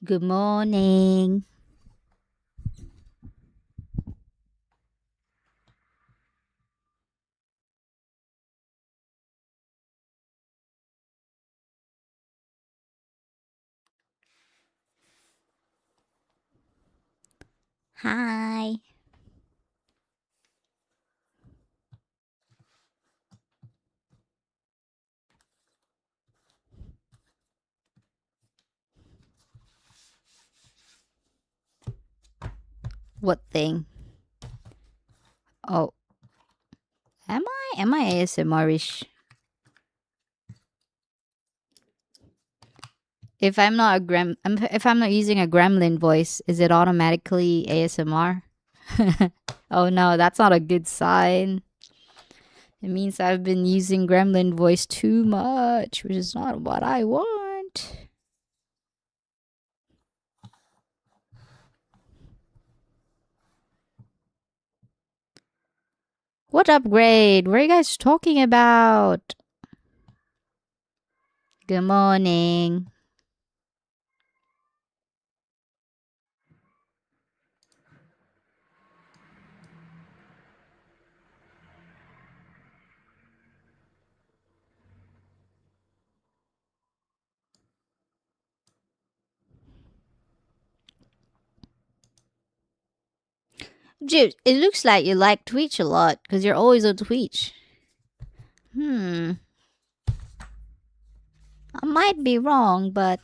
Good morning. Hi. What thing? Oh, am I? Am I ASMR-ish? If I'm not a if I'm not using a gremlin voice, is it automatically ASMR? Oh no, that's not a good sign. It means I've been using gremlin voice too much, which is not what I want. What upgrade? What are you guys talking about? Good morning. Dude, it looks like you like Twitch a lot because you're always on Twitch. I might be wrong, but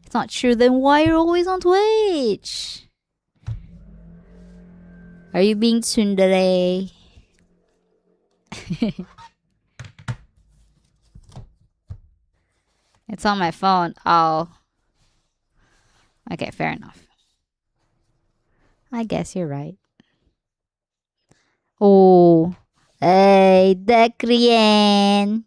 it's not true. Then why you're always on Twitch? Are you being tsundere? It's on my phone. Oh. Okay, fair enough. I guess you're right. Oh. Hey, Dekrien.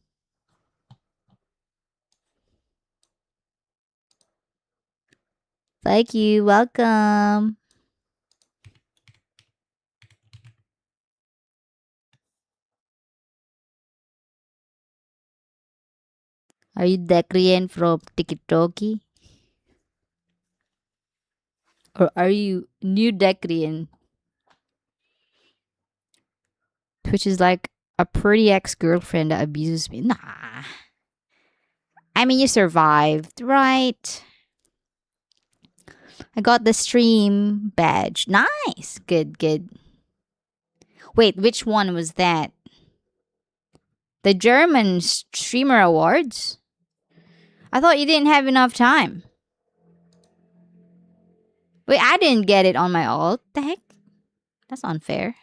Thank you. Welcome. Are you Dekrien from TikToki? Or are you new Dekrien? Which is like a pretty ex-girlfriend that abuses me. Nah. I mean, you survived, right? I got the stream badge. Nice. Good, good. Wait, which one was that? The German Streamer Awards? I thought you didn't have enough time. Wait, I didn't get it on my alt. The heck? That's unfair.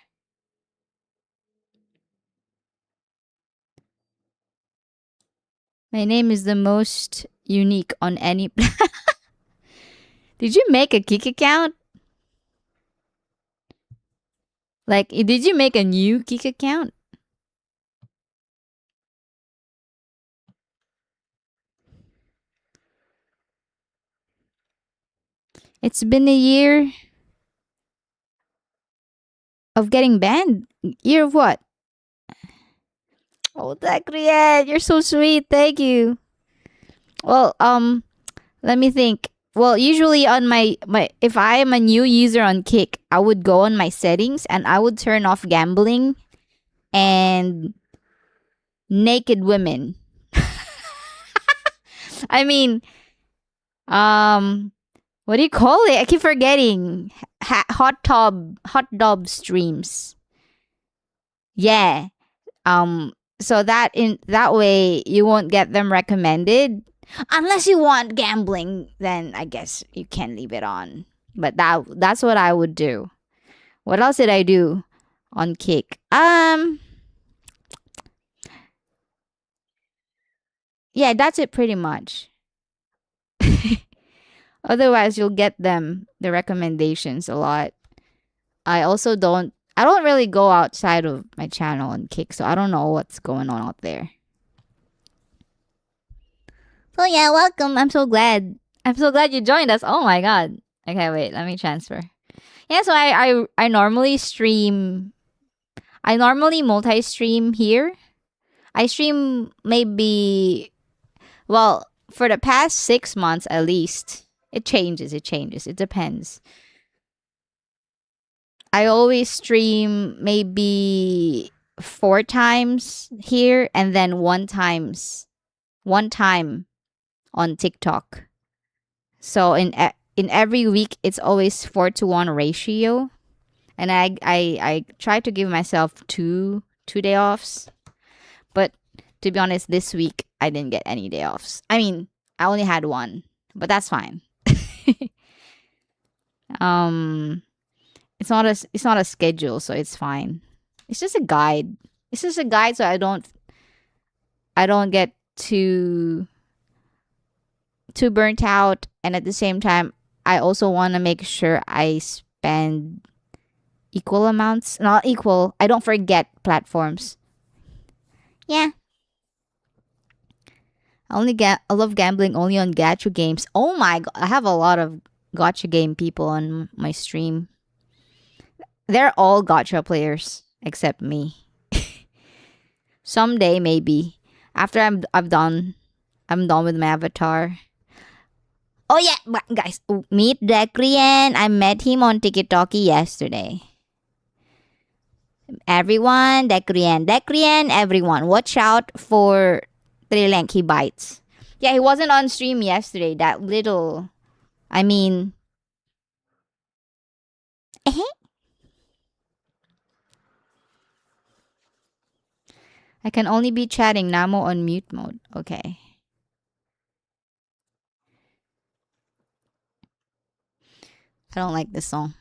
My name is the most unique on any. Did you make a Kik account? Like, did you make a new Kik account? It's been a year of getting banned. Year of what? Oh, Takriet, you're so sweet. Thank you. Well, let me think. Well, usually on my if I am a new user on Kick, I would go on my settings and I would turn off gambling and naked women. I mean, what do you call it? I keep forgetting. Hot tub streams. Yeah. So that in that way you won't get them recommended unless you want gambling, then I guess you can leave it on. But that's what I would do. What else did I do on Kick? Yeah, that's it pretty much. Otherwise you'll get them the recommendations a lot. I don't really go outside of my channel on Kick, so I don't know what's going on out there. So yeah, welcome. I'm so glad. I'm so glad you joined us. Oh my god. Okay, wait, let me transfer. Yeah, so I normally stream. I normally multi-stream here. I stream maybe Well, for the past 6 months at least, it changes. It changes. It depends. I always stream maybe 4 times here and then one time on TikTok. So in every week it's always 4-to-1 ratio, and I try to give myself two day offs. But to be honest, this week I didn't get any day offs. I mean, I only had one, but that's fine. um it's not a schedule, so it's fine. It's just a guide. It's just a guide so I don't get too burnt out, and at the same time I also want to make sure I spend equal amounts. Not equal. I don't forget platforms. Yeah. I love gambling only on gacha games. Oh my god, I have a lot of gacha game people on my stream. They're all gacha players except me. Someday maybe after I'm done with my avatar. Oh yeah, guys, meet Dekrian. I met him on TikTok yesterday. Everyone, Dekrian, everyone, watch out for Trilenki bites. Yeah, he wasn't on stream yesterday. That little, I mean, I can only be chatting Namo on mute mode. Okay. I don't like this song.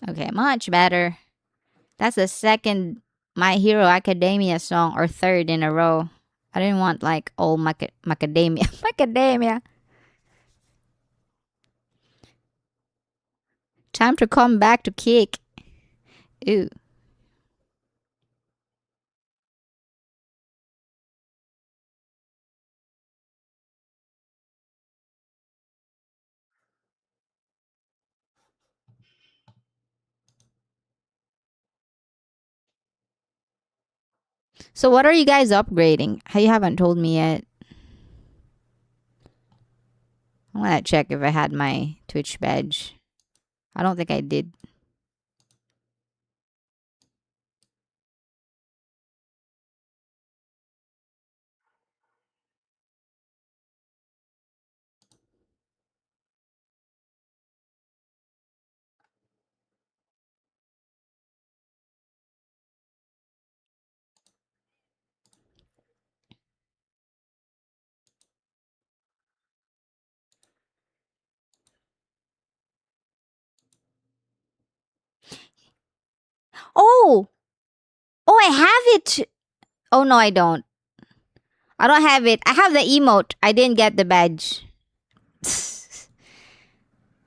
Okay, much better. That's the second My Hero Academia song, or third in a row. I didn't want like old macadamia. Macadamia. Time to come back to kick. Ooh. So what are you guys upgrading? You haven't told me yet. I'm gonna check if I had my Twitch badge. I don't think I did. Oh! Oh, I have it! Oh no, I don't. I don't have it. I have the emote. I didn't get the badge.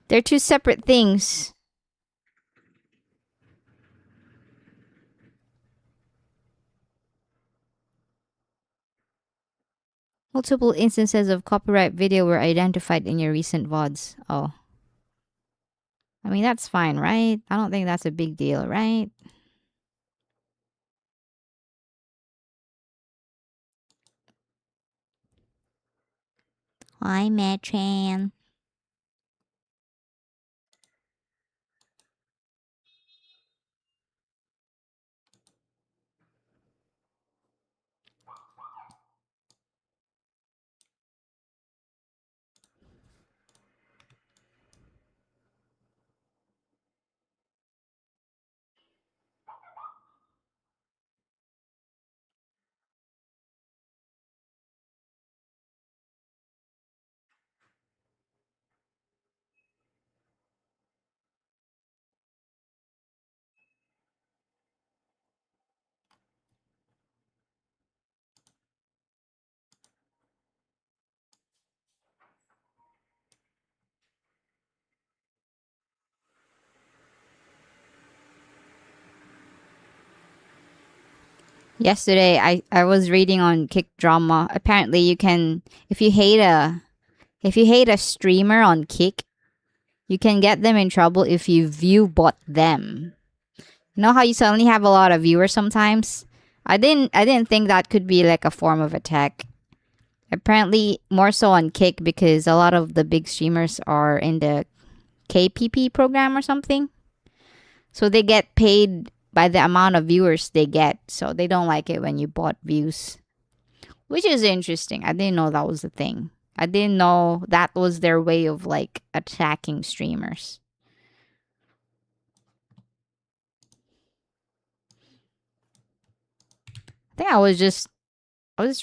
They're two separate things. Multiple instances of copyright video were identified in your recent VODs. Oh. I mean, that's fine, right? I don't think that's a big deal, right? Hi, Matran. Yesterday, I was reading on Kick Drama. Apparently, you can if you hate a streamer on Kick, You can get them in trouble if you view bot them. You know how you suddenly have a lot of viewers sometimes? I didn't think that could be like a form of attack. Apparently more so on Kick because a lot of the big streamers are in the KPP program or something. So they get paid by the amount of viewers they get. So they don't like it when you bought views. Which is interesting. I didn't know that was a thing. I didn't know that was their way of like attacking streamers. I think I was just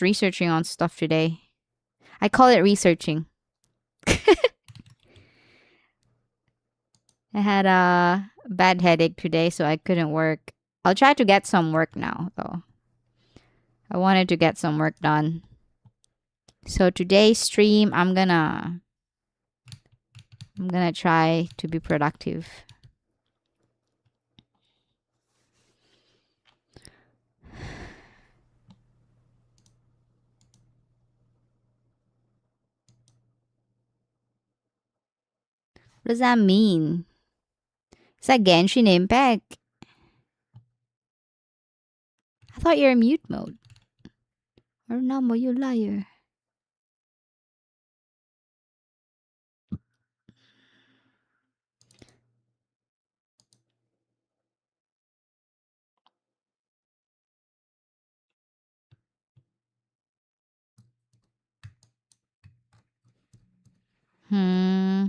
researching on stuff today. I call it researching. I had a bad headache today, so I couldn't work. I'll try to get some work now, though. I wanted to get some work done. So today's stream, I'm gonna try to be productive. What does that mean? Is that Genshin Impact? I thought you're in mute mode. Or no, you liar. Hmm.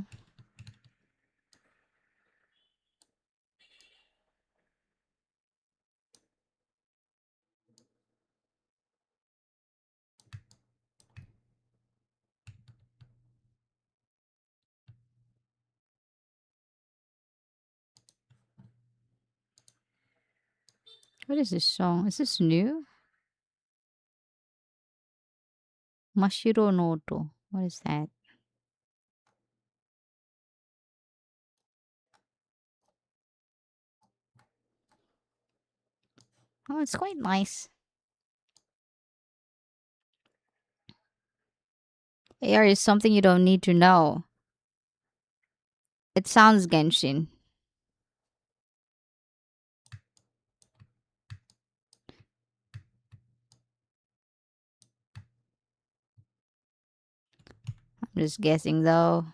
What is this song? Is this new? Mashiro Noto. What is that? Oh, it's quite nice. AR is something you don't need to know. It sounds Genshin. I'm just guessing though.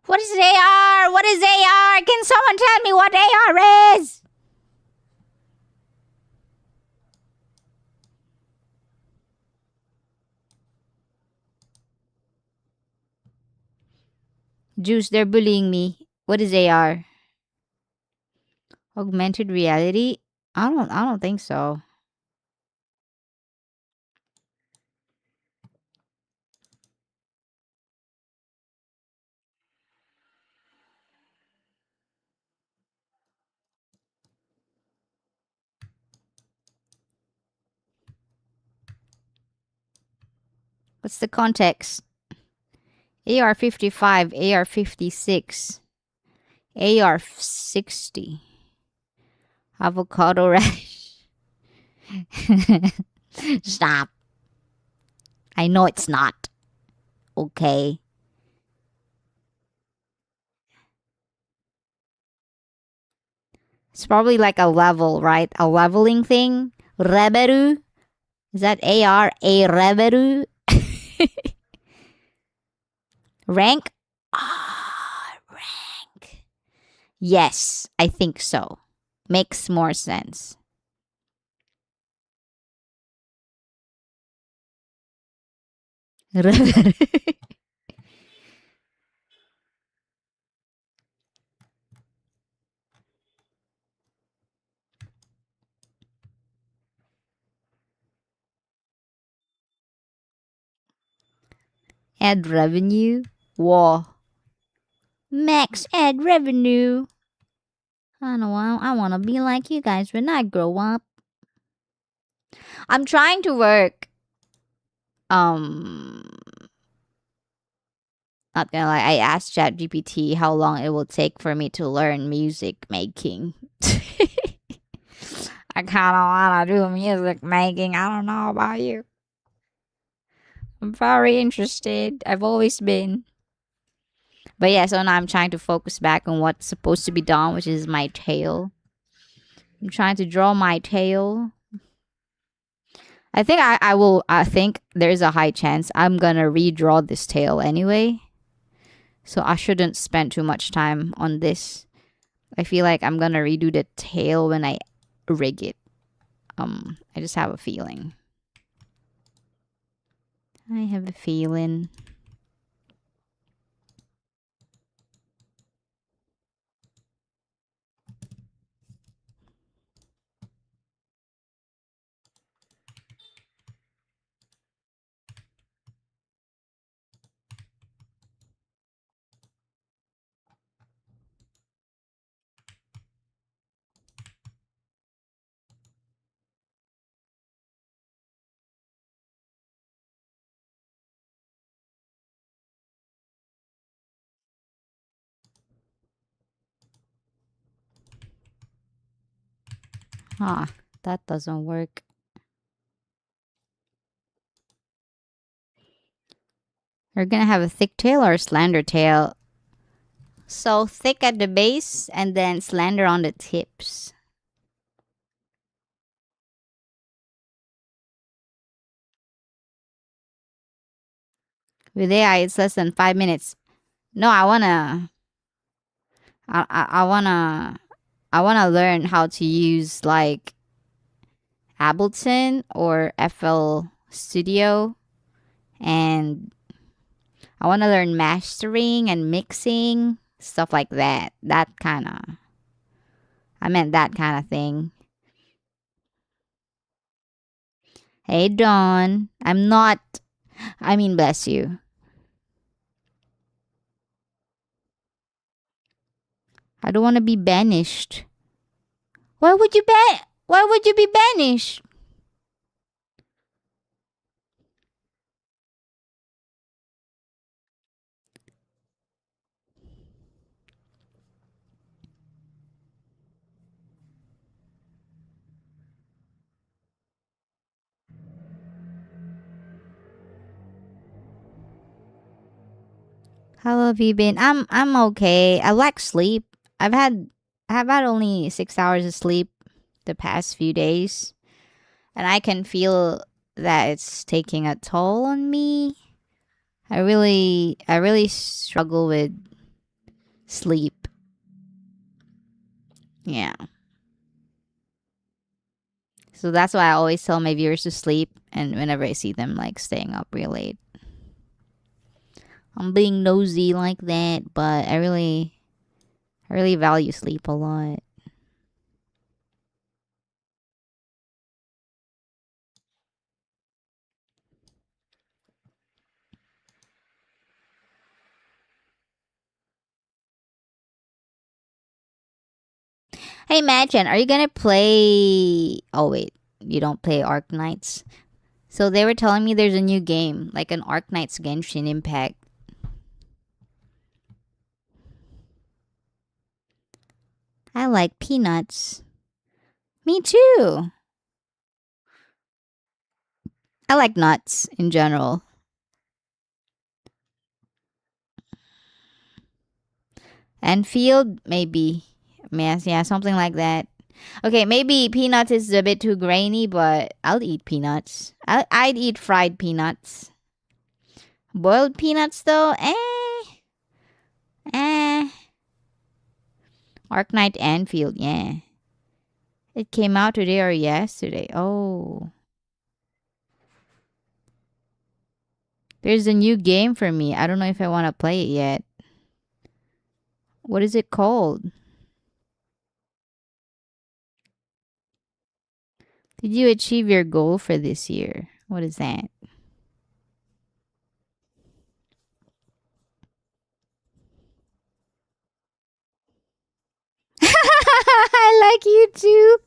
What is AR? What is AR? Can someone tell me what AR is? Juice, they're bullying me. What is AR? Augmented reality? I don't think so. What's the context? AR 55, AR 56, AR 60. Avocado rash. Stop. I know it's not. Okay. It's probably like a level, right? A leveling thing. Reberu. Is that AR? A Reberu? Rank? Ah, rank. Yes, I think so. Makes more sense. Reberu. ad revenue. Whoa. Max ad revenue. I know. I want to be like you guys when I grow up. I'm trying to work. Um, Not gonna lie. I asked ChatGPT how long it will take for me to learn music making. I kind of want to do music making. I don't know about you. I'm very interested. I've always been. But yeah, so now I'm trying to focus back on what's supposed to be done, which is my tail. I'm trying to draw my tail. I think there's a high chance I'm gonna redraw this tail anyway. So I shouldn't spend too much time on this. I feel like I'm gonna redo the tail when I rig it. I just have a feeling. I have a feeling. Huh, that doesn't work. You're gonna have a thick tail or a slender tail. So thick at the base and then slender on the tips. With AI, it's less than 5 minutes. No, I wanna, I wanna learn how to use like Ableton or FL Studio, and I wanna learn mastering and mixing stuff like that. I meant that kind of thing. Hey, Dawn. I'm not. I mean, bless you. I don't want to be banished. Why would you Why would you be banished? How have you been? I'm okay. I lack sleep. I've had only 6 hours of sleep the past few days, and I can feel that it's taking a toll on me. I really struggle with sleep. Yeah. So that's why I always tell my viewers to sleep, and whenever I see them like staying up real late, I'm being nosy like that, but I really value sleep a lot. Hey, Imagine, are you gonna play? Oh wait, you don't play Arc Knights. So they were telling me there's a new game, like an Arc Knights Genshin Impact. I like peanuts. Me too. I like nuts in general. Enfield, maybe. Yes, yeah, something like that. Okay, maybe peanuts is a bit too grainy, but I'll eat peanuts. I'd eat fried peanuts. Boiled peanuts though, eh. Arknight Anfield, yeah. It came out today or yesterday. Oh. There's a new game for me. I don't know if I want to play it yet. What is it called? Did you achieve your goal for this year? What is that? like you too.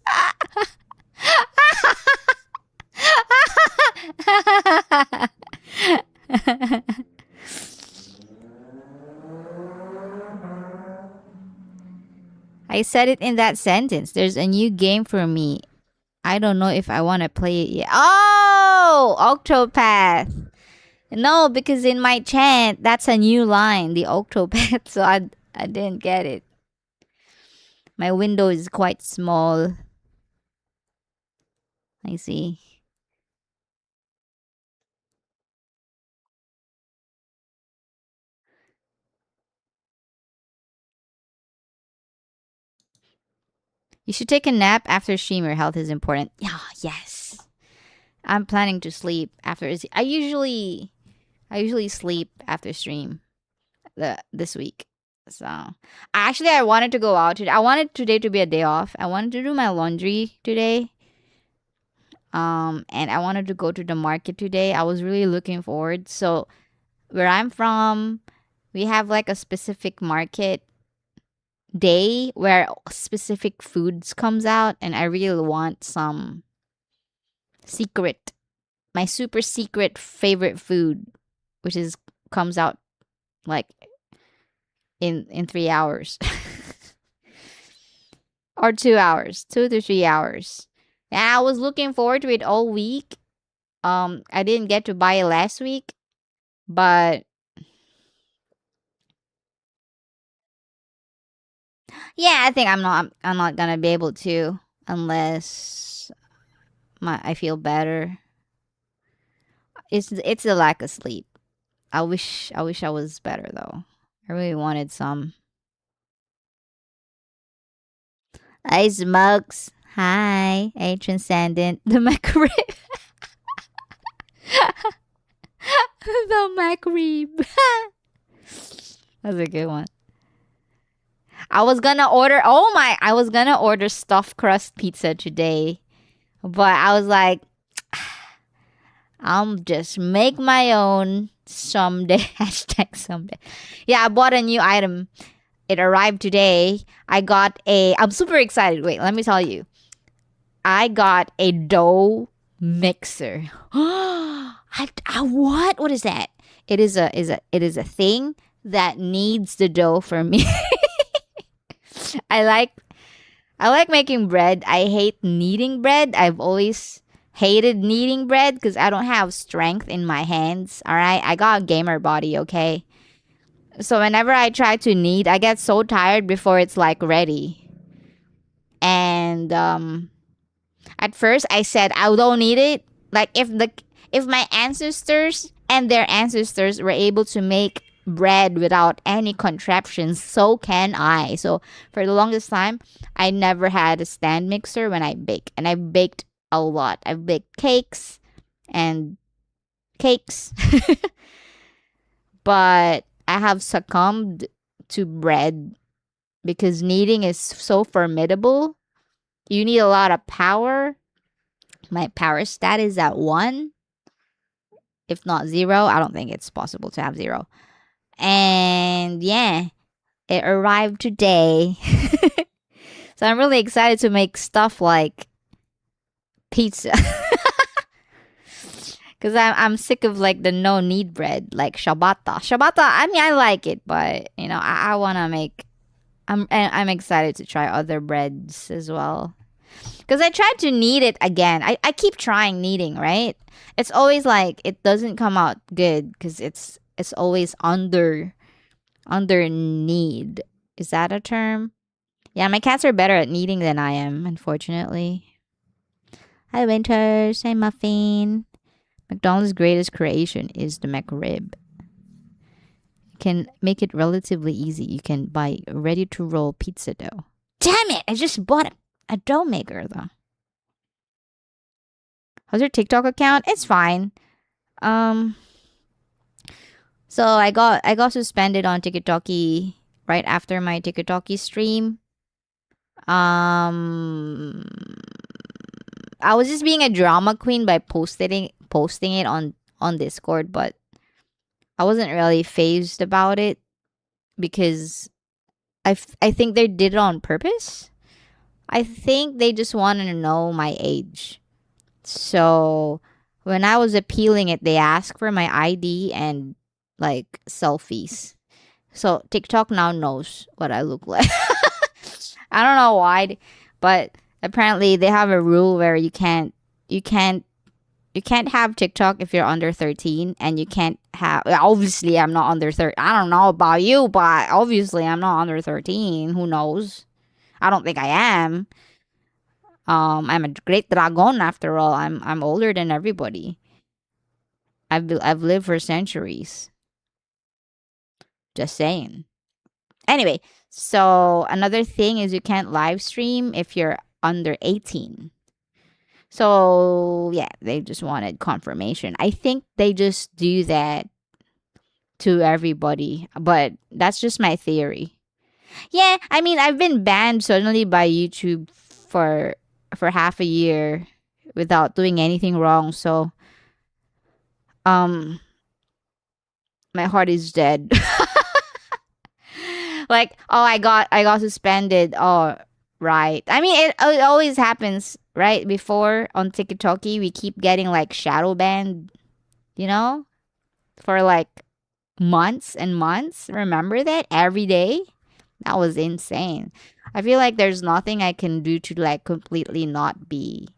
I said it in that sentence. There's a new game for me. I don't know if I want to play it yet. Oh, Octopath. No, because in my chant, that's a new line, the Octopath. So I didn't get it. My window is quite small. I see. You should take a nap after stream. Your health is important. Yeah, yes. I'm planning to sleep after. I usually sleep after stream this week. So I wanted to go out today. I wanted today to be a day off. I wanted to do my laundry today. And I wanted to go to the market today. I was really looking forward. So where I'm from, we have like a specific market day where specific foods comes out, and I really want some secret, my super secret favorite food, which is comes out like in 3 hours or 2 hours, 2 to 3 hours. And I was looking forward to it all week. I didn't get to buy it last week, but yeah, I think I'm not gonna be able to unless I feel better. It's a lack of sleep. I wish I was better though. I really wanted some. Hi Smokes. Hi. Hey Transcendent. The McRib. The McRib. That's a good one. I was gonna order stuffed crust pizza today. But I was like, I'll just make my own someday. Hashtag someday. Yeah, I bought a new item. It arrived today. I'm super excited. Wait, let me tell you. I got a dough mixer. What? What is that? It is a thing that kneads the dough for me. I like making bread. I hate kneading bread. I've always hated kneading bread because I don't have strength in my hands. All right, I got a gamer body. Okay, so whenever I try to knead, I get so tired before it's like ready. And at first I said I don't need it. Like if my ancestors and their ancestors were able to make bread without any contraptions, so can I. So for the longest time, I never had a stand mixer when I bake, and I baked a lot. I've baked cakes and cakes, but I have succumbed to bread because kneading is so formidable. You need a lot of power. My power stat is at 1, if not 0. I don't think it's possible to have 0. And yeah, it arrived today. So I'm really excited to make stuff like pizza. Cause I'm sick of like the no knead bread, like ciabatta. Ciabatta, I mean I like it, but I wanna make. I'm excited to try other breads as well. Cause I tried to knead it again. I keep trying kneading, right? It's always like it doesn't come out good because it's always under knead. Is that a term? Yeah, my cats are better at kneading than I am, unfortunately. Hi Winters, hi Muffin. McDonald's greatest creation is the McRib. You can make it relatively easy. You can buy ready to roll pizza dough. Damn it! I just bought a dough maker though. How's your TikTok account? It's fine. So I got suspended on TikToky right after my TikToky stream. I was just being a drama queen by posting it on Discord, but I wasn't really phased about it because I think they did it on purpose. I think they just want to know my age. So when I was appealing it, they asked for my ID and like selfies. So TikTok now knows what I look like. I don't know why, but apparently they have a rule where you can't you can't have TikTok if you're under 13, and you can't have, obviously I'm not under 13. I don't know about you, but obviously I'm not under 13. Who knows? I don't think I am. I'm a great dragon after all. I'm older than everybody. I've lived for centuries. Just saying. Anyway, so another thing is you can't live stream if you're under 18. So yeah, they just wanted confirmation. I think they just do that to everybody, but that's just my theory. Yeah, I mean, I've been banned suddenly by YouTube for half a year without doing anything wrong. So um my heart is dead. Like, oh, I got suspended. Oh, right. I mean, it always happens, right? Before on TikTok, we keep getting like shadow banned, you know, for like months and months. Remember that every day? That was insane. I feel like there's nothing I can do to like completely not be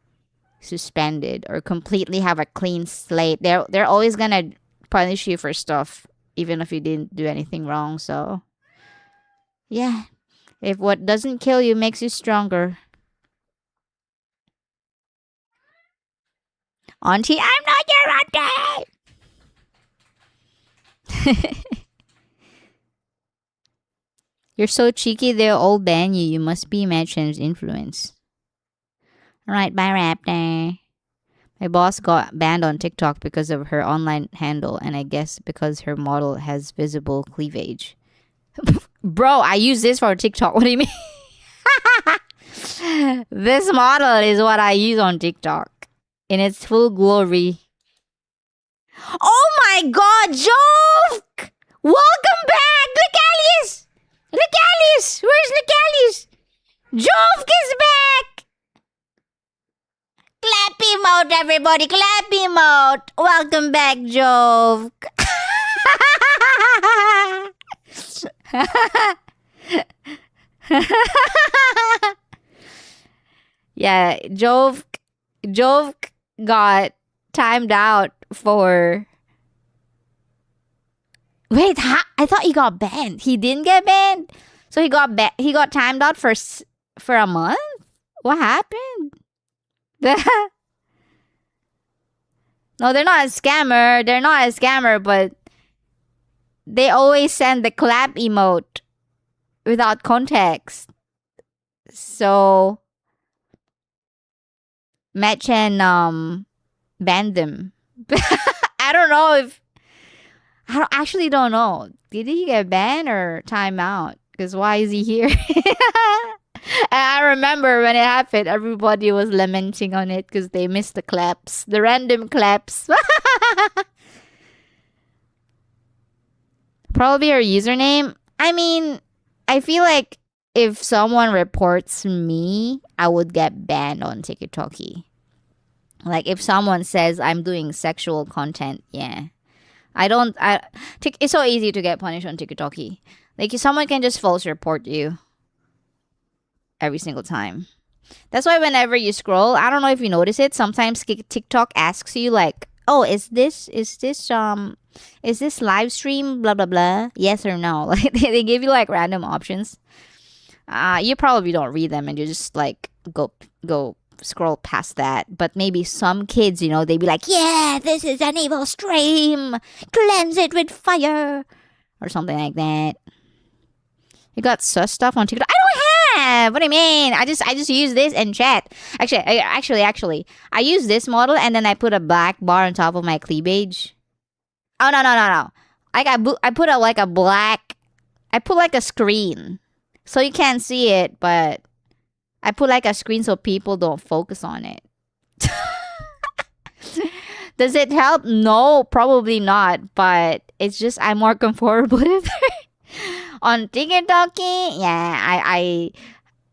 suspended or completely have a clean slate. They're always gonna punish you for stuff even if you didn't do anything wrong. So yeah, if what doesn't kill you makes you stronger. Auntie, I'm not your auntie. You're so cheeky, they'll all ban you. You must be Madchen's influence. Alright, bye, Raptor. My boss got banned on TikTok because of her online handle, and I guess because her model has visible cleavage. Bro, I use this for TikTok. What do you mean? This model is what I use on TikTok in its full glory. Oh my god, Joke! Welcome back! Look, Alice! Look, Alice! Where's Look, Alice? Joke is back! Clap emote, everybody! Clap emote! Welcome back, Joke! Yeah, Jove got timed out for. Wait, I thought he got banned. He didn't get banned, so he got timed out for a month. What happened? No, they're not a scammer. They're not a scammer, but they always send the clap emote without context. So Madchen banned them. I don't know if actually don't know. Did he get banned or time out? Because why is he here? And I remember when it happened, everybody was lamenting on it because they missed the claps, the random claps. Probably her username. I mean, I feel like if someone reports me, I would get banned on TikTok. Like if someone says I'm doing sexual content, yeah. It's so easy to get punished on TikTok. Like someone can just false report you every single time. That's why whenever you scroll, I don't know if you notice it, sometimes TikTok asks you like, "Oh, is this live stream blah blah blah? Yes or no?" Like they give you like random options. You probably don't read them and you just like go scroll past that. But maybe some kids, they'd be like, "Yeah, this is an evil stream. Cleanse it with fire," or something like that. You got sus stuff on TikTok? I don't have. What do you mean? I just use this and chat. Actually, I use this model and then I put a black bar on top of my cleavage. Oh no. I put I put like a screen, so you can't see it, but I put like a screen so people don't focus on it. Does it help? No, probably not. But it's just I'm more comfortable with it. On TikTok, yeah,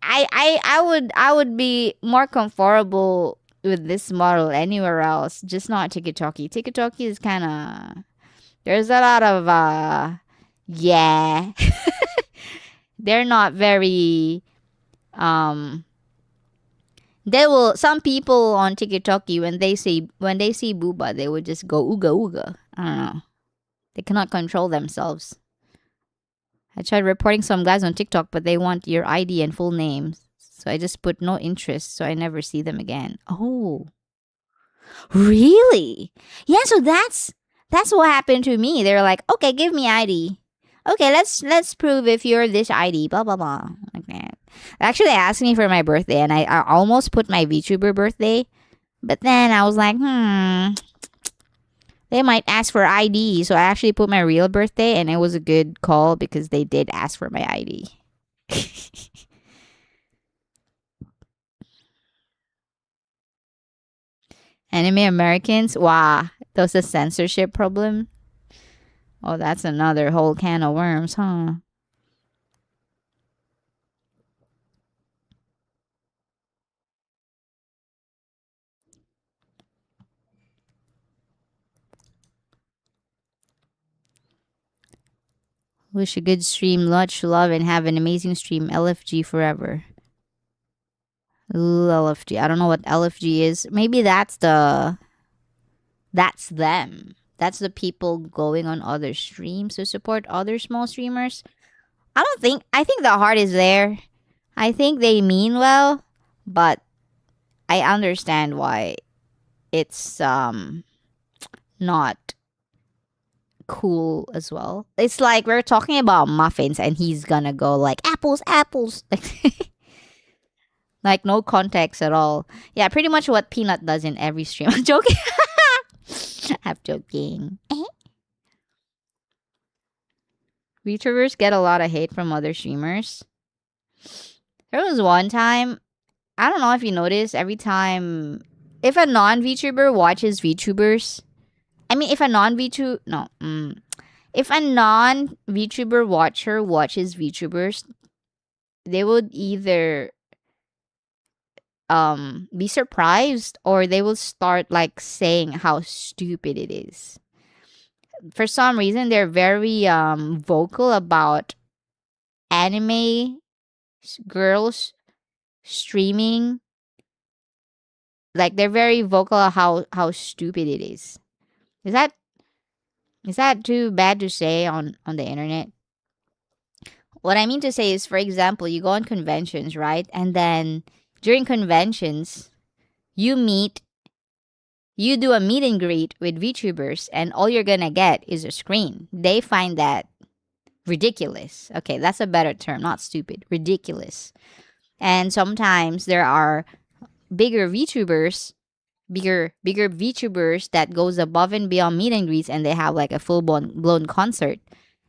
I would be more comfortable with this model anywhere else, just not TikTok. TikTok is kind of, there's a lot of yeah. They're not very um they will, some people on TikTok, when they see booba, they would just go ooga ooga. I don't know. They cannot control themselves. I tried reporting some guys on TikTok, but they want your ID and full names. So I just put no interest, so I never see them again. Oh, really? Yeah, so that's what happened to me. They're like, okay, give me ID. Okay, let's prove if you're this ID. Blah blah blah. Okay. Actually, they asked me for my birthday, and I almost put my VTuber birthday, but then I was like, they might ask for ID, so I actually put my real birthday, and it was a good call because they did ask for my ID. Anime Americans, wow, that's a censorship problem. Oh, that's another whole can of worms, huh? Wish a good stream, much love, and have an amazing stream. LFG forever. Ooh, LFG. I don't know what LFG is. Maybe that's them. That's the people going on other streams to support other small streamers. I think the heart is there. I think they mean well, but I understand why it's not cool as well. It's like we're talking about muffins and he's gonna go like apples, apples. Like no context at all. Yeah, pretty much what Peanut does in every stream. I'm joking. I'm joking. VTubers get a lot of hate from other streamers. There was one time, I don't know if you noticed, every time if a non VTuber watches VTubers, I mean if a non VTuber no, if a non VTuber watcher watches VTubers, they would either be surprised or they will start like saying how stupid it is. For some reason they're very vocal about anime girls streaming. Like they're very vocal of how stupid it is. Is that too bad to say on the internet? What I mean to say is, for example, you go on conventions, right? And then during conventions, you do a meet and greet with VTubers, and all you're gonna get is a screen. They find that ridiculous. Okay, that's a better term, not stupid. Ridiculous. And sometimes there are bigger VTubers, bigger VTubers that goes above and beyond meet and greets, and they have like a full blown concert,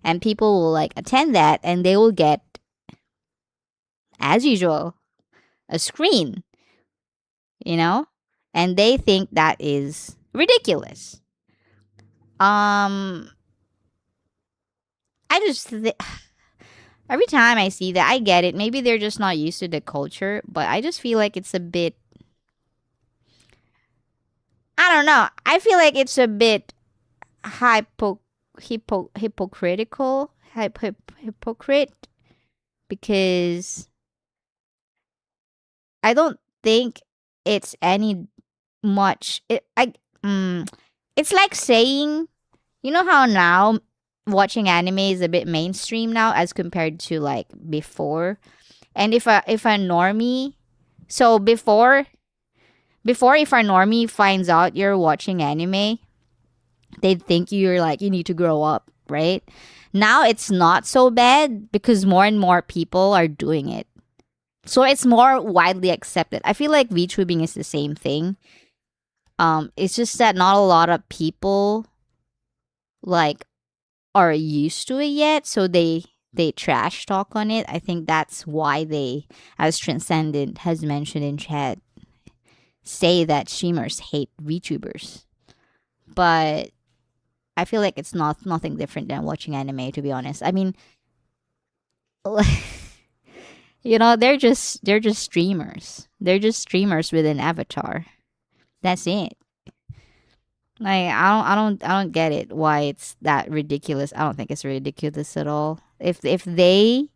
and people will like attend that, and they will get, as usual, a screen, you know, and they think that is ridiculous. Um, I just every time I see that, I get it. Maybe they're just not used to the culture, but I just feel like it's a bit. I don't know. I feel like it's a bit hypocritical, hypocrite, because I don't think it's any much. It's like saying, you know how now watching anime is a bit mainstream now as compared to like before. And if a normie, so before if a normie finds out you're watching anime, they'd think you're like, you need to grow up, right? Now it's not so bad because more and more people are doing it. So it's more widely accepted. I feel like VTubing is the same thing. It's just that not a lot of people like are used to it yet, so they trash talk on it. I think that's why they, as Transcendent has mentioned in chat, say that streamers hate VTubers. But I feel like it's nothing different than watching anime, to be honest. I mean, they're just streamers. They're just streamers with an avatar. That's it. Like I don't get it why it's that ridiculous. I don't think it's ridiculous at all. If they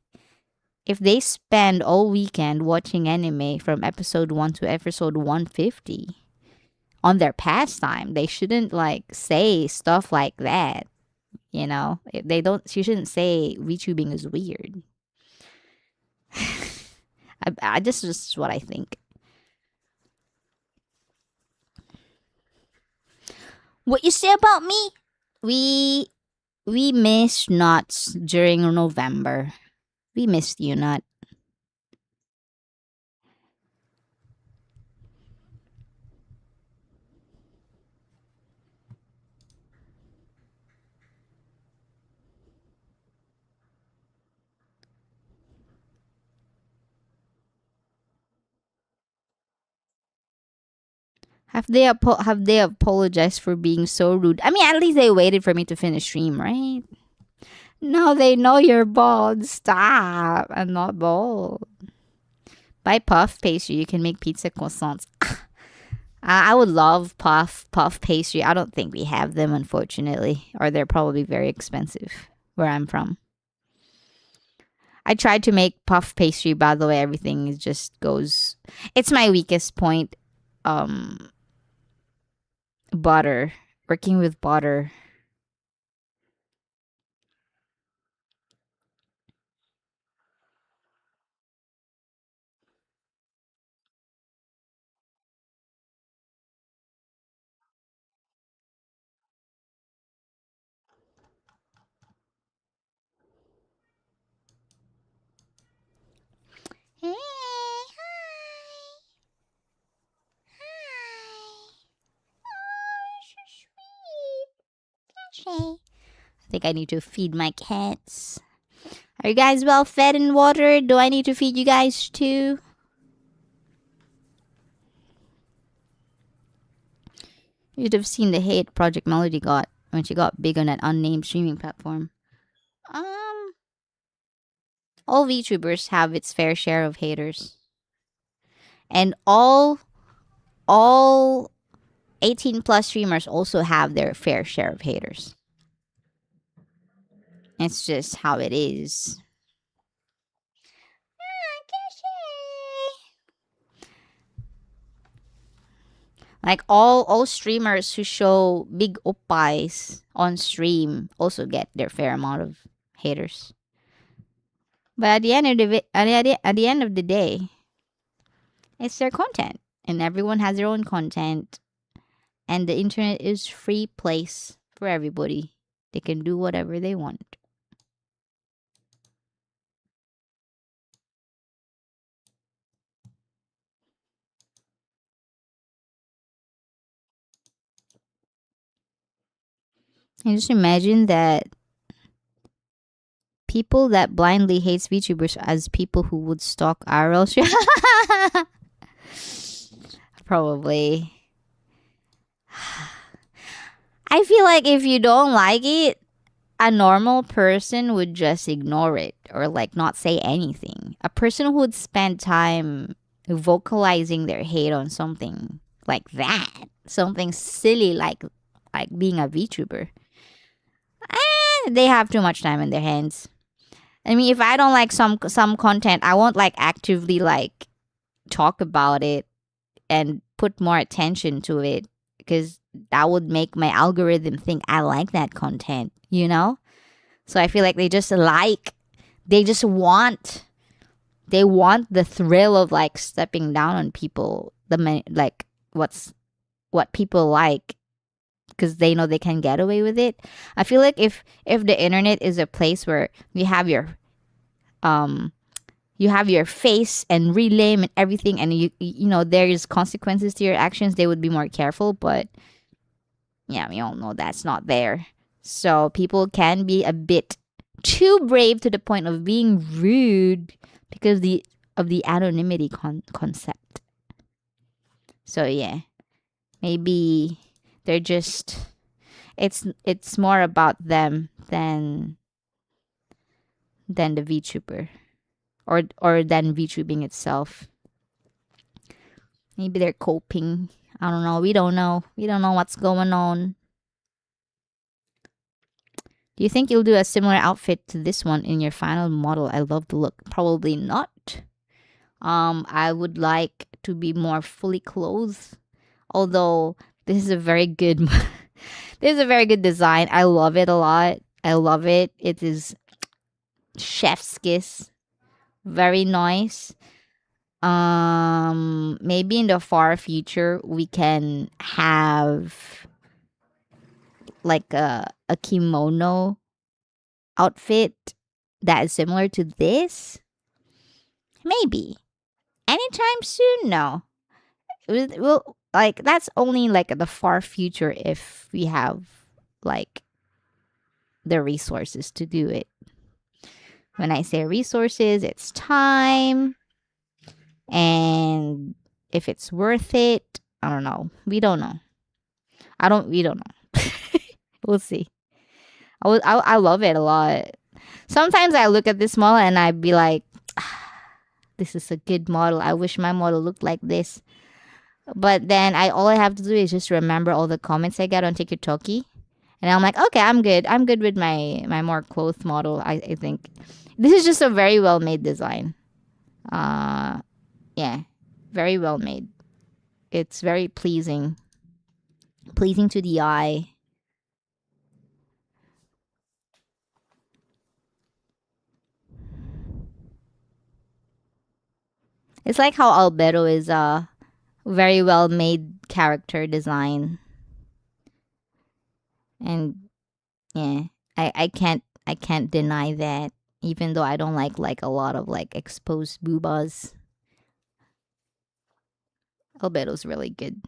spend all weekend watching anime from episode 1 to episode 150 on their pastime, they shouldn't like say stuff like that. If they don't, you shouldn't say VTubing is weird. I just what I think. What you say about me? We missed nuts during November. We missed you, Nut. Have they apologized for being so rude? I mean, at least they waited for me to finish stream, right? No, they know you're bald. Stop. I'm not bald. Buy puff pastry. You can make pizza croissants. I would love puff pastry. I don't think we have them, unfortunately, or they're probably very expensive where I'm from. I tried to make puff pastry. By the way, everything just goes. It's my weakest point. Um, Butter. Working with butter. Hey, hi, hi. Oh, so sweet. Okay. I think I need to feed my cats. Are you guys well fed and watered? Do I need to feed you guys too? You'd have seen the hate Project Melody got when she got big on that unnamed streaming platform. Um, all VTubers have its fair share of haters, and all 18 plus streamers also have their fair share of haters. It's just how it is. Like all streamers who show big oppais on stream also get their fair amount of haters. But at the end of the day, it's their content, and everyone has their own content, and the internet is free place for everybody. They can do whatever they want. And just imagine that people that blindly hates VTubers as people who would stalk RL. Probably. I feel like if you don't like it, a normal person would just ignore it or like not say anything. A person who would spend time vocalizing their hate on something like that, something silly like being a VTuber, they have too much time in their hands. I mean, if I don't like some content, I won't like actively like talk about it and put more attention to it because that would make my algorithm think I like that content, you know? So I feel like they just want the thrill of like stepping down on people, like what people like because they know they can get away with it. I feel like if the internet is a place where um you have your face and real name and everything, and you know there's consequences to your actions, they would be more careful. But yeah, we all know that's not there. So people can be a bit too brave to the point of being rude because of the anonymity concept. So yeah, maybe they're just it's more about them than the VTuber or than VTubing itself. Maybe they're coping. I don't know. We don't know. We don't know what's going on. Do you think you'll do a similar outfit to this one in your final model? I love the look. Probably not. I would like to be more fully clothed. Although this is a very good this is a very good design. I love it a lot. I love it. It is chef's kiss. Very nice. Maybe in the far future we can have like a kimono outfit that is similar to this. Maybe anytime soon. No, we'll like that's only like the far future if we have like the resources to do it. When I say resources, it's time and if it's worth it. I don't know. We don't know. We don't know. We'll see. I love it a lot. Sometimes I look at this model and I'd be like, this is a good model. I wish my model looked like this. But then all I have to do is just remember all the comments I get on TikToki. And I'm like, okay, I'm good. I'm good with my more clothed model. I think this is just a very well made design. Yeah, very well made. It's very pleasing to the eye. It's like how Albedo is a very well made character design. And yeah, I can't deny that. Even though I don't like a lot of like exposed boobas. Albedo's really good.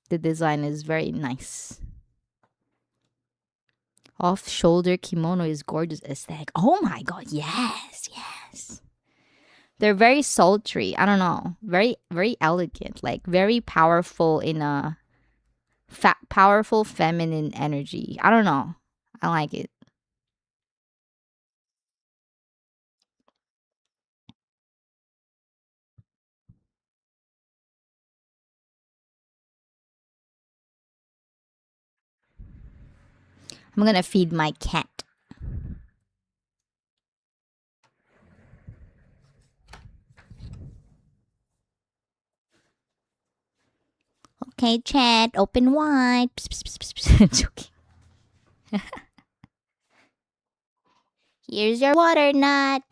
The design is very nice. Off shoulder kimono is gorgeous aesthetic. Oh my god, yes, yes. They're very sultry. I don't know. Very, very elegant. Like very powerful in a powerful feminine energy. I don't know. I like it. I'm gonna feed my cat. Okay, chat, open wide. Joking. Here's your water nut.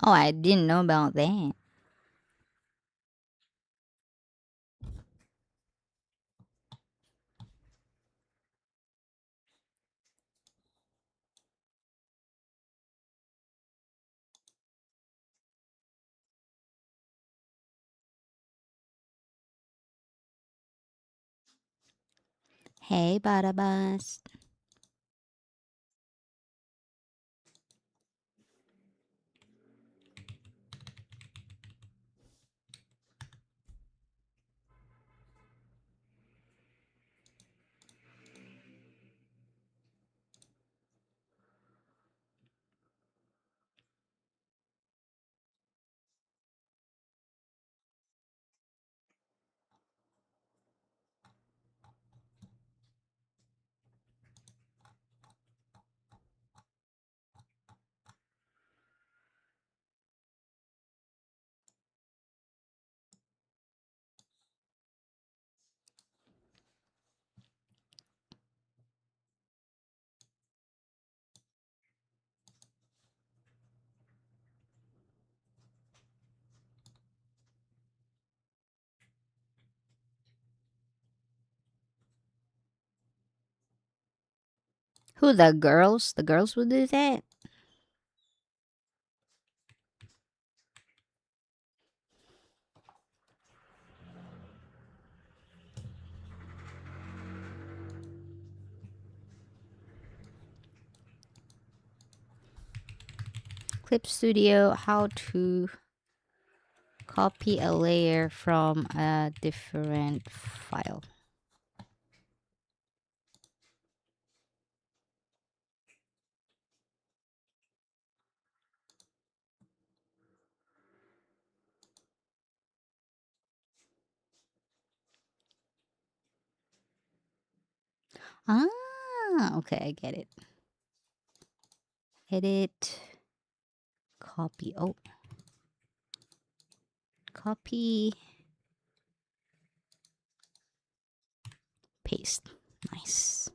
Oh, I didn't know about that. Hey, Barabas. Who, the girls? The girls would do that? Clip Studio, how to copy a layer from a different file. Ah, okay, I get it. Edit, copy. Oh, copy, paste. Nice.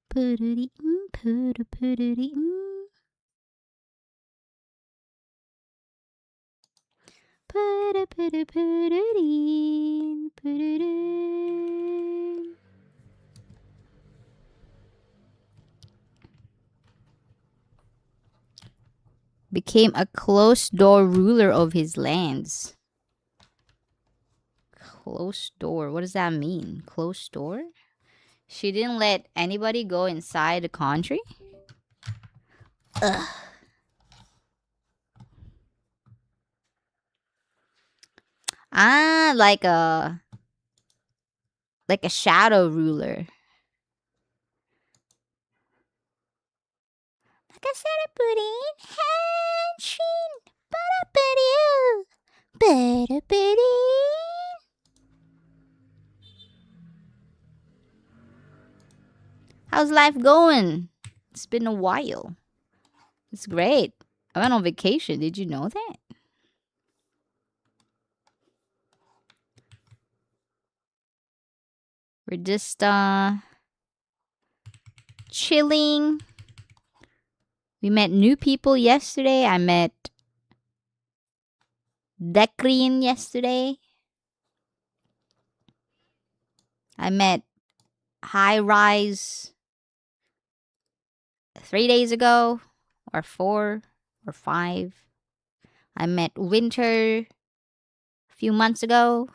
Put-a-dee-mm, put-a-put-a-dee-mm. Put-a-put-a-put-a-dee, put-a-dee. Became a closed-door ruler of his lands. Closed door. What does that mean? Closed door? She didn't let anybody go inside the country? Ugh. Ah, like a shadow ruler. Like I said, I put in henshin, but I put you, but I put in. How's life going? It's been a while. It's great. I went on vacation. Did you know that? We're just chilling. We met new people yesterday. I met Declan yesterday. I met High Rise 3 days ago, or 4 or 5. I met Winter a few months ago.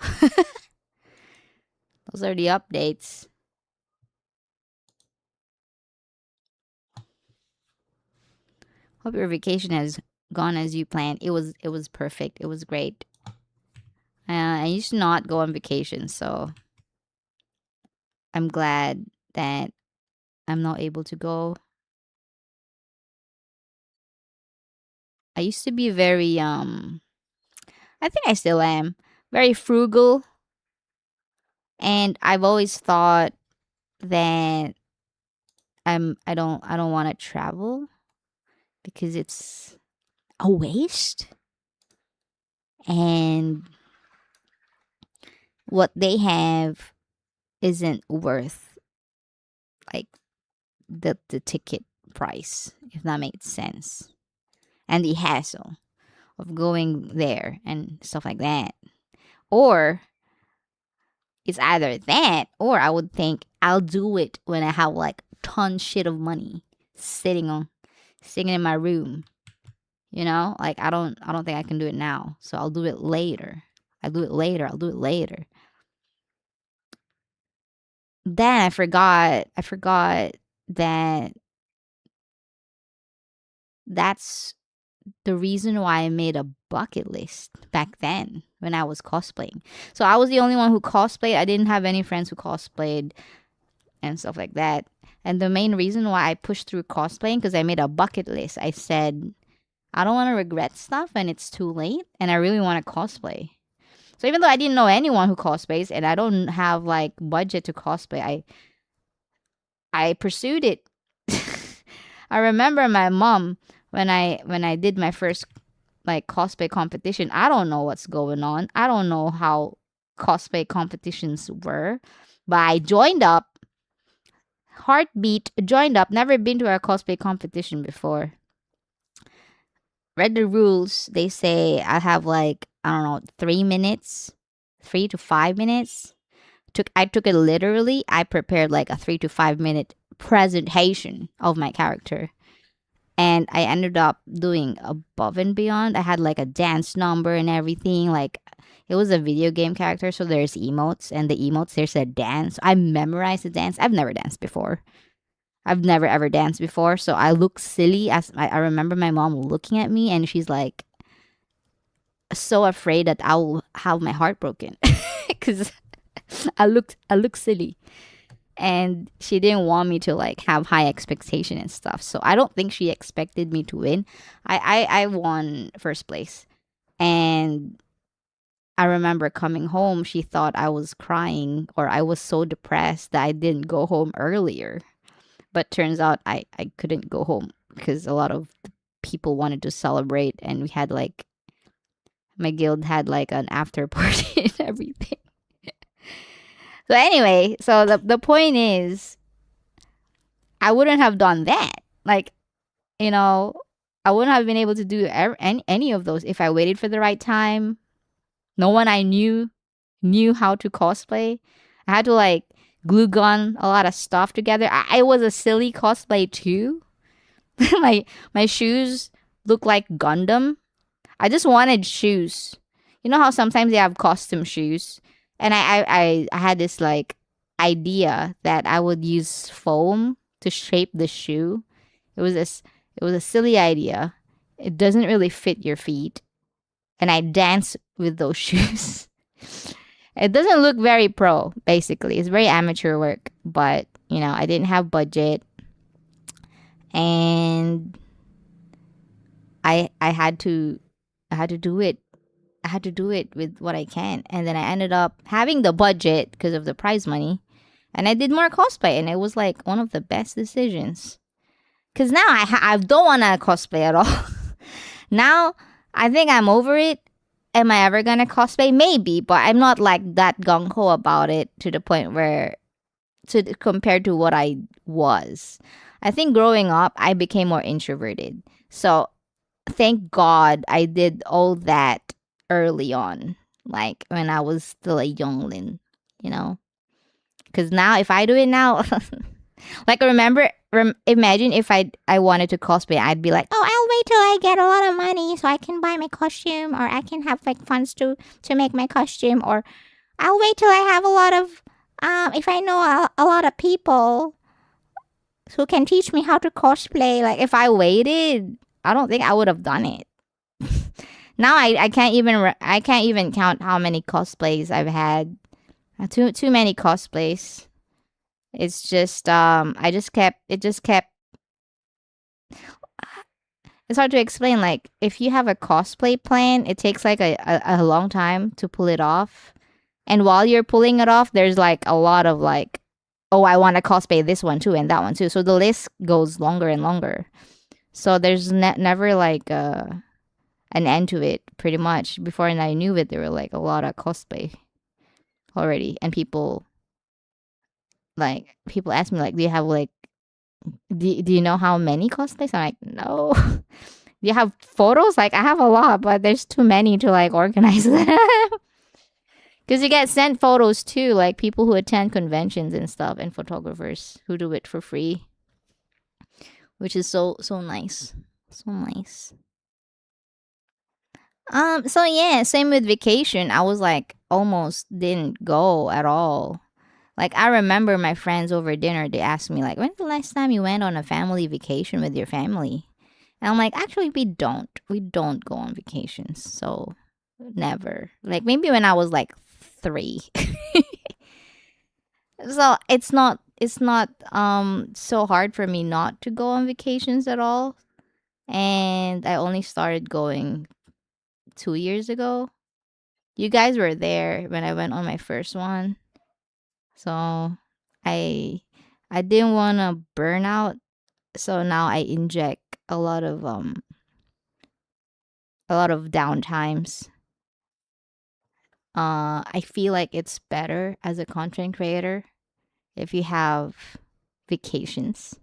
Those are the updates. Hope your vacation has gone as you planned. It was perfect. It was great. I used to not go on vacation, so I'm glad that I'm not able to go. I used to be very I think I still am very frugal, and I've always thought that I don't want to travel because it's a waste, and what they have isn't worth like the ticket price, if that makes sense, and the hassle of going there and stuff like that. Or it's either that, or I would think I'll do it when I have like ton shit of money sitting in my room. You know, like I don't think I can do it now, so I'll do it later. I'll do it later. I'll do it later. Then I forgot that that's the reason why I made a bucket list back then when I was cosplaying. So I was the only one who cosplayed. I didn't have any friends who cosplayed and stuff like that. And the main reason why I pushed through cosplaying, because I made a bucket list. I said, I don't want to regret stuff and it's too late, and I really want to cosplay. So even though I didn't know anyone who cosplays and I don't have like budget to cosplay, I pursued it. I remember my mom when I did my first like cosplay competition, I don't know what's going on. I don't know how cosplay competitions were, but I joined up. Heartbeat joined up. Never been to a cosplay competition before. Read the rules. They say I have like, I don't know, 3 minutes, 3 to 5 minutes. I took it literally. I prepared like a 3 to 5 minute presentation of my character. And I ended up doing above and beyond. I had like a dance number and everything. Like it was a video game character, so there's emotes, and the emotes there's a dance. I memorized the dance. I've never danced before. I've never ever danced before, so I look silly. I remember my mom looking at me, and she's like so afraid that I'll have my heart broken because I look silly, and she didn't want me to like have high expectation and stuff. So I don't think she expected me to win. I won first place, and I remember coming home. She thought I was crying or I was so depressed that I didn't go home earlier. But turns out I couldn't go home because a lot of people wanted to celebrate, and we had like my guild had like an after party and everything. So anyway, so the point is I wouldn't have done that. Like, you know, I wouldn't have been able to do any of those if I waited for the right time. No one I knew how to cosplay. I had to like glue gun a lot of stuff together. I was a silly cosplay too. My shoes look like Gundam. I just wanted shoes. You know how sometimes they have costume shoes, and I had this like idea that I would use foam to shape the shoe. It was a silly idea. It doesn't really fit your feet, and I dance with those shoes. It doesn't look very pro, basically. It's very amateur work, but you know, I didn't have budget, and I had to do it. I had to do it with what I can, and then I ended up having the budget because of the prize money, and I did more cosplay, and it was like one of the best decisions. Cause now I don't want to cosplay at all. Now I think I'm over it. Am I ever gonna cosplay? Maybe, but I'm not like that gung ho about it to the point where compared to what I was. I think growing up I became more introverted. So thank God I did all that early on, like when I was still a youngling, you know. Because now if I do it now, like imagine if I wanted to cosplay, I'd be like, oh, I'll wait till I get a lot of money so I can buy my costume, or I can have like funds to make my costume, or I'll wait till I have a lot of if I know a lot of people who can teach me how to cosplay. Like if I waited, I don't think I would have done it. Now I can't even I can't even count how many cosplays I've had. Too many cosplays. It's just it just kept it's hard to explain. Like if you have a cosplay plan, it takes like a long time to pull it off. And while you're pulling it off, there's like a lot of like, oh, I want to cosplay this one too and that one too. So the list goes longer and longer. So there's never like an end to it, pretty much. Before I knew it, there were like a lot of cosplay already, and people ask me like, do you have like do you know how many cosplays? I'm like, no. Do you have photos? Like I have a lot, but there's too many to like organize them. Because you get sent photos too, like people who attend conventions and stuff, and photographers who do it for free, which is so nice, so nice. So yeah, same with vacation. I was like almost didn't go at all. Like I remember my friends over dinner, they asked me like, when's the last time you went on a family vacation with your family? And I'm like, actually we don't go on vacations. So never. Like maybe when I was like 3. So it's not so hard for me not to go on vacations at all. And I only started going 2 years ago. You guys were there when I went on my first one. So I I didn't want to burn out, so now I inject a lot of downtimes. I feel like it's better as a content creator if you have vacations.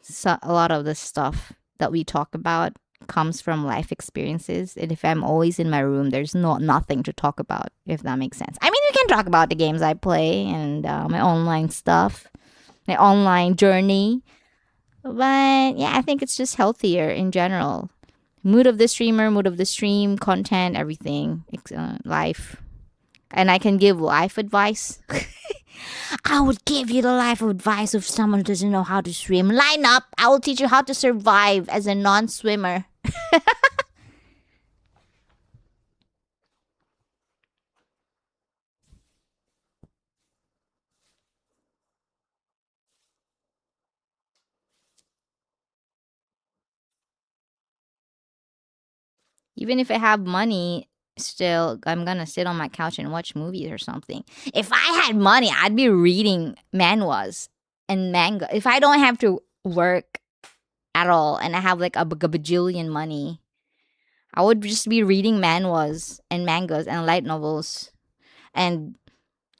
So a lot of the stuff that we talk about comes from life experiences, and if I'm always in my room, there's nothing to talk about, if that makes sense. I mean, we can talk about the games I play and my online stuff, my online journey, but yeah, I think it's just healthier in general. Mood of the streamer, mood of the stream, content, everything, life. And I can give life advice. I would give you the life advice of someone who doesn't know how to swim. Line up. I will teach you how to survive as a non-swimmer. Even if I have money, still, I'm gonna sit on my couch and watch movies or something. If I had money, I'd be reading manhwas and manga. If I don't have to work at all and I have like a bajillion money, I would just be reading manhwas and mangas and light novels, and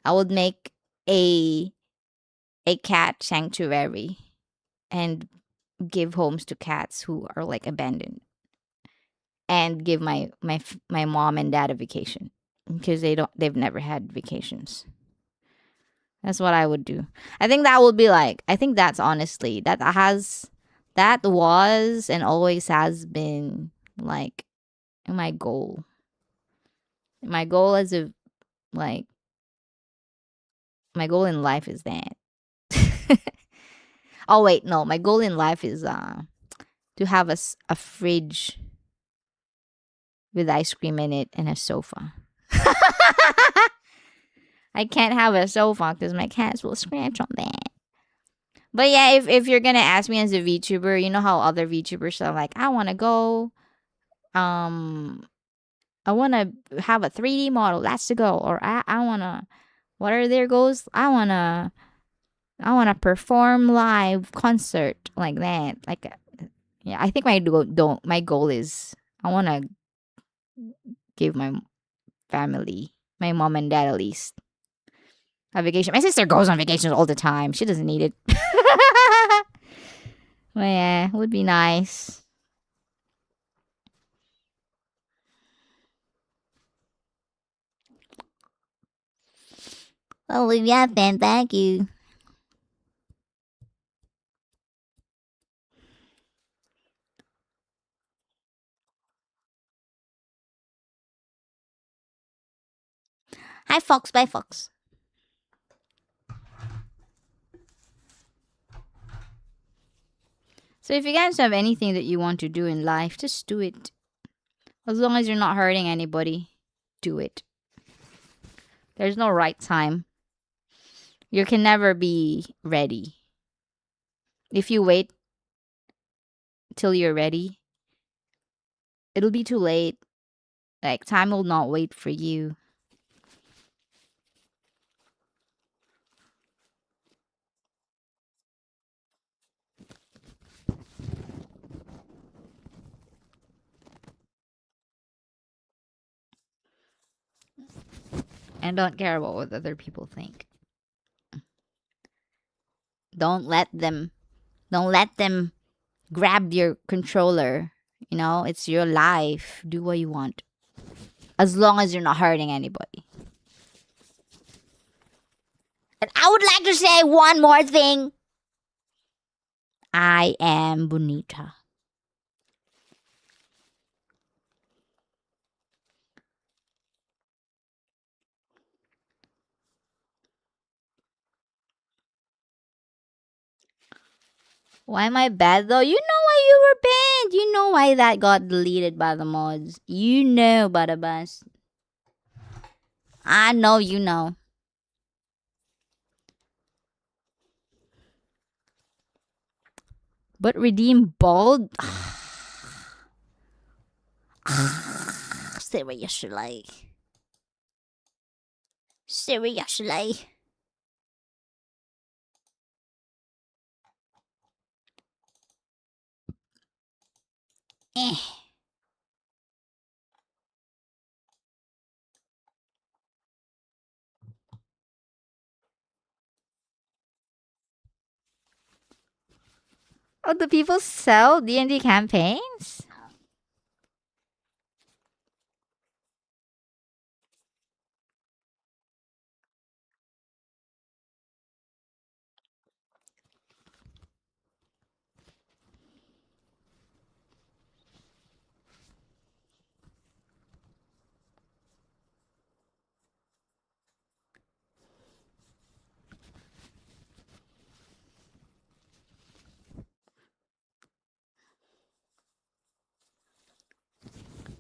I would make a cat sanctuary and give homes to cats who are like abandoned, and give my mom and dad a vacation because they've never had vacations. That's what I would do. I think that would be like, I think that's honestly that was and always has been like my goal. My goal as a like my goal in life is that. Oh wait, no, my goal in life is to have a fridge with ice cream in it and a sofa. I can't have a sofa because my cats will scratch on that. But yeah, if you're gonna ask me as a VTuber, you know how other VTubers are like, I wanna go, um I wanna have a 3D model, that's the goal. Or I wanna, what are their goals? I wanna perform live concert like that. Like yeah, I think my goal is I wanna give my family, my mom and dad at least, a vacation. My sister goes on vacations all the time. She doesn't need it. But yeah, it would be nice. Oh, yeah, then thank you. Hi, Fox. Bye, Fox. So if you guys have anything that you want to do in life, just do it. As long as you're not hurting anybody, do it. There's no right time. You can never be ready. If you wait till you're ready, it'll be too late. Like, time will not wait for you. And don't care about what other people think. Don't let them grab your controller. You know, it's your life. Do what you want. As long as you're not hurting anybody. And I would like to say one more thing. I am bonita. Why am I bad though? You know why you were banned. You know why that got deleted by the mods. You know, Barabas. I know you know. But redeem bald? Seriously. Seriously. Eh. Oh, do people sell D&D campaigns?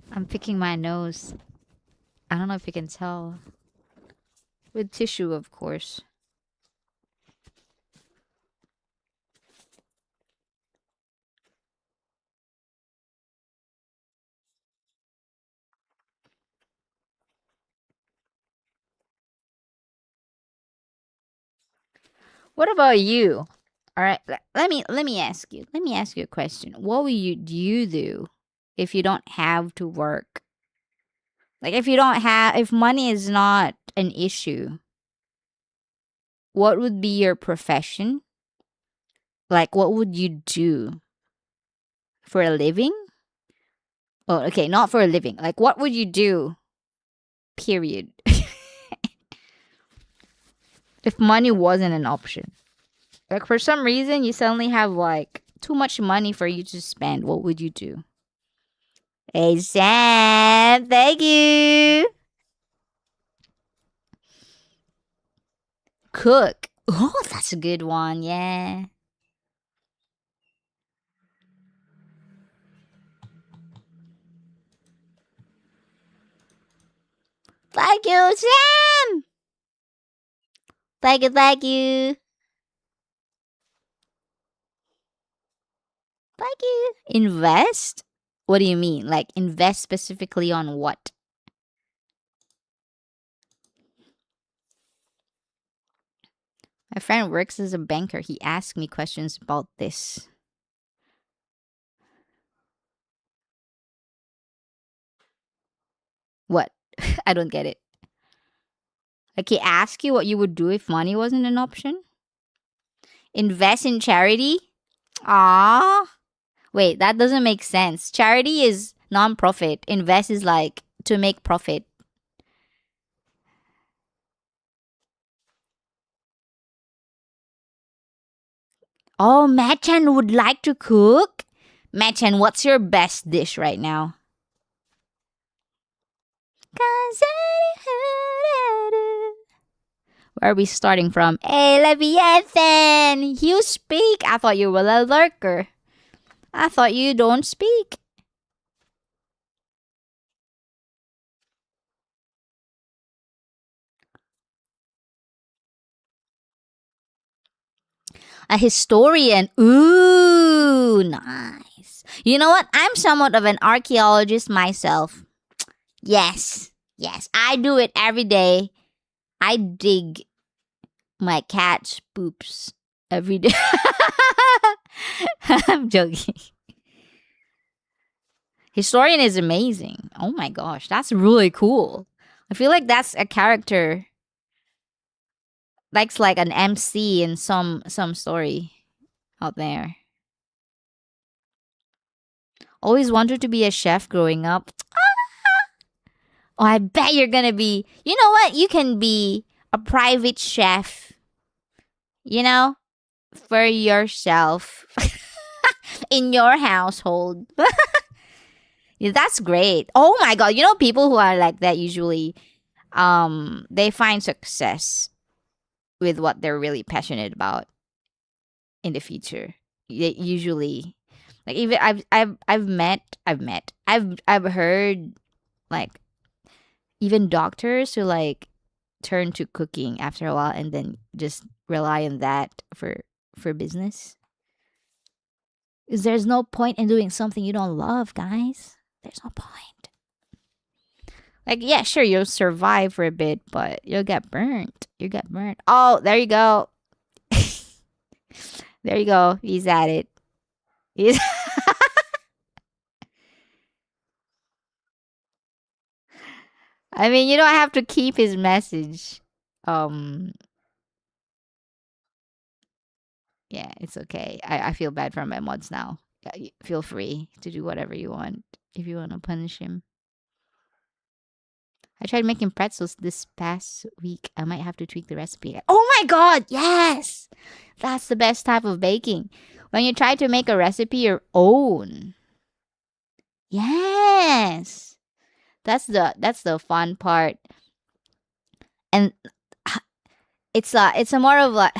I'm picking my nose. I don't know if you can tell. With tissue, of course. What about you? All right, let me ask you. Let me ask you a question. What will you do if you don't have to work? Like if money is not an issue, what would be your profession? Like what would you do for a living? Oh, okay, not for a living. Like what would you do? Period. If money wasn't an option. Like for some reason you suddenly have like too much money for you to spend. What would you do? Hey Sam, thank you. Cook. Oh, that's a good one. Yeah. Thank you, Sam. Thank you, thank you. Thank you. Invest? What do you mean? Like invest specifically on what? My friend works as a banker. He asked me questions about this. What? I don't get it. Like he asked you what you would do if money wasn't an option? Invest in charity? Ah. Wait, that doesn't make sense. Charity is non-profit. Invest is like to make profit. Oh, Machan would like to cook? Machan, what's your best dish right now? Where are we starting from? Hey, Leviathan! You speak! I thought you were a lurker. I thought you don't speak. A historian. Ooh, nice. You know what? I'm somewhat of an archaeologist myself. Yes, yes, I do it every day. I dig my cat's poops every day. I'm joking. Historian is amazing. Oh my gosh, that's really cool. I feel like that's a character. That's like an MC in some story out there. Always wanted to be a chef growing up. Oh, I bet you're gonna be. You know what? You can be a private chef. You know, for yourself in your household. Yeah, that's great. Oh my god, you know people who are like that usually they find success with what they're really passionate about in the future. They usually like even I've heard like even doctors who like turn to cooking after a while and then just rely on that for business. 'Cause there's no point in doing something you don't love, guys. There's no point. Like, yeah, sure, you'll survive for a bit, but you'll get burnt. You get burnt. Oh, there you go. There you go. He's at it. He's I mean, you don't have to keep his message. Um, yeah, it's okay. I feel bad for my mods now. Yeah, feel free to do whatever you want if you want to punish him. I tried making pretzels this past week. I might have to tweak the recipe. Oh my god, yes! That's the best type of baking. When you try to make a recipe your own. Yes. That's the fun part. And it's a more of like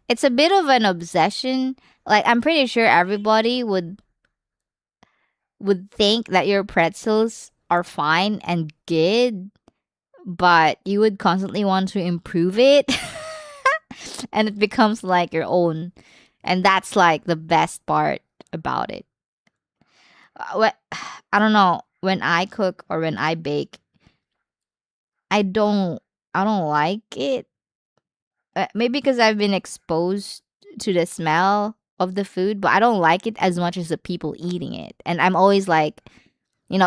it's a bit of an obsession. Like I'm pretty sure everybody would think that your pretzels are fine and good, but you would constantly want to improve it. And it becomes like your own. And that's like the best part about it. What I don't know, when I cook or when I bake, I don't I don't like it. Maybe because I've been exposed to the smell of the food, but I don't like it as much as the people eating it. And I'm always like,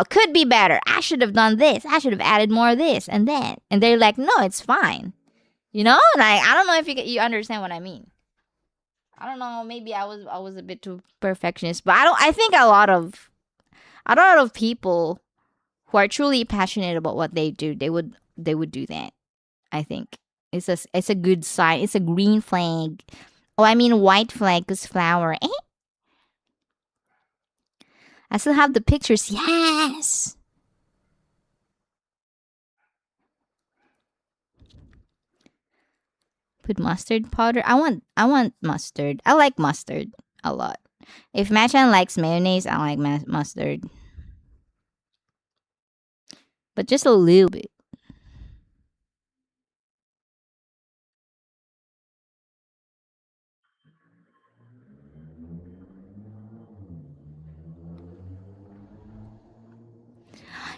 could be better. I should have done this. I should have added more of this and that. And they're like, no, it's fine. Like I don't know if you understand what I mean. I don't know. Maybe I was a bit too perfectionist, but I think a lot of people who are truly passionate about what they do, they would do that. I think it's a good sign. It's a green flag. Oh, I mean white flag is flower. I still have the pictures. Yes. Put mustard powder. I want mustard. I like mustard a lot. If Machan likes mayonnaise, I like mustard, but just a little bit.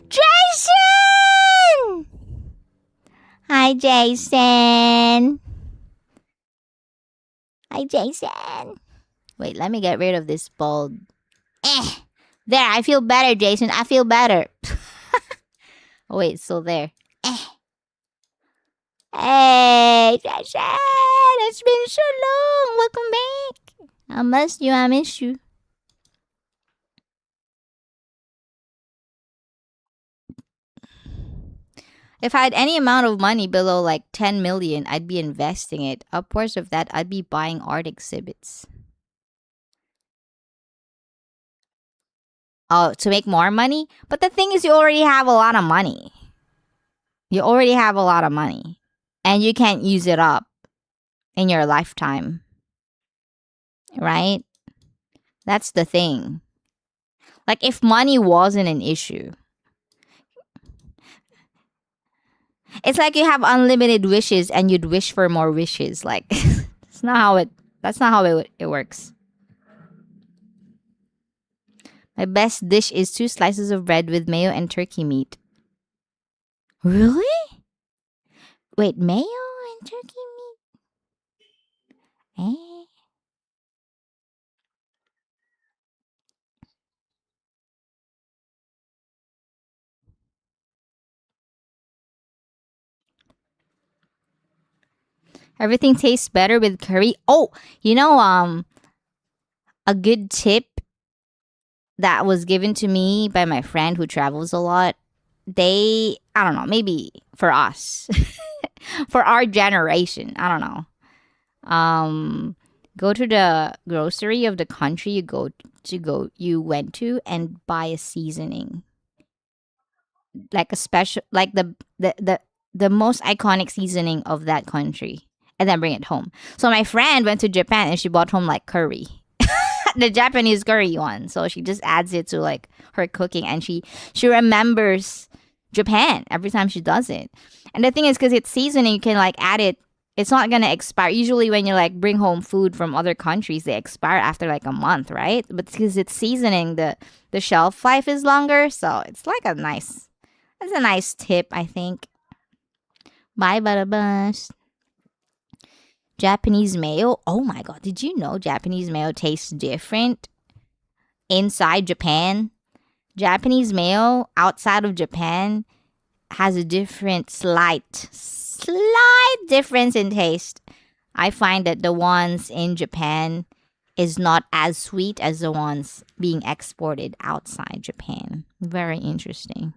Jason! Hi, Jason. Hi, Jason. Wait, let me get rid of this bald. Eh. There, I feel better, Jason. I feel better. Oh, wait, it's still there. Eh. Hey, Jason. It's been so long. Welcome back. I miss you. I miss you. If I had any amount of money below like 10 million, I'd be investing it. Upwards of that, I'd be buying art exhibits. Oh, to make more money? But the thing is, you already have a lot of money. You already have a lot of money. And you can't use it up in your lifetime. Right? That's the thing. Like, if money wasn't an issue, it's like you have unlimited wishes and you'd wish for more wishes. Like, it's not how it. That's not how it works. My best dish is 2 slices of bread with mayo and turkey meat. Really? Wait, mayo and turkey meat? Eh? Everything tastes better with curry. Oh, a good tip that was given to me by my friend who travels a lot. I don't know, maybe for us, for our generation, I don't know. Go to the grocery of the country you went to and buy a seasoning, like a special, like the most iconic seasoning of that country, and then bring it home. So my friend went to Japan and she bought home like curry, the Japanese curry one. So she just adds it to like her cooking, and she remembers Japan every time she does it. And the thing is, because it's seasoning, you can like add it. It's not gonna expire. Usually, when you like bring home food from other countries, they expire after like a month, right? But because it's seasoning, the shelf life is longer. So it's like that's a nice tip, I think. Bye, Butterbus. Japanese mayo. Oh my god, did you know Japanese mayo tastes different inside Japan? Japanese mayo outside of Japan has a different slight difference in taste. I find that the ones in Japan is not as sweet as the ones being exported outside Japan. Very interesting.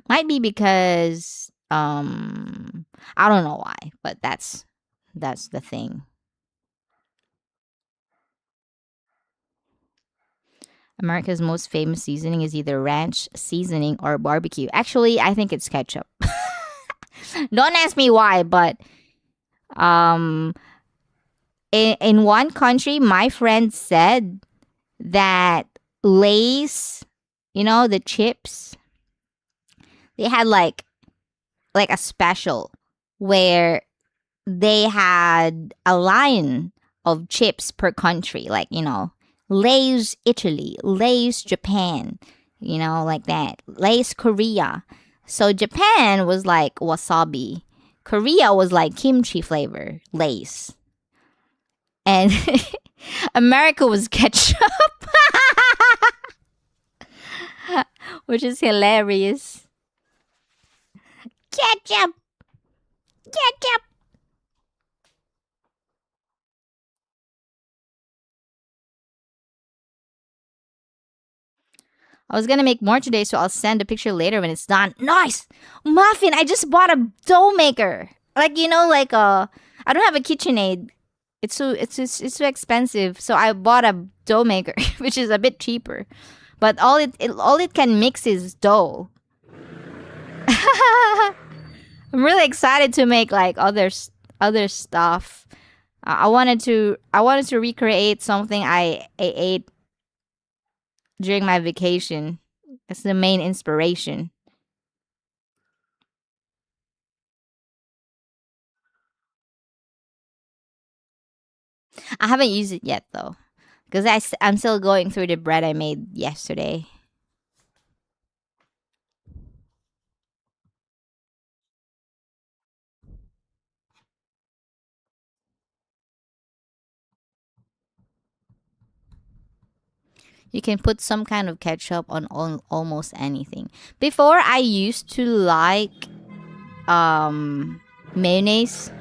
Might be because I don't know why, but that's the thing. America's most famous seasoning is either ranch seasoning or barbecue. Actually, I think it's ketchup. Don't ask me why, but um in one country my friend said that Lay's, the chips, they had like a special where they had a line of chips per country, like, Lay's Italy, Lay's Japan, like that. Lay's Korea. So Japan was like wasabi. Korea was like kimchi flavor, Lay's. And America was ketchup. Which is hilarious. Ketchup. Ketchup. I was gonna make more today, so I'll send a picture later when it's done. Nice! Muffin! I just bought a dough maker. Like, I don't have a KitchenAid. It's too expensive. So I bought a dough maker, which is a bit cheaper. But all it can mix is dough. I'm really excited to make like other stuff. I wanted to recreate something I ate during my vacation. That's the main inspiration. I haven't used it yet though, because I'm still going through the bread I made yesterday. You can put some kind of ketchup on almost anything. Before I used to like mayonnaise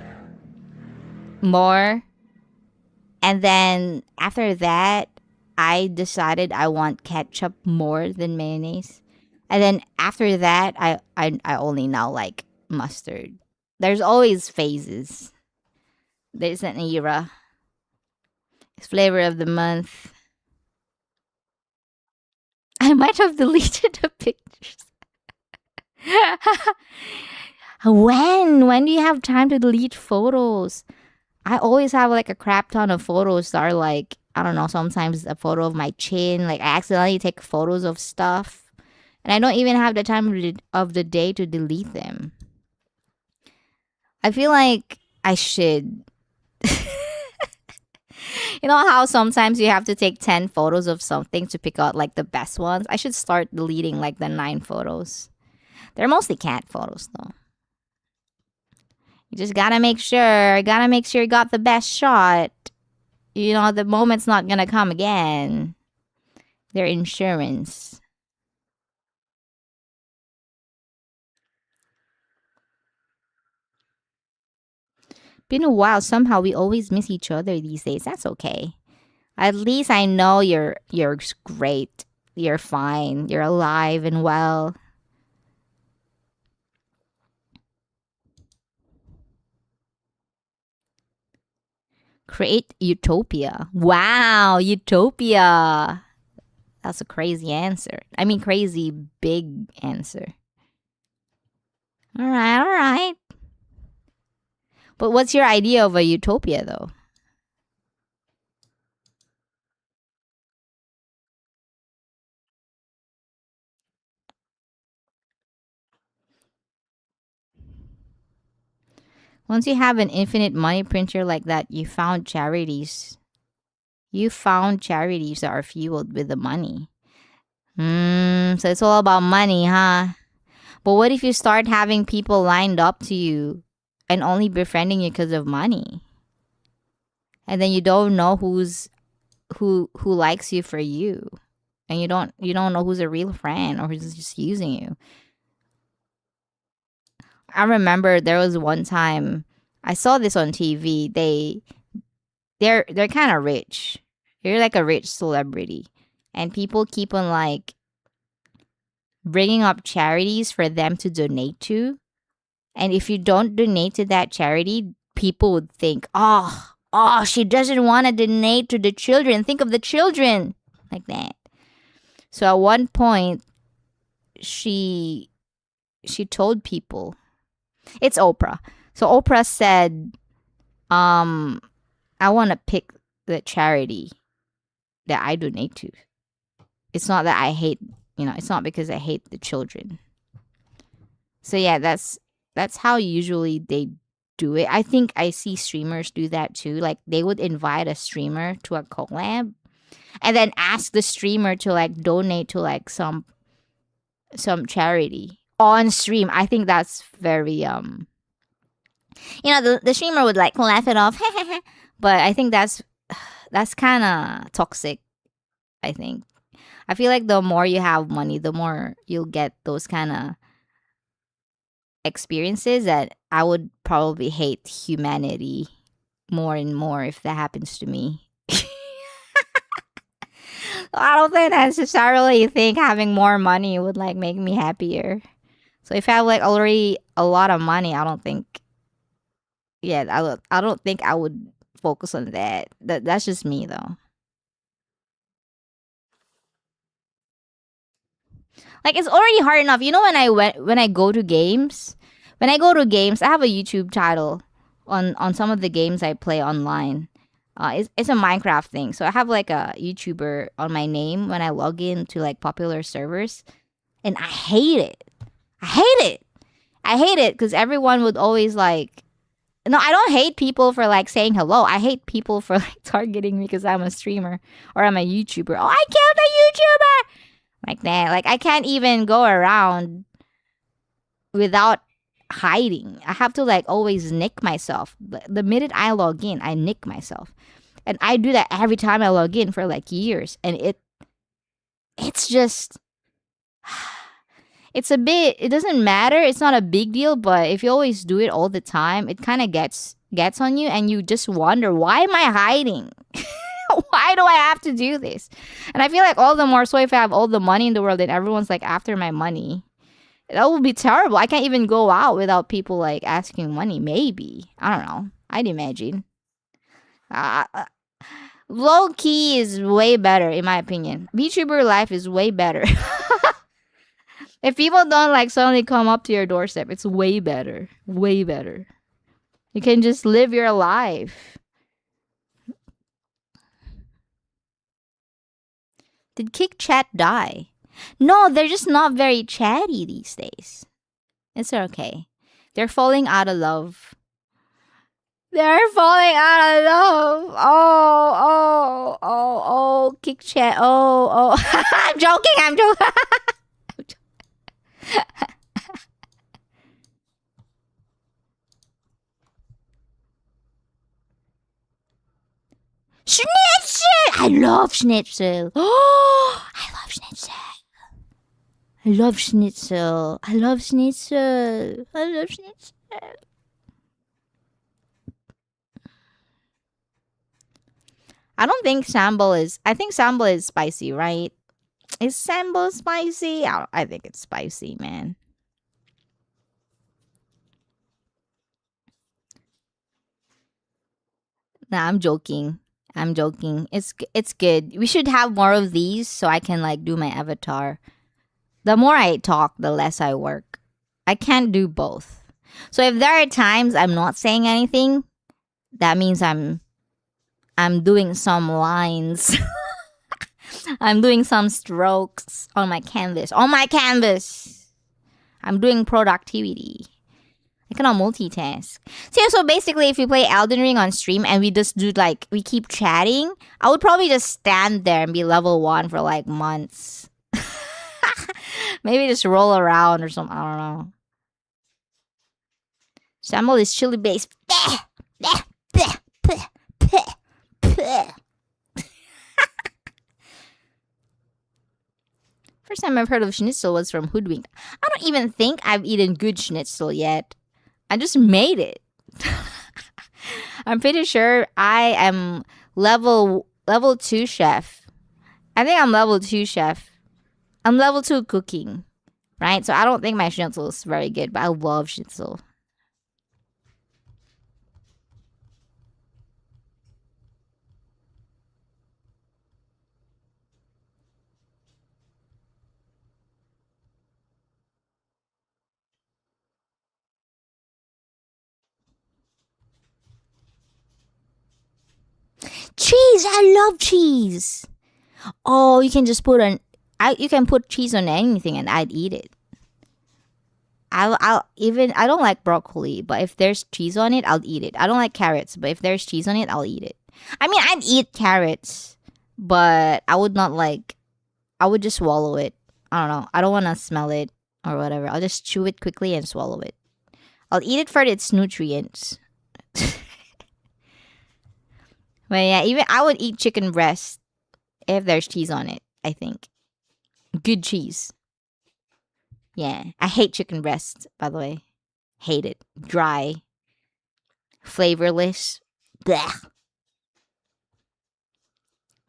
more, and then after that I decided I want ketchup more than mayonnaise. And then after that I only now like mustard. There's always phases. There's an era. It's flavor of the month. I might have deleted the pictures. When do you have time to delete photos? I always have like a crap ton of photos that are like, I don't know, sometimes a photo of my chin. Like I accidentally take photos of stuff. And I don't even have the time of the day to delete them. I feel like I should. You know how sometimes you have to take 10 photos of something to pick out like the best ones? I should start deleting like the 9 photos. They're mostly cat photos though. You just gotta make sure you got the best shot. The moment's not gonna come again. Their insurance. Been a while. Somehow we always miss each other these days. That's okay. At least I know you're great. You're fine. You're alive and well. Create utopia. Wow, utopia. That's a crazy answer. I mean, crazy big answer. All right, all right. But what's your idea of a utopia, though? Once you have an infinite money printer like that, you found charities. You found charities that are fueled with the money. So it's all about money, huh? But what if you start having people lined up to you and only befriending you because of money? And then you don't know who likes you for you. And you don't know who's a real friend or who's just using you. I remember there was one time I saw this on TV. They're kind of rich. They're like a rich celebrity, and people keep on like bringing up charities for them to donate to. And if you don't donate to that charity, people would think, oh, she doesn't want to donate to the children. Think of the children, like that. So at one point, she told people, it's Oprah. So Oprah said, I want to pick the charity that I donate to. It's not that I hate, it's not because I hate the children. So yeah, that's how usually they do it. I think I see streamers do that too. Like they would invite a streamer to a collab and then ask the streamer to like donate to like some charity on stream. I think that's very the streamer would like laugh it off. But I think that's kind of toxic. I think. I feel like the more you have money, the more you'll get those kind of experiences that I would probably hate humanity more and more if that happens to me. I don't think necessarily think having more money would like make me happier. So if I have like already a lot of money, I don't think I don't think I would focus on that. That's just me though. Like it's already hard enough. When I go to games, I have a YouTube title on some of the games I play online. It's a Minecraft thing. So I have like a YouTuber on my name when I log in to like popular servers, and I hate it. I hate it because everyone would always like. No, I don't hate people for like saying hello. I hate people for like targeting me because I'm a streamer or I'm a YouTuber. Oh, I killed a YouTuber! Like that. Like I can't even go around without hiding. I have to like always nick myself. The minute I log in, I nick myself. And I do that every time I log in for like years. And it's just it doesn't matter. It's not a big deal, but if you always do it all the time, it kind of gets on you and you just wonder, why am I hiding? Why do I have to do this? And I feel like all the more so if I have all the money in the world and everyone's like after my money, that would be terrible. I can't even go out without people like asking money. Maybe. I don't know. I'd imagine. Low key is way better in my opinion. VTuber life is way better. If people don't like suddenly come up to your doorstep, it's way better. Way better. You can just live your life. Did Kick Chat die? No, they're just not very chatty these days. It's okay. They're falling out of love. They're falling out of love. Oh, Kick Chat. Oh. I'm joking. Schnitzel! I love schnitzel. Oh, I love schnitzel. I love schnitzel. I love schnitzel. I love schnitzel. I don't think sambal is. I think sambal is spicy, right? Is sambal spicy? I think it's spicy, man. Nah, I'm joking. It's good. We should have more of these so I can like do my avatar. The more I talk, the less I work. I can't do both. So if there are times I'm not saying anything, that means I'm doing some lines. I'm doing some strokes on my canvas. I'm doing productivity. I cannot multitask. So basically, if you play Elden Ring on stream and we just do like, we keep chatting, I would probably just stand there and be level 1 for like months. Maybe just roll around or something. I don't know. Samuel is chili based. First time I've heard of schnitzel was from Hoodwinked. I don't even think I've eaten good schnitzel yet. I just made it. I'm pretty sure I am level 2 chef. I think I'm level 2 chef. I'm level 2 cooking, right? So I don't think my schnitzel is very good, but I love schnitzel. Cheese! I love cheese! Oh, you can just put you can put cheese on anything and I'd eat it. I don't like broccoli, but if there's cheese on it, I'll eat it. I don't like carrots, but if there's cheese on it, I'll eat it. I mean, I'd eat carrots, but I would not like, I would just swallow it. I don't know. I don't want to smell it or whatever. I'll just chew it quickly and swallow it. I'll eat it for its nutrients. But yeah, even I would eat chicken breast if there's cheese on it, I think. Good cheese. Yeah. I hate chicken breast, by the way. Hate it. Dry. Flavorless. Blech.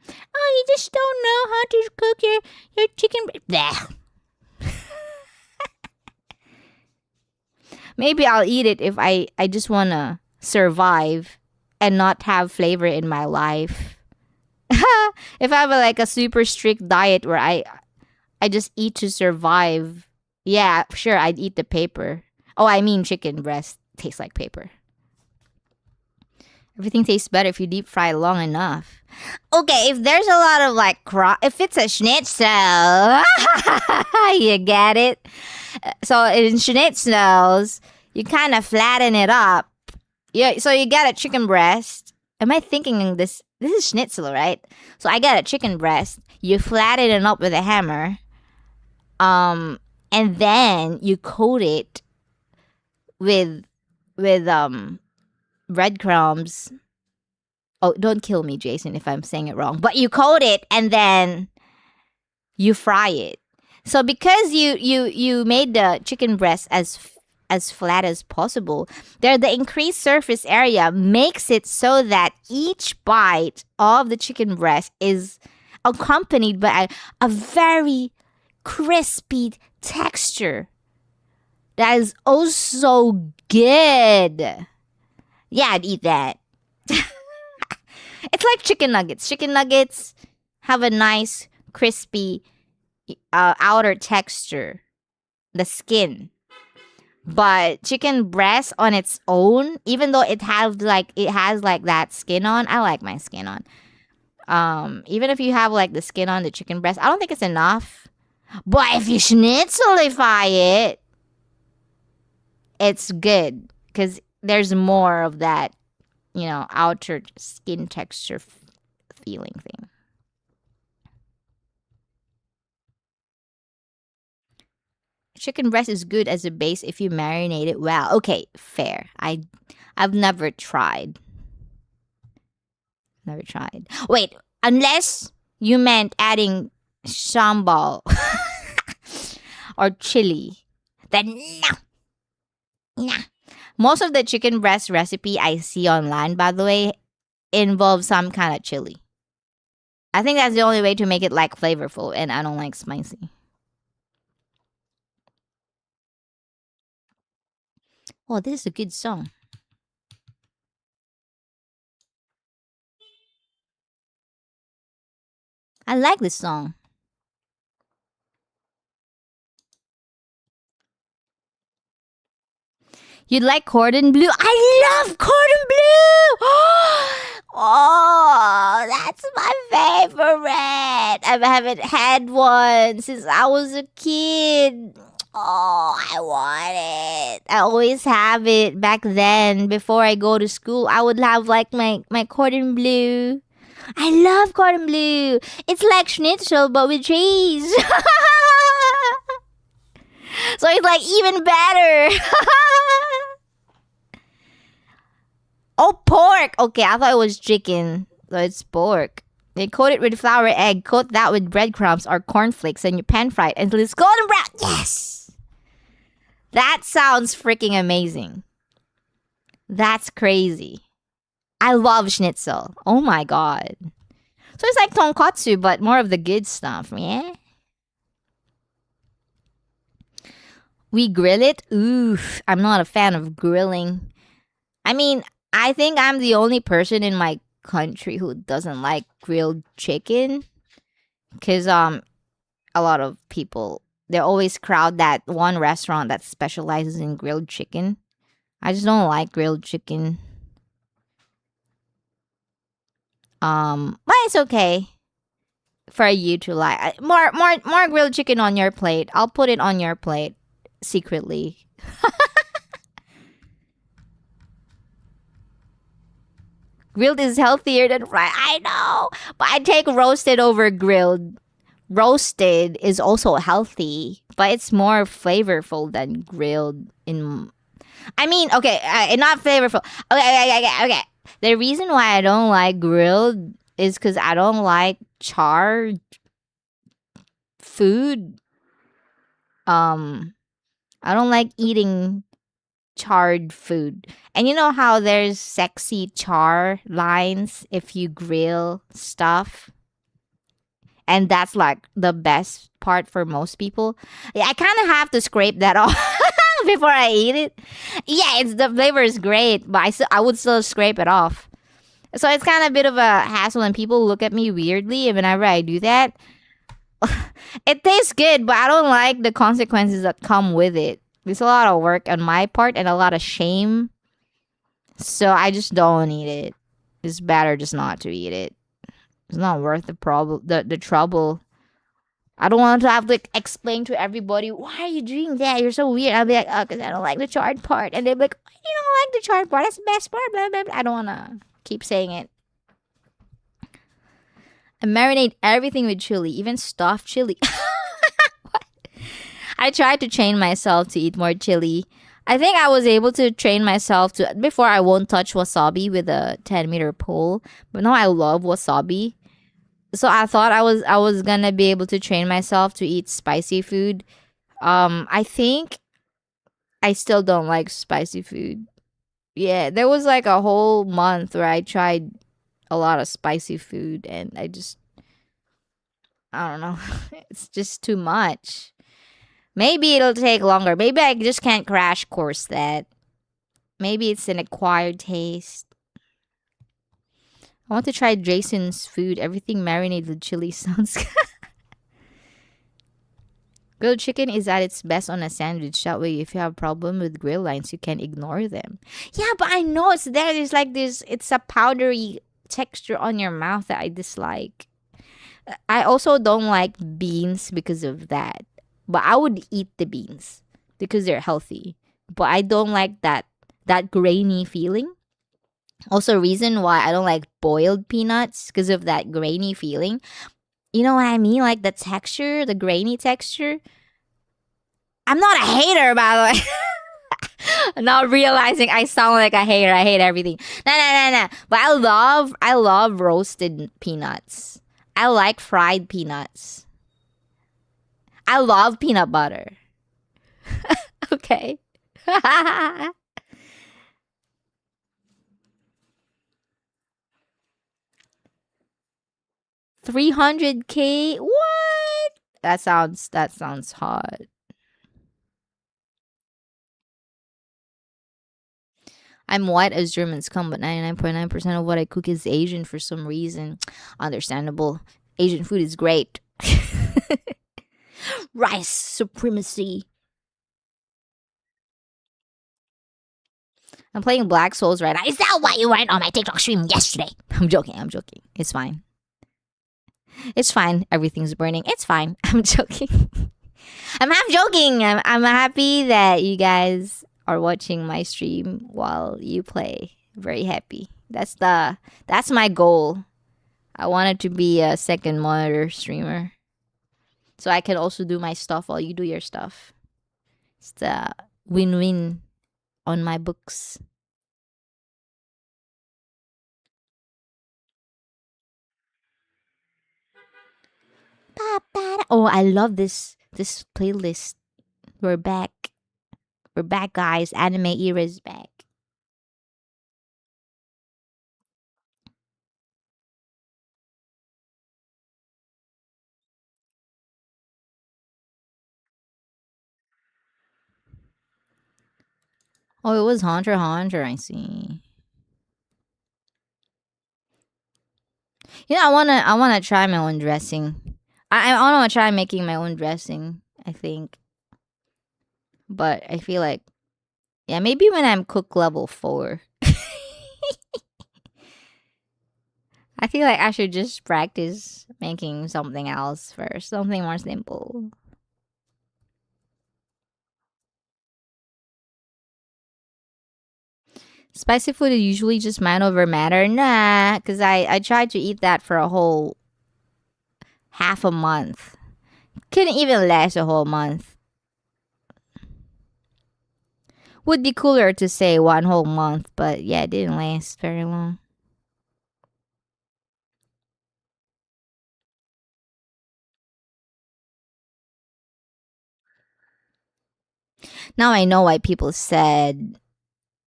Oh, you just don't know how to cook your chicken breast. Blech. Maybe I'll eat it if I just want to survive and not have flavor in my life. If I have like a super strict diet where I just eat to survive, yeah, sure, I'd eat the paper. Oh, I mean chicken breast tastes like paper. Everything tastes better if you deep fry it long enough. Okay, if there's a lot of like if it's a schnitzel, you get it? So in schnitzels, you kind of flatten it up. Yeah, so you get a chicken breast. Am I thinking this? This is schnitzel, right? So I get a chicken breast. You flatten it up with a hammer. And then you coat it with breadcrumbs. Oh, don't kill me, Jason, if I'm saying it wrong. But you coat it and then you fry it. So because you made the chicken breast as flat as possible, the increased surface area makes it so that each bite of the chicken breast is accompanied by a very crispy texture that is oh so good. Yeah, I'd eat that. It's like chicken nuggets. Chicken nuggets have a nice crispy outer texture, the skin. But chicken breast on its own, even though it has like that skin on, I like my skin on. Even if you have like the skin on the chicken breast, I don't think it's enough. But if you schnitzelify it, it's good because there's more of that, outer skin texture feeling thing. Chicken breast is good as a base if you marinate it well. Okay, fair. I've never tried. Never tried. Wait, unless you meant adding sambal or chili, then no. Most of the chicken breast recipe I see online, by the way, involve some kind of chili. I think that's the only way to make it like flavorful, and I don't like spicy. Oh, this is a good song. I like this song. You'd like cordon bleu? I love cordon bleu! Oh, that's my favorite. I haven't had one since I was a kid. Oh, I want it. I always have it back then. Before I go to school, I would have like my cordon bleu. I love cordon bleu. It's like schnitzel but with cheese. So it's like even better. Oh, pork. Okay, I thought it was chicken. So it's pork. They coat it with flour, egg, coat that with breadcrumbs or cornflakes, and you pan fry it until it's golden brown. Yes! That sounds freaking amazing. That's crazy. I love schnitzel. Oh my god. So it's like tonkatsu, but more of the good stuff, yeah? We grill it? Oof. I'm not a fan of grilling. I mean, I think I'm the only person in my country who doesn't like grilled chicken. Because a lot of people, they always crowd that one restaurant that specializes in grilled chicken. I just don't like grilled chicken. But it's okay for you to like more grilled chicken on your plate. I'll put it on your plate secretly. Grilled is healthier than fried. I know, but I take roasted over grilled. Roasted is also healthy, but it's more flavorful than grilled. In I mean, okay, not flavorful. Okay. The reason why I don't like grilled is because I don't like charred food. Um, I don't like eating charred food. And you know how there's sexy char lines if you grill stuff? And that's like the best part for most people. Yeah, I kind of have to scrape that off before I eat it. Yeah, it's the flavor is great, but I would still scrape it off. So it's kind of a bit of a hassle, and people look at me weirdly whenever I do that. It tastes good, but I don't like the consequences that come with it. It's a lot of work on my part and a lot of shame. So I just don't eat it. It's better just not to eat it. It's not worth the problem, the trouble. I don't want to have to like, explain to everybody, why are you doing that? You're so weird. I'll be like, oh, because I don't like the charred part. And they'll be like, why you don't like the charred part? That's the best part. Blah, blah, blah. I don't want to keep saying it. I marinate everything with chili, even stuffed chili. I tried to train myself to eat more chili. I think I was able to train myself to before I won't touch wasabi with a 10-meter pole, but now I love wasabi. So I thought I was gonna be able to train myself to eat spicy food. I think I still don't like spicy food. Yeah, there was like a whole month where I tried a lot of spicy food, and I don't know. It's just too much. Maybe it'll take longer. Maybe I just can't crash course that. Maybe it's an acquired taste. I want to try Jason's food. Everything marinated with chili sounds good. Grilled chicken is at its best on a sandwich. That way, if you have a problem with grill lines, you can ignore them. Yeah, but I know it's there. There's like this, it's a powdery texture on your mouth that I dislike. I also don't like beans because of that. But I would eat the beans because they're healthy. But I don't like that grainy feeling. Also, reason why I don't like boiled peanuts because of that grainy feeling. You know what I mean? Like the texture, the grainy texture. I'm not a hater, by the way. Not realizing I sound like a hater. I hate everything. No. But I love roasted peanuts. I like fried peanuts. I love peanut butter. Okay. 300K? What? That sounds hot. I'm white as Germans come, but 99.9% of what I cook is Asian for some reason. Understandable. Asian food is great. Rice supremacy. I'm playing Black Souls right now. Is that why you weren't on my TikTok stream yesterday? I'm joking. It's fine. It's fine. Everything's burning. It's fine. I'm joking. I'm half joking. I'm happy that you guys are watching my stream while you play. Very happy. That's my goal. I wanted to be a second monitor streamer. So I can also do my stuff while you do your stuff. It's the win-win on my books. Oh, I love this playlist. We're back. We're back, guys. Anime era is back. Oh, it was Hunter x Hunter. I see. I wanna try my own dressing. I wanna try making my own dressing. I think, but I feel like yeah, maybe when I'm cook level 4. I feel like I should just practice making something else first, something more simple. Spicy food is usually just mind over matter. Nah, because I tried to eat that for a whole half a month. Couldn't even last a whole month. Would be cooler to say one whole month, but yeah, it didn't last very long. Now I know why people said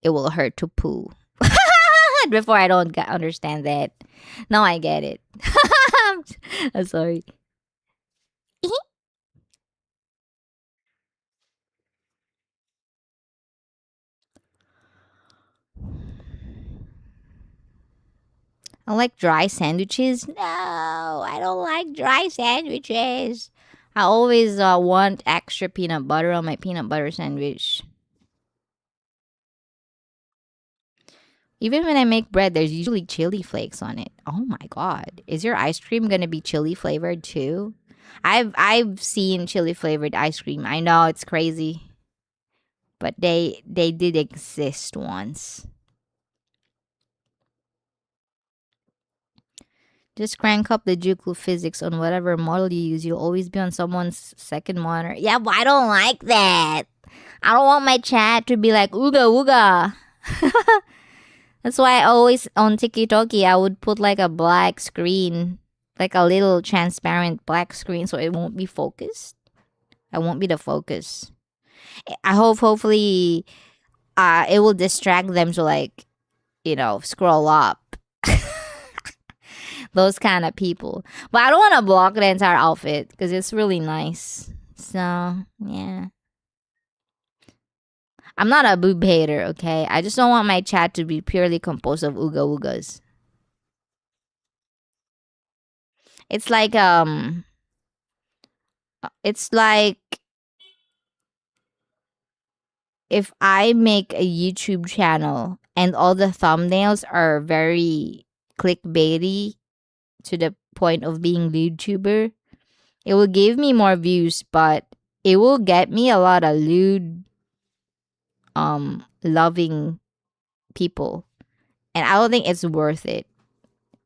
it will hurt to poo. Before I don't understand that. Now I get it. I'm sorry. I like dry sandwiches. No, I don't like dry sandwiches. I always want extra peanut butter on my peanut butter sandwich. Even when I make bread, there's usually chili flakes on it. Oh my god. Is your ice cream gonna be chili flavored too? I've seen chili flavored ice cream. I know it's crazy. But they did exist once. Just crank up the Juku physics on whatever model you use. You'll always be on someone's second monitor. Yeah, but I don't like that. I don't want my chat to be like ooga ooga. That's why I always on TikToki I would put like a black screen, like a little transparent black screen, so it won't be focused. I won't be the focus. I hope hopefully it will distract them to like scroll up. Those kind of people. But I don't want to block the entire outfit because it's really nice. So yeah. I'm not a boob hater, okay? I just don't want my chat to be purely composed of ooga oogas. It's like it's like if I make a YouTube channel and all the thumbnails are very clickbaity to the point of being YouTuber, it will give me more views, but it will get me a lot of lewd loving people. And I don't think it's worth it.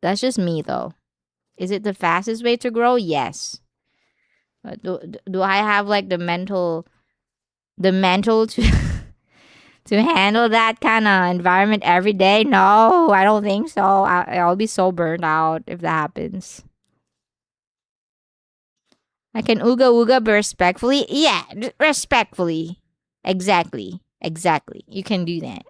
That's just me though. Is it the fastest way to grow? Yes. But do I have like the mental to to handle that kind of environment every day? No, I don't think so. I'll be so burned out if that happens. I can ooga ooga but respectfully. Yeah, respectfully. Exactly. Exactly. You can do that.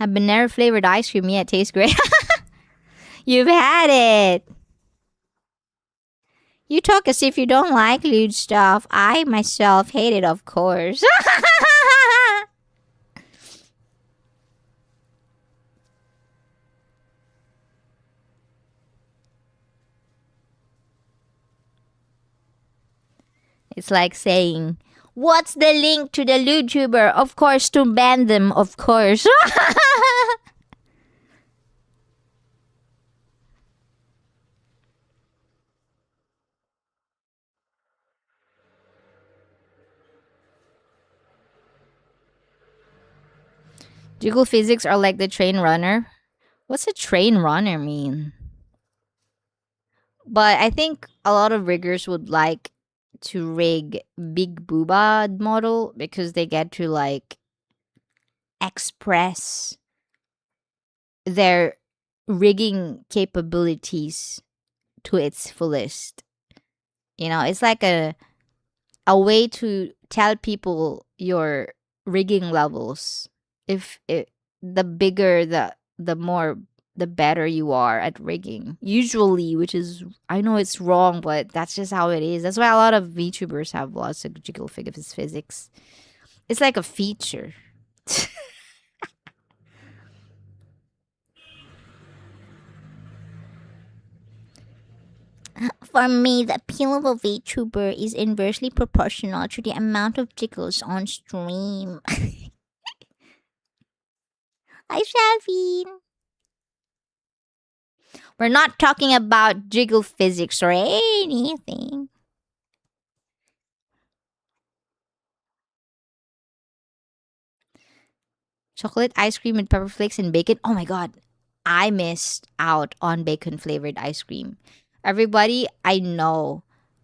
Habanero flavored ice cream. Yeah, it tastes great. You've had it. You talk as if you don't like lewd stuff. I myself hate it, of course. It's like saying, what's the link to the YouTuber? Of course, to ban them, of course. Jiggle physics are like the train runner. What's a train runner mean? But I think a lot of riggers would like to rig big booba model because they get to like express their rigging capabilities to its fullest. It's like a way to tell people your rigging levels. If it, the bigger the more the better you are at rigging. Usually, which is, I know it's wrong, but that's just how it is. That's why a lot of VTubers have lots of jiggle physics. It's like a feature. For me, the appeal of a VTuber is inversely proportional to the amount of jiggles on stream. Hi, Shavin. We're not talking about jiggle physics or anything. Chocolate ice cream with pepper flakes and bacon. Oh my god. I missed out on bacon flavored ice cream. Everybody I know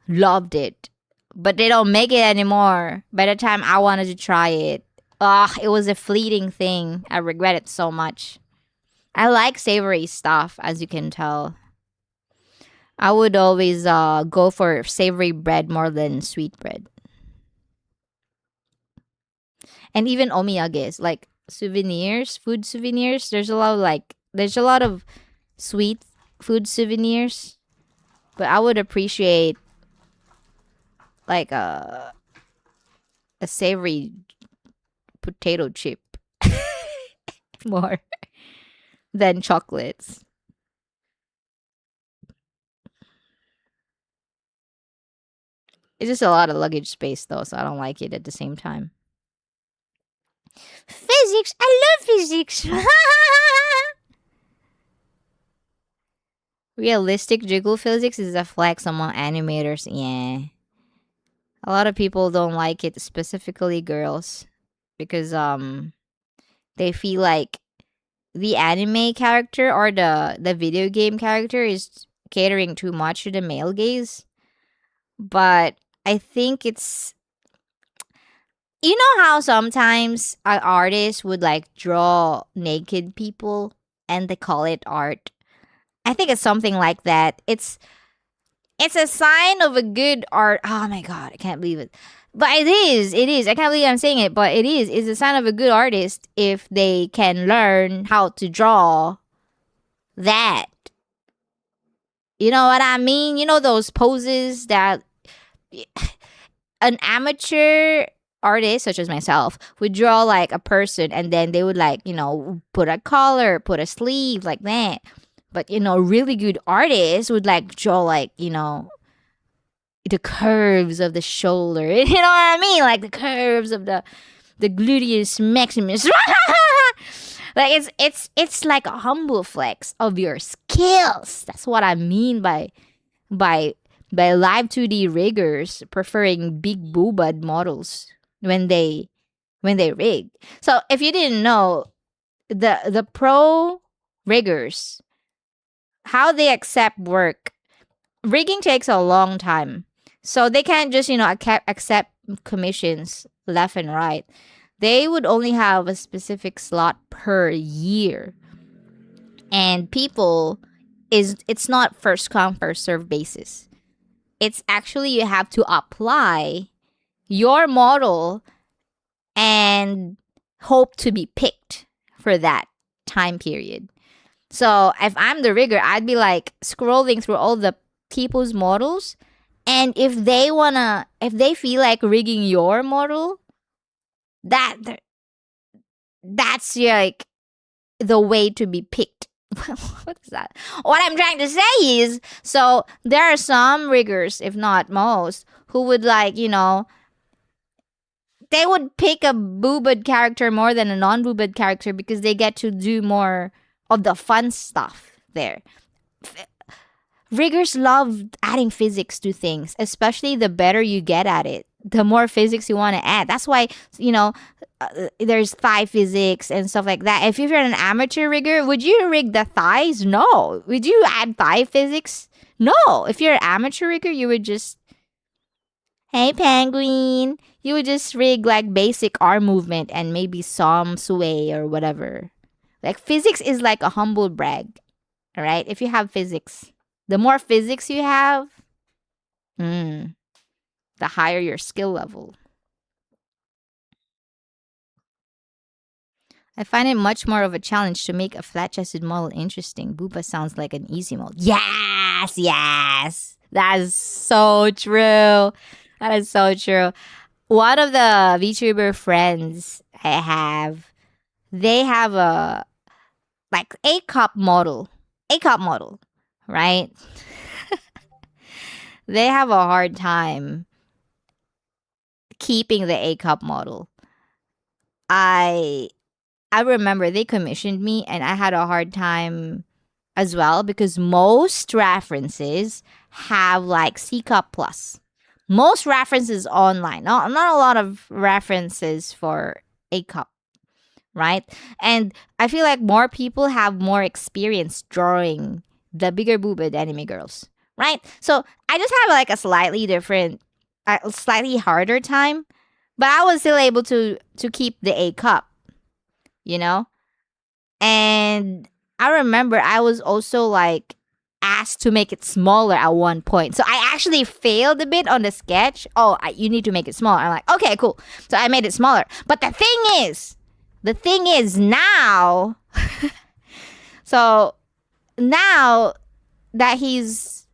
loved it, but they don't make it anymore. By the time I wanted to try it, it was a fleeting thing. I regret it so much. I like savory stuff, as you can tell. I would always go for savory bread more than sweet bread. And even omiyages, like souvenirs, food souvenirs. There's a lot of sweet food souvenirs, but I would appreciate like a savory potato chip more than chocolates. It's just a lot of luggage space though, so I don't like it at the same time. Physics, I love physics. Realistic jiggle physics is a flex among animators. Yeah. A lot of people don't like it, specifically girls, because they feel like the anime character or the video game character is catering too much to the male gaze. But I think it's, you know how sometimes an artist would like draw naked people and they call it art. I think it's something like that. It's a sign of a good art. Oh my god, I can't believe it. But it is. It is. I can't believe I'm saying it, but it is. It's a sign of a good artist if they can learn how to draw that. You know what I mean? You know those poses that an amateur artist such as myself would draw like a person and then they would like, put a collar, put a sleeve like that. But really good artists would like draw like, the curves of the shoulder. You know what I mean? Like the curves of the gluteus maximus. Like it's like a humble flex of your skills. That's what I mean by live 2D riggers preferring big boobad models when they rig. So if you didn't know, the pro riggers, how they accept work, rigging takes a long time. So they can't just, accept commissions left and right. They would only have a specific slot per year. And it's not first come, first serve basis. It's actually you have to apply your model and hope to be picked for that time period. So if I'm the rigger, I'd be like scrolling through all the people's models, and if they feel like rigging your model, that's like the way to be picked. What is that? What I'm trying to say is, so there are some riggers, if not most, who would like, they would pick a boobed character more than a non-boobed character because they get to do more of the fun stuff there. Riggers love adding physics to things, especially the better you get at it, the more physics you want to add. That's why, there's thigh physics and stuff like that. If you're an amateur rigger, would you rig the thighs? No. Would you add thigh physics? No. If you're an amateur rigger, you would just, hey, penguin. You would just rig like basic arm movement and maybe some sway or whatever. Like physics is like a humble brag. All right? If you have physics, the more physics you have, the higher your skill level. I find it much more of a challenge to make a flat-chested model interesting. Booba sounds like an easy model. Yes, yes. That is so true. That is so true. One of the VTuber friends I have, they have a like A cup model, right? They have a hard time keeping the A cup model. I I remember they commissioned me and I had a hard time as well because most references have like C cup plus. Most references online, not a lot of references for A cup, right? And I feel like more people have more experience drawing the bigger boobed anime girls, right? So I just have like a slightly harder time, but I was still able to keep the A cup, you know. And I remember I was also like asked to make it smaller at one point. So I actually failed a bit on the sketch. Oh, you need to make it smaller. I'm like, okay, cool. So I made it smaller. But the thing is now, so now that he's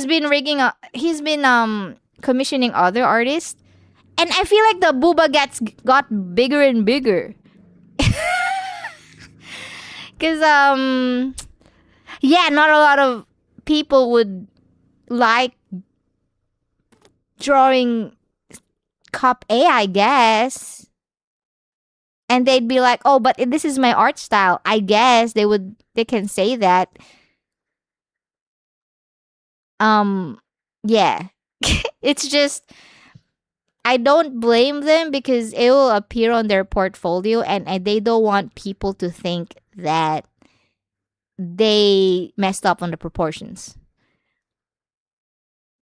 been commissioning other artists, and I feel like the booba got bigger and bigger. Cause yeah, not a lot of people would like drawing cup A, I guess. And they'd be like, "Oh, but this is my art style." I guess they can say that. Yeah. It's just I don't blame them because it will appear on their portfolio and they don't want people to think that they messed up on the proportions.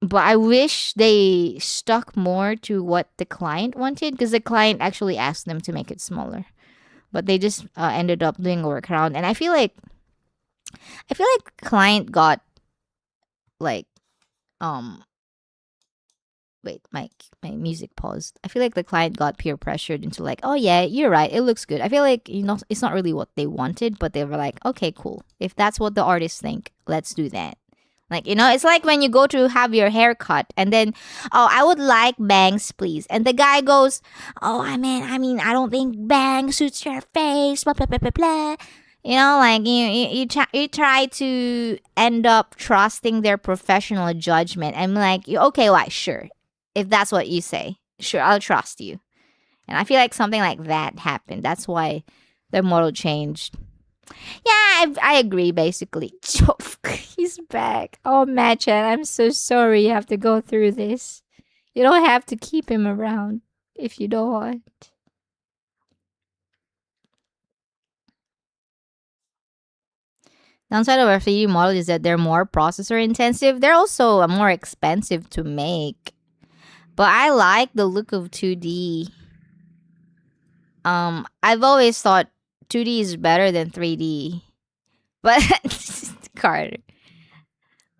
But I wish they stuck more to what the client wanted because the client actually asked them to make it smaller. But they just ended up doing a workaround, and I feel like client got like um wait my music paused. I feel like the client got peer pressured into like, oh yeah, you're right, it looks good. I feel like it's not really what they wanted, but they were like, okay, cool. If that's what the artists think, let's do that. Like, it's like when you go to have your hair cut and then, oh, I would like bangs, please. And the guy goes, oh, I don't think bang suits your face, blah, blah, blah, blah, blah. Like you try to end up trusting their professional judgment. I'm like, okay, why? Sure. If that's what you say, sure, I'll trust you. And I feel like something like that happened. That's why the model changed. Yeah, I agree, basically. He's back. Oh, Machan, I'm so sorry you have to go through this. You don't have to keep him around if you don't want. Downside of a 3D model is that they're more processor intensive. They're also more expensive to make. But I like the look of 2D. I've always thought 2D is better than 3D. But Carter.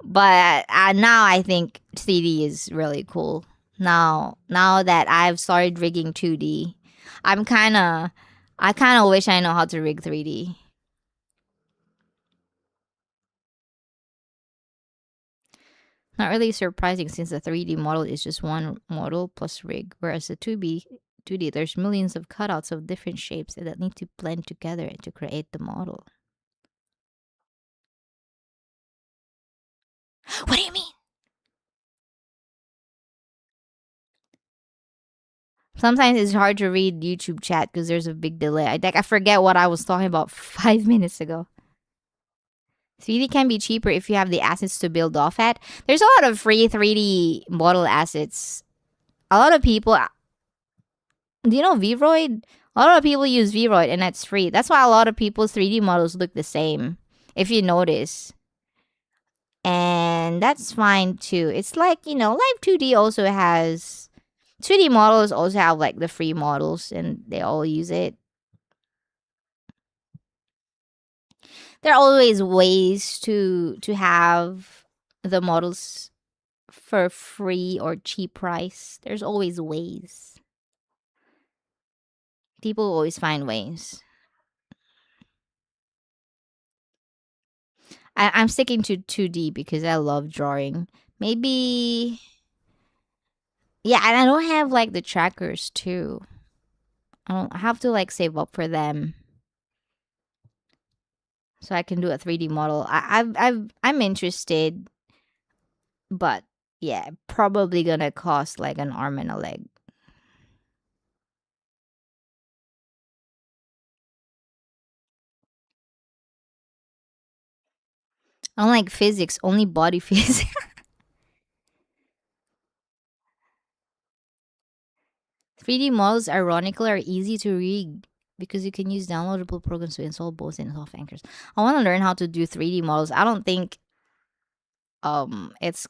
But now I think 3D is really cool. Now that I've started rigging 2D, I kind of wish I know how to rig 3D. Not really surprising since the 3D model is just one model plus rig, whereas the 2D there's millions of cutouts of different shapes that need to blend together to create the model. What do you mean? Sometimes it's hard to read YouTube chat because there's a big delay. I forget what I was talking about 5 minutes ago. 3D can be cheaper if you have the assets to build off at. There's a lot of free 3D model assets. A lot of people, do you know Vroid? A lot of people use Vroid and that's free. That's why a lot of people's 3D models look the same, if you notice. And that's fine too. It's like, Live 2D also has 2D models also have like the free models and they all use it. There are always ways to have the models for free or cheap price. There's always ways. People always find ways. I'm sticking to 2D because I love drawing. Maybe, yeah, and I don't have like the trackers too. I have to like save up for them so I can do a 3D model. I'm interested, but yeah, probably gonna cost like an arm and a leg. Unlike physics, only body physics. 3D models, ironically, are easy to read because you can use downloadable programs to install both and soft anchors. I want to learn how to do 3D models. I don't think it's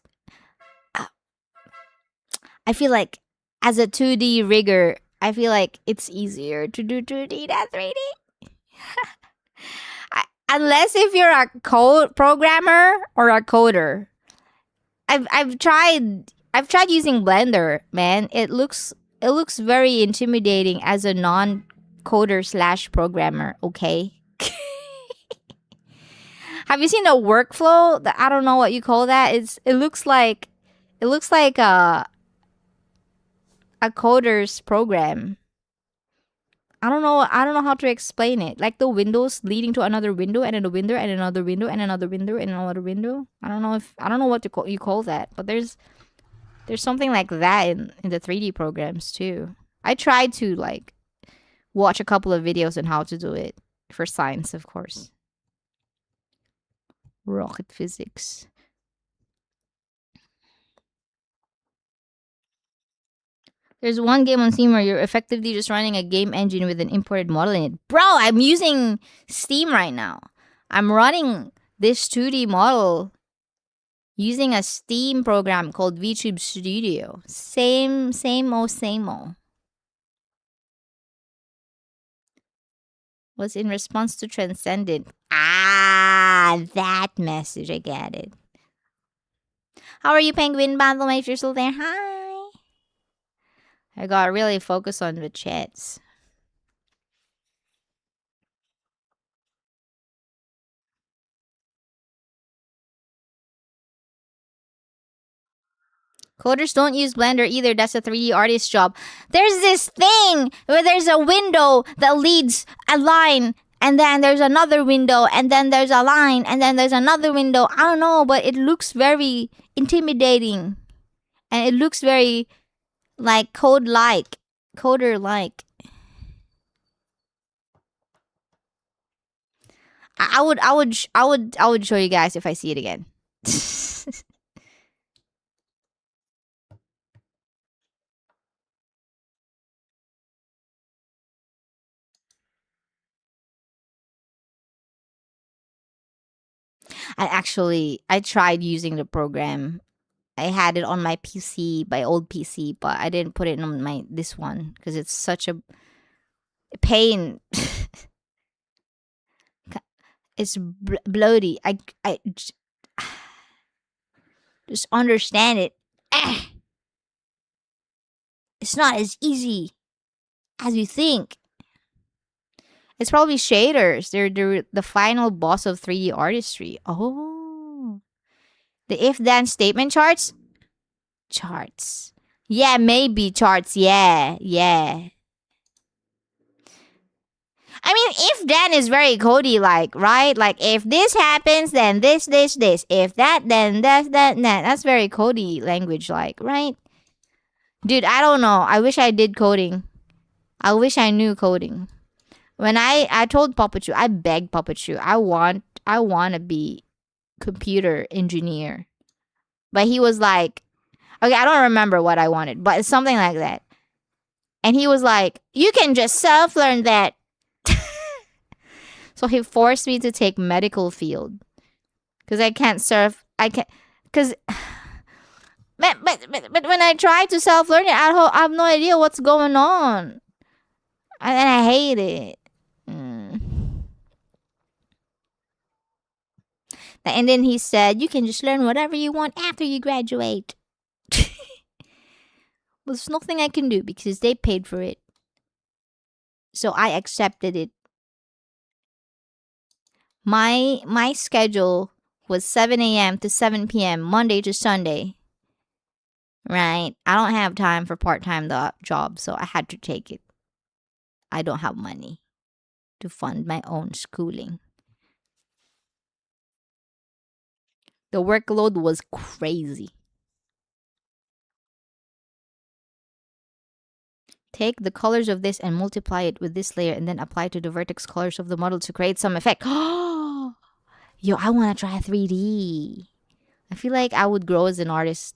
I feel like as a 2D rigger, I feel like it's easier to do 2D than 3D. Unless if you're a code programmer or a coder. I've tried using Blender, man. It looks very intimidating as a non-coder slash programmer, okay? Have you seen the workflow? I don't know what you call that. It looks like a coder's program. I don't know how to explain it. Like the windows leading to another window and then a window and another window and another window and another window. I don't know what you call that, but there's something like that in the 3D programs too. I tried to like watch a couple of videos on how to do it for science, of course. Rocket physics. There's one game on Steam where you're effectively just running a game engine with an imported model in it. Bro, I'm using Steam right now. I'm running this 2D model using a Steam program called VTube Studio. Same old. Was in response to Transcendent. Ah, that message. I get it. How are you, Penguin? By the way, if you're still there, hi. I gotta really focus on the chats. Coders don't use Blender either. That's a 3D artist job. There's this thing where there's a window that leads a line, and then there's another window, and then there's a line, and then there's another window. I don't know, but it looks very intimidating. And it looks very like coder-like. I would show you guys if I see it again. I tried using the program. I had it on my PC, my old PC, but I didn't put it on this one because it's such a pain. It's bloaty. I just understand it. It's not as easy as you think. It's probably shaders. They're the final boss of 3D artistry. Oh. The if-then statement charts? Charts. Yeah, maybe charts. Yeah. I mean, if-then is very Cody-like, right? Like, if this happens, then this. If that, then that. That's very Cody language-like, right? Dude, I don't know. I wish I did coding. I wish I knew coding. When I told Papachu, I begged Papachu, I want to be computer engineer. But he was like, okay, I don't remember what I wanted, but it's something like that. And he was like, you can just self-learn that. So he forced me to take medical field. Because I can't because but when I try to self-learn it, I have no idea what's going on. And I hate it. And then he said, you can just learn whatever you want after you graduate. There's nothing I can do because they paid for it. So I accepted it. My schedule was 7 a.m. to 7 p.m. Monday to Sunday. Right? I don't have time for part-time job, so I had to take it. I don't have money to fund my own schooling. The workload was crazy. Take the colors of this and multiply it with this layer and then apply to the vertex colors of the model to create some effect. Yo, I want to try 3D. I feel like I would grow as an artist.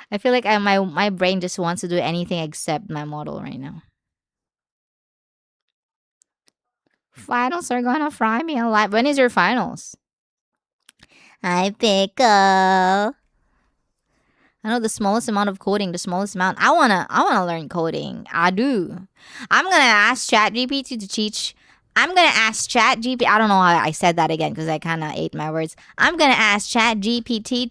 I feel like my brain just wants to do anything except my model right now. Finals are gonna fry me alive. When is your finals? Hi, Pickle. I know the smallest amount of coding, the smallest amount. I wanna learn coding. I do. I'm gonna ask ChatGPT to teach. I'm gonna ask ChatGPT. I don't know how I said that again because I kind of ate my words. I'm gonna ask ChatGPT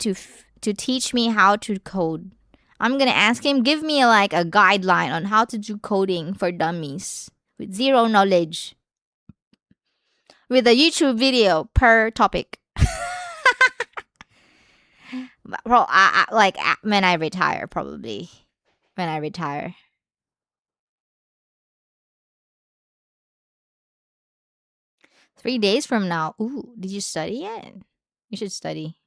to teach me how to code. I'm gonna ask him, give me like a guideline on how to do coding for dummies with zero knowledge, with a YouTube video per topic. Bro, like when I retire, probably. When I retire. Three days from now. Ooh, did you study yet? You should study.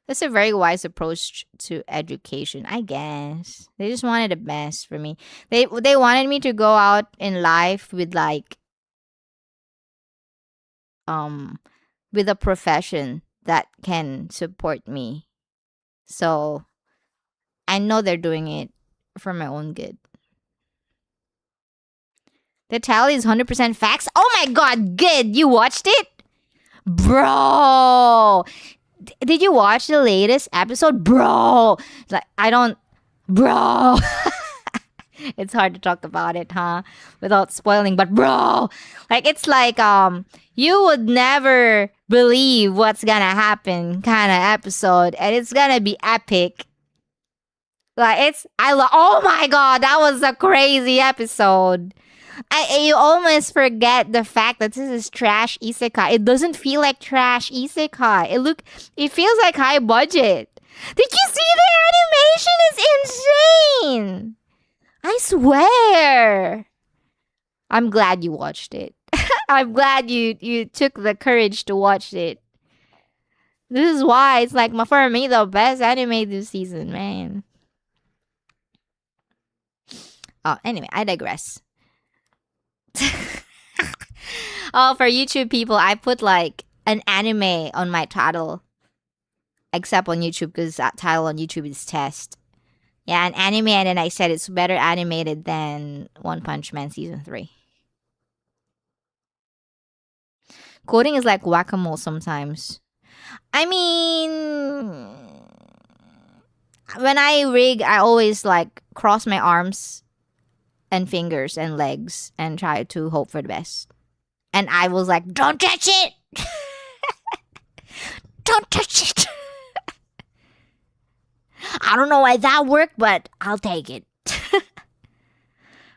That's a very wise approach to education, I guess. They just wanted the best for me. They wanted me to go out in life with like with a profession that can support me. So I know they're doing it for my own good. The tally is 100% facts. Oh my god, good. You watched it? Bro. Did you watch the latest episode? Bro. Like I don't bro. It's hard to talk about it, huh? Without spoiling, but bro, like it's like you would never believe what's gonna happen kind of episode, and it's gonna be epic. Like oh my god, that was a crazy episode. You almost forget the fact that this is trash isekai. It doesn't feel like trash isekai. It feels like high budget. Did you see the animation? Is insane. I swear. I'm glad you watched it. I'm glad you took the courage to watch it. This is why it's like for me the best anime this season, man. Oh, anyway, I digress. Oh, for YouTube people, I put like an anime on my title. Except on YouTube, because that title on YouTube is test. Yeah, an anime, and then I said it's better animated than One Punch Man Season 3. Coding is like whack-a-mole sometimes. I mean, when I rig, I always like cross my arms and fingers and legs and try to hope for the best. And I was like, don't touch it! Don't touch it! I don't know why that worked, but I'll take it.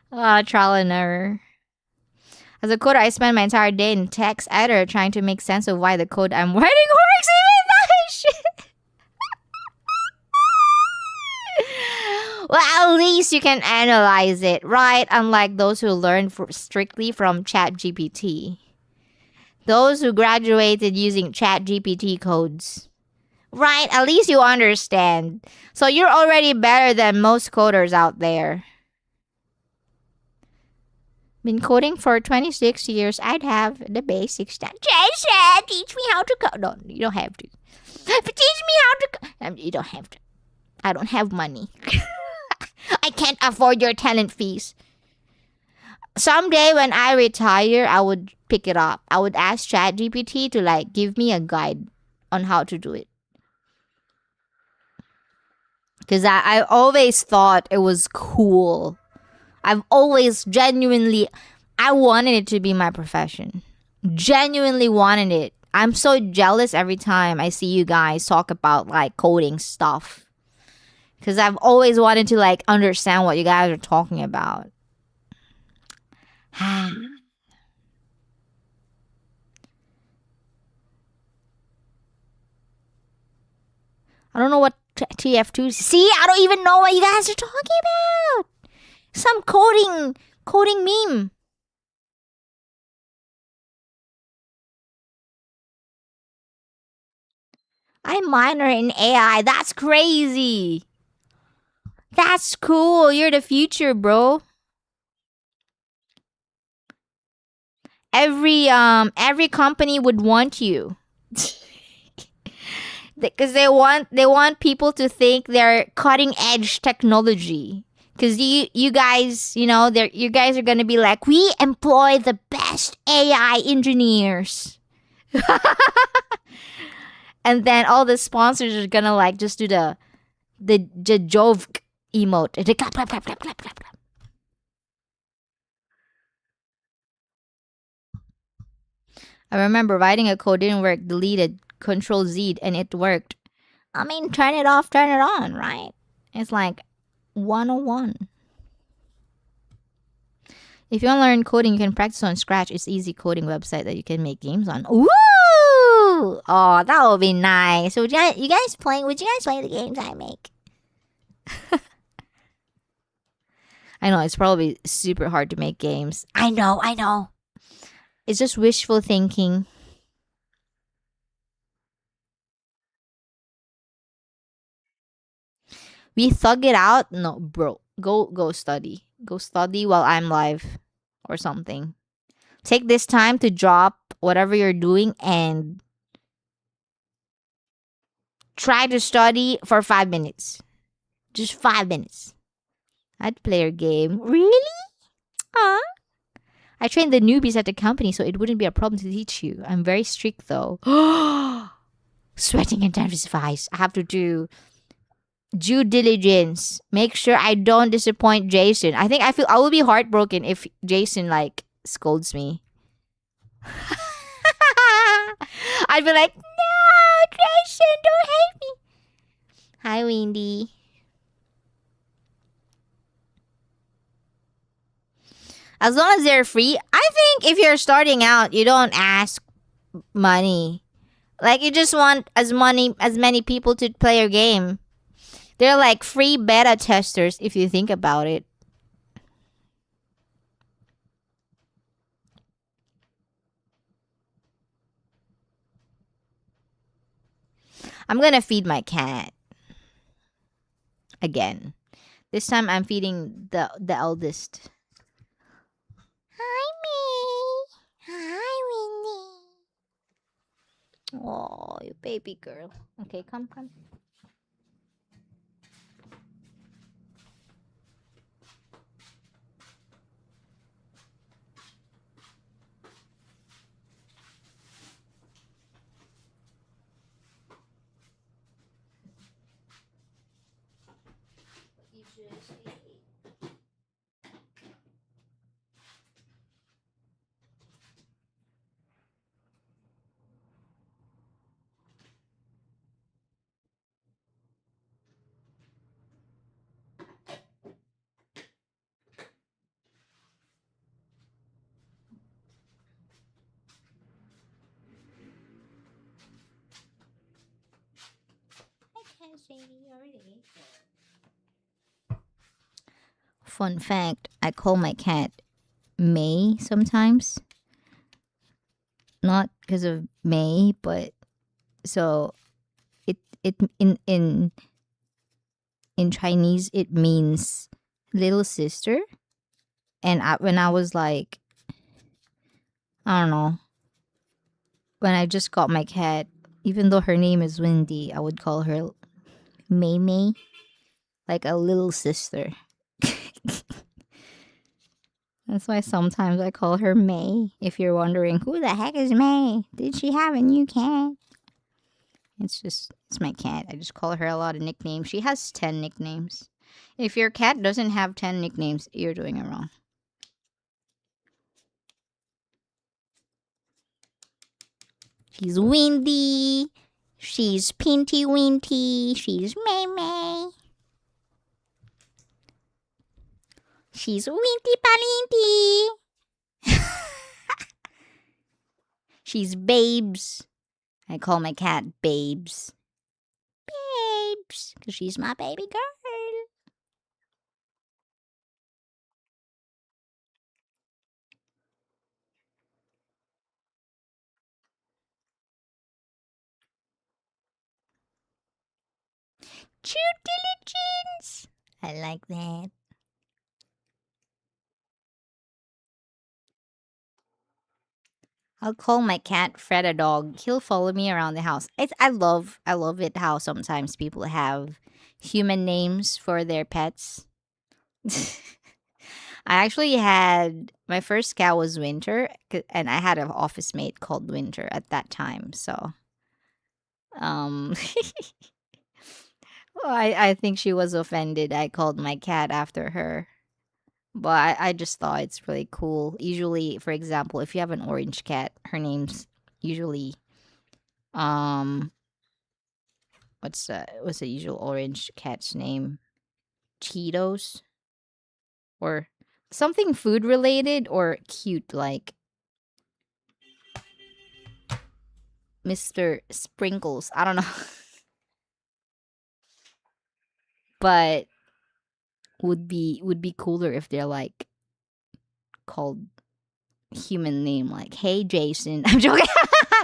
Trial and error. As a coder, I spend my entire day in text editor trying to make sense of why the code I'm writing works even that shit. Well, at least you can analyze it, right? Unlike those who learn strictly from ChatGPT. Those who graduated using ChatGPT codes. Right, at least you understand. So you're already better than most coders out there. Been coding for 26 years. I'd have the basics done. Jason, teach me how to code. No, you don't have to. But teach me how to code. You don't have to. I don't have money. I can't afford your talent fees. Someday when I retire, I would pick it up. I would ask ChatGPT to like give me a guide on how to do it. Because I always thought it was cool. I've always I wanted it to be my profession. Genuinely wanted it. I'm so jealous every time I see you guys talk about like coding stuff. Because I've always wanted to like understand what you guys are talking about. I don't know what TF2 is. See, I don't even know what you guys are talking about. Some coding meme. I'm minor in AI. That's crazy. That's cool. You're the future, bro. Every company would want you. Because they want people to think they're cutting edge technology. Because you guys, you guys are gonna be like, we employ the best AI engineers. And then all the sponsors are gonna like just do the joke emote. The clap, clap, clap, clap, clap, clap, clap. I remember writing a code didn't work, deleted, Control Z, and it worked. I mean, turn it off, turn it on, right? It's like 101. If you want to learn coding, you can practice on Scratch. It's easy coding website that you can make games on. Ooh! Oh, that would be nice. So would you guys play the games I make? I know, it's probably super hard to make games. I know. It's just wishful thinking. We thug it out? No, bro. Go study. Go study while I'm live or something. Take this time to drop whatever you're doing and try to study for 5 minutes. Just 5 minutes. I'd play your game. Really? Huh? I trained the newbies at the company, so it wouldn't be a problem to teach you. I'm very strict though. Sweating intensifies. I have to do due diligence. Make sure I don't disappoint Jason. I think I will be heartbroken if Jason like scolds me. I'd be like, no, Jason, don't hate me. Hi, Windy. As long as they're free, I think if you're starting out, you don't ask money. Like you just want as many people to play your game. They're like free beta testers if you think about it. I'm gonna feed my cat again. This time I'm feeding the eldest. Hi, May. Hi, Winnie. Oh, you baby girl. Okay, come. Fun fact, I call my cat May sometimes. Not because of May, but so it in Chinese it means little sister. And when I was like, I don't know, when I just got my cat, even though her name is Windy, I would call her May May, like a little sister. That's why sometimes I call her May. If you're wondering, who the heck is May? Did she have a new cat? It's my cat. I just call her a lot of nicknames. She has 10 nicknames. If your cat doesn't have 10 nicknames, you're doing it wrong. She's Windy. She's Pinty Winty. She's May May. She's Winty Palinty. She's Babes. I call my cat Babes. Babes. Because she's my baby girl. True diligence. I like that. I'll call my cat Fred a dog. He'll follow me around the house. I love it how sometimes people have human names for their pets. I actually had my first cat was Winter, and I had an office mate called Winter at that time. So, um, well, I think she was offended. I called my cat after her. But I just thought it's really cool. Usually, for example, if you have an orange cat, her name's usually um what's the usual orange cat's name? Cheetos or something food related or cute like Mr. Sprinkles. I don't know. But would be cooler if they're like called human name like hey Jason. I'm joking.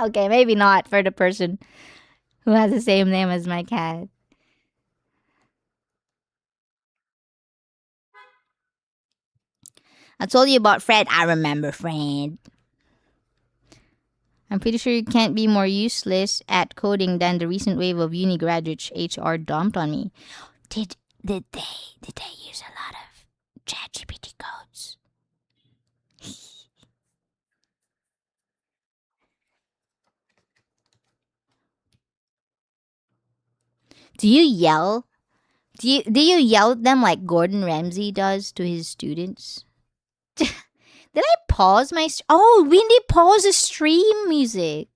Okay, maybe not for the person who has the same name as my cat. I told you about Fred. I remember Fred. I'm pretty sure you can't be more useless at coding than the recent wave of uni graduates HR dumped on me. Did they use a lot of ChatGPT codes? Do you yell? Do you yell at them like Gordon Ramsay does to his students? Did I pause my? Oh, Windy paused the stream music.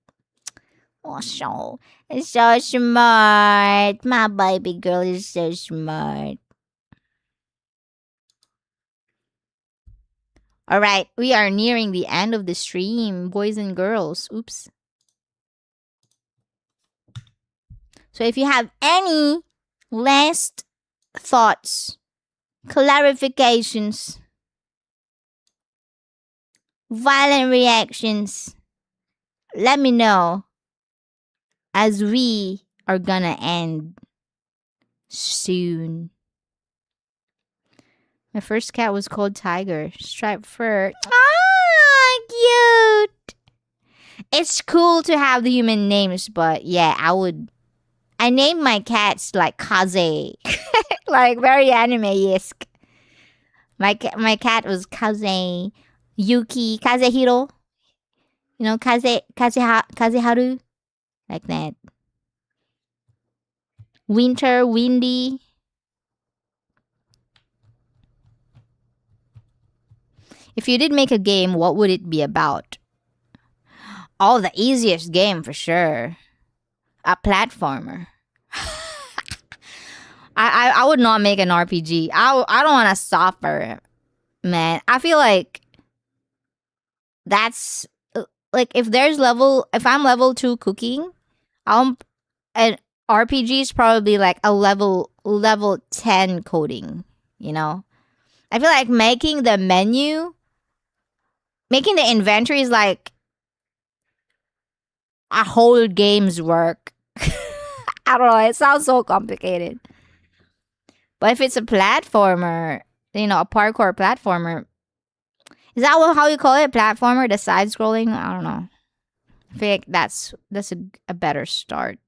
Oh, it's so smart. My baby girl is so smart. All right, we are nearing the end of the stream, boys and girls. Oops. So if you have any last thoughts, clarifications, violent reactions, let me know as we are gonna end soon. My first cat was called Tiger, striped fur. Ah, cute. It's cool to have the human names, but yeah, I named my cats like Kaze, like very anime-esque. My cat was Kaze, Yuki, Kazehiro. You know, Kazeharu, like that. Winter, Windy. If you did make a game, what would it be about? Oh, the easiest game for sure. A platformer. I would not make an RPG. I don't want to suffer, man. I feel like that's like if I'm level 2 cooking, an RPG is probably like a level 10 coding, you know? I feel like making the inventory is like a whole game's work. I don't know. It sounds so complicated. But if it's a platformer, a parkour platformer, is that how you call it? Platformer, the side scrolling? I don't know. I feel like that's a better start.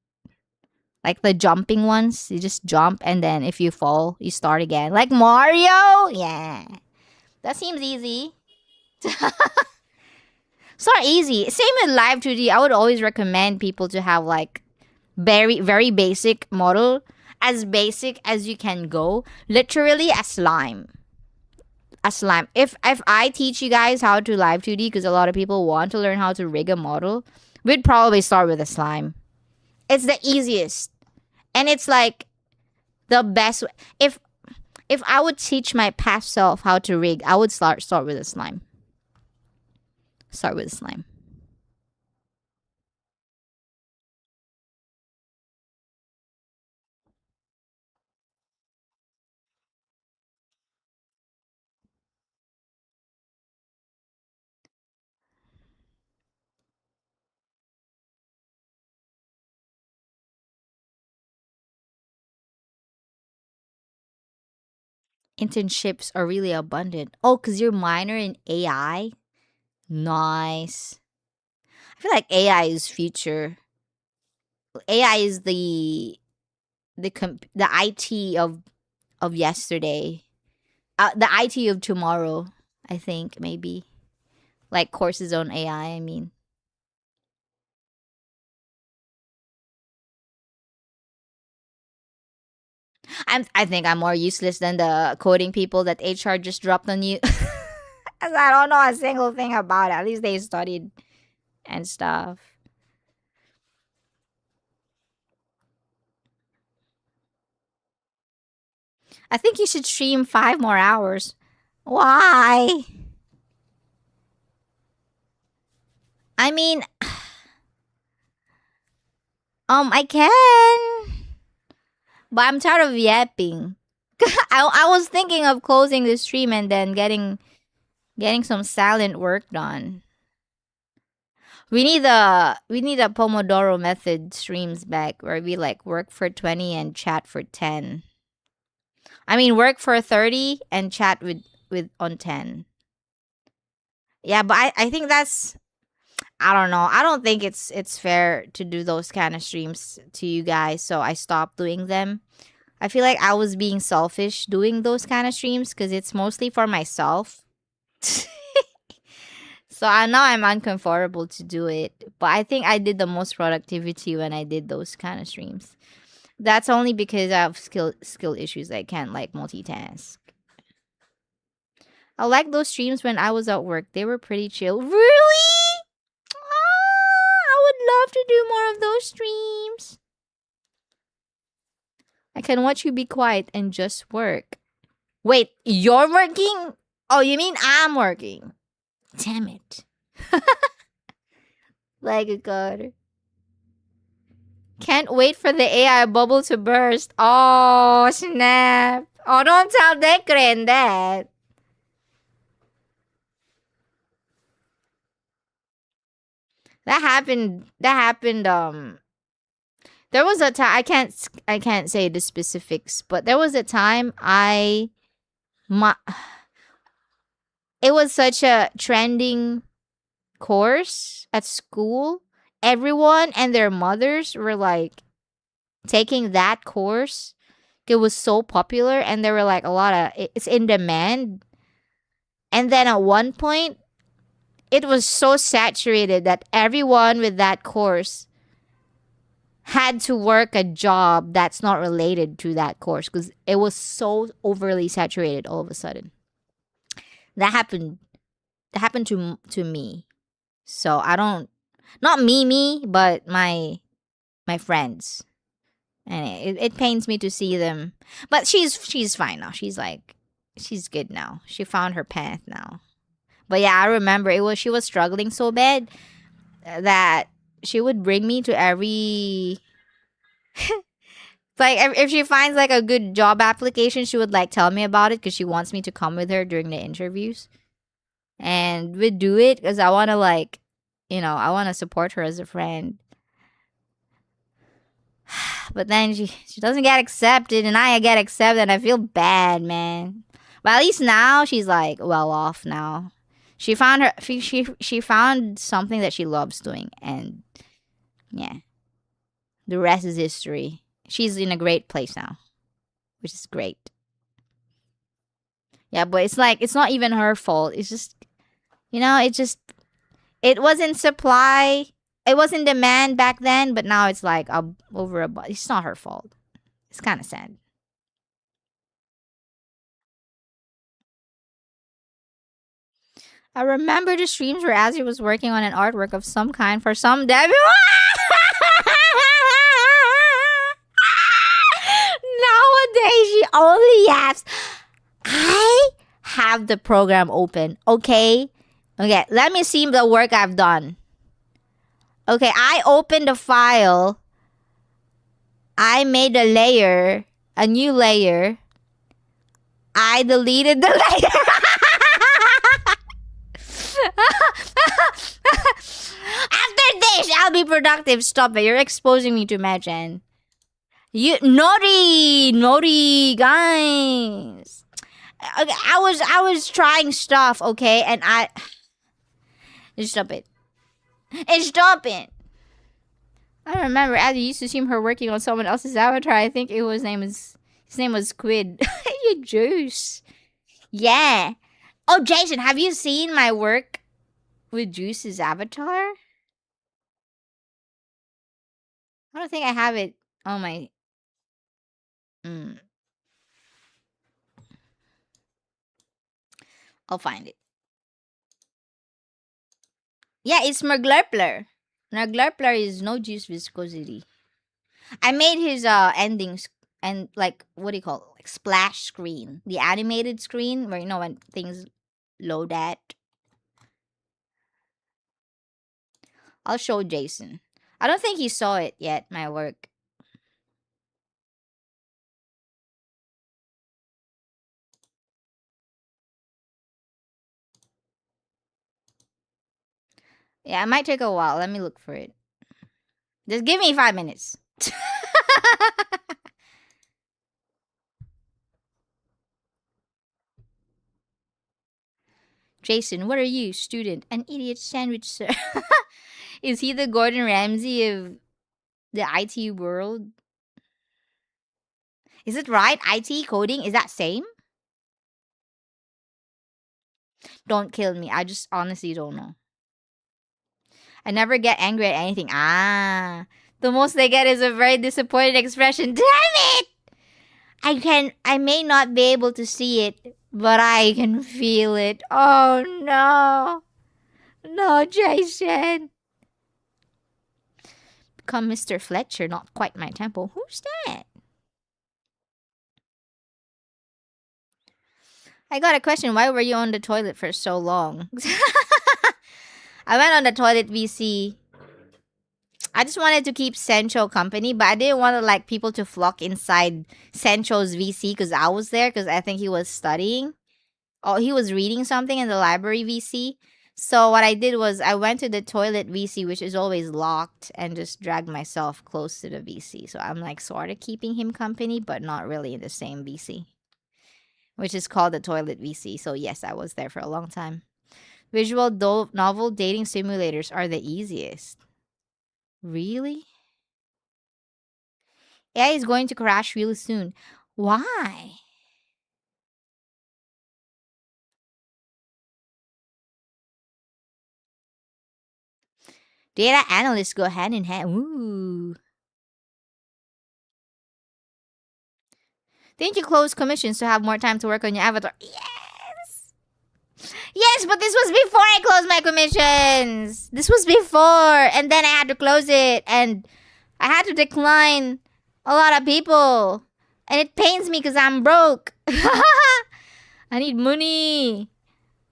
Like the jumping ones, you just jump and then if you fall, you start again. Like Mario? Yeah. That seems easy. It's not easy. Same with Live 2D. I would always recommend people to have like very, very basic model. As basic as you can go. Literally a slime. a slime. If I teach you guys how to live 2D, because a lot of people want to learn how to rig a model, we'd probably start with a slime. It's the easiest, and it's like the best. If I would teach my past self how to rig, I would start with a slime. Start with a slime. Internships are really abundant. Oh, because you're minor in AI? Nice. I feel like AI is future. AI is the IT of yesterday. The IT of tomorrow, I think, maybe. Like courses on AI, I mean. I think I'm more useless than the coding people that HR just dropped on you. 'Cause I don't know a single thing about it. At least they studied and stuff. I think you should stream 5 more hours. Why? I mean, I can, but I'm tired of yapping. I was thinking of closing the stream and then getting some silent work done. We need a Pomodoro method streams back where we like work for 20 and chat for 10. I mean work for 30 and chat with on 10. Yeah, but I think that's I don't know. I don't think it's fair to do those kind of streams to you guys, so I stopped doing them. I feel like I was being selfish doing those kind of streams because it's mostly for myself. So I know I'm uncomfortable to do it, but I think I did the most productivity when I did those kind of streams. That's only because I have skill issues. I can't like multitask. I like those streams when I was at work. They were pretty chill. Really? Ah, I would love to do more of those streams. I can watch you be quiet and just work. Wait, you're working? Oh, you mean I'm working? Damn it. Like a god. Can't wait for the AI bubble to burst. Oh, snap. Oh, don't tell Dekren that. That happened. There was a time I can't say the specifics, but there was a time my it was such a trending course at school. Everyone and their mothers were like taking that course. It was so popular and there were like a lot of it's in demand. And then at one point it was so saturated that everyone with that course had to work a job that's not related to that course because it was so overly saturated all of a sudden. That happened. That happened to me. So I don't, not me, but my friends, and it pains me to see them. But she's fine now. She's good now. She found her path now. But yeah, I remember she was struggling so bad that she would bring me to every like if she finds like a good job application, she would like tell me about it because she wants me to come with her during the interviews, and we'd do it because I want to like, I want to support her as a friend. But then she doesn't get accepted, and I get accepted, and I feel bad, man. But at least now she's like well off now. She found something that she loves doing, and yeah, the rest is history. She's in a great place now, which is great. Yeah, but it's like it's not even her fault. It's just it was in supply. It was in demand back then, but now it's like over a. It's not her fault. It's kind of sad. I remember the streams where Azzy was working on an artwork of some kind for some debut. Nowadays, she only has. I have the program open. Okay. Okay. Let me see the work I've done. Okay. I opened the file. I made a layer, a new layer. I deleted the layer. After this, I'll be productive. Stop it. You're exposing me to Majan. You naughty guys. Okay, I was trying stuff, okay, and stop it. Stop it. I remember I used to see her working on someone else's avatar. I think his name was Squid. You juice. Yeah. Oh, Jason, have you seen my work with Juice's avatar? I don't think I have it on my. I'll find it. Yeah, it's Merglurpler. Merglurpler is no juice viscosity. I made his endings and like what do you call it? Like splash screen, the animated screen where when things load at. I'll show Jason. I don't think he saw it yet. My work. Yeah, it might take a while. Let me look for it. Just give me 5 minutes. Jason, what are you, student? An idiot sandwich, sir. Is he the Gordon Ramsay of the IT world? Is it right? IT coding? Is that same? Don't kill me. I just honestly don't know. I never get angry at anything. The most they get is a very disappointed expression. Damn it! I may not be able to see it, but I can feel it. Oh no. No, Jason. Become Mr. Fletcher, not quite my tempo. Who's that? I got a question. Why were you on the toilet for so long? I went on the toilet VC. I just wanted to keep Sencho company, but I didn't want people to flock inside Sencho's VC because I was there because I think he was studying. Oh, he was reading something in the library VC. So what I did was I went to the toilet VC, which is always locked, and just dragged myself close to the VC. So I'm sort of keeping him company, but not really in the same VC, which is called the toilet VC. So yes, I was there for a long time. Visual novel dating simulators are the easiest. Really? AI is going to crash really soon. Why? Data analysts go hand in hand. Ooh. Didn't you close commissions to have more time to work on your avatar? Yes! Yes, but this was before I closed my commissions. This was before. And then I had to close it. And I had to decline a lot of people. And it pains me because I'm broke. I need money.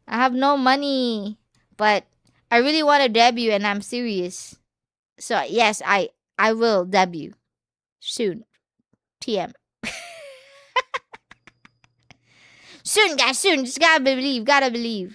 I have no money. But I really want to debut and I'm serious. So yes, I will debut soon. TM. Soon, guys, soon. Just gotta believe. Gotta believe.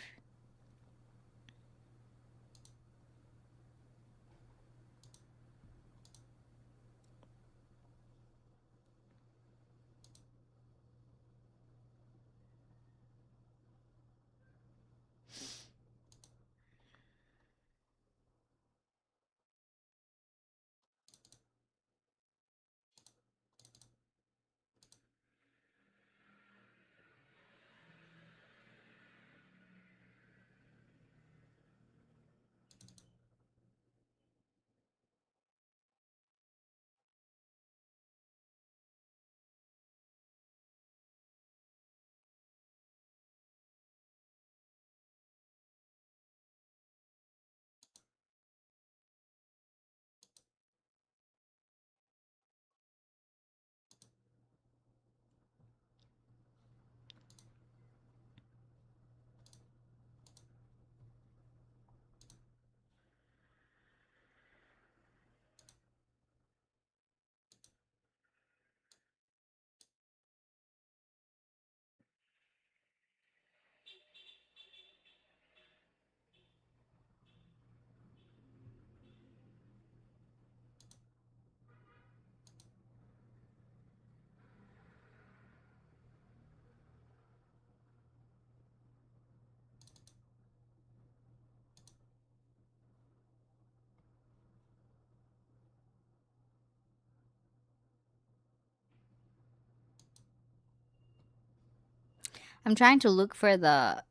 I'm trying to look for the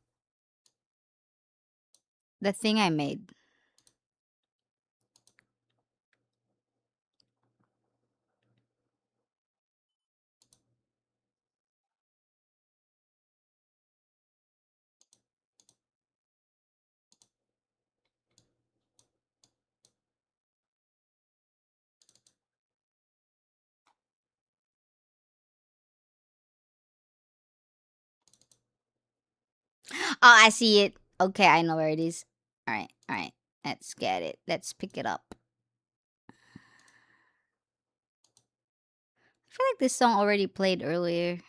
thing I made. Oh, I see it. Okay, I know where it is. All right, all right. Let's get it. Let's pick it up. I feel like this song already played earlier.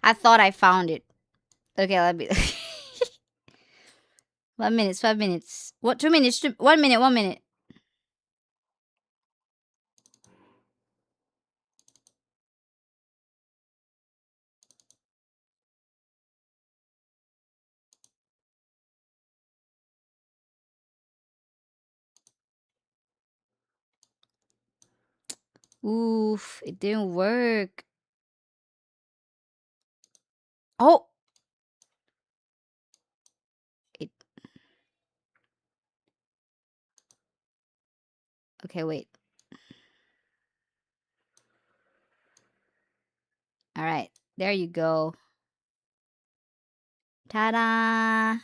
I thought I found it. Okay, let me. 1 minute, 5 minutes. What? 2 minutes? 1 minute, 1 minute. Oof, it didn't work. Oh, it. Okay, wait. All right, there you go. Ta-da!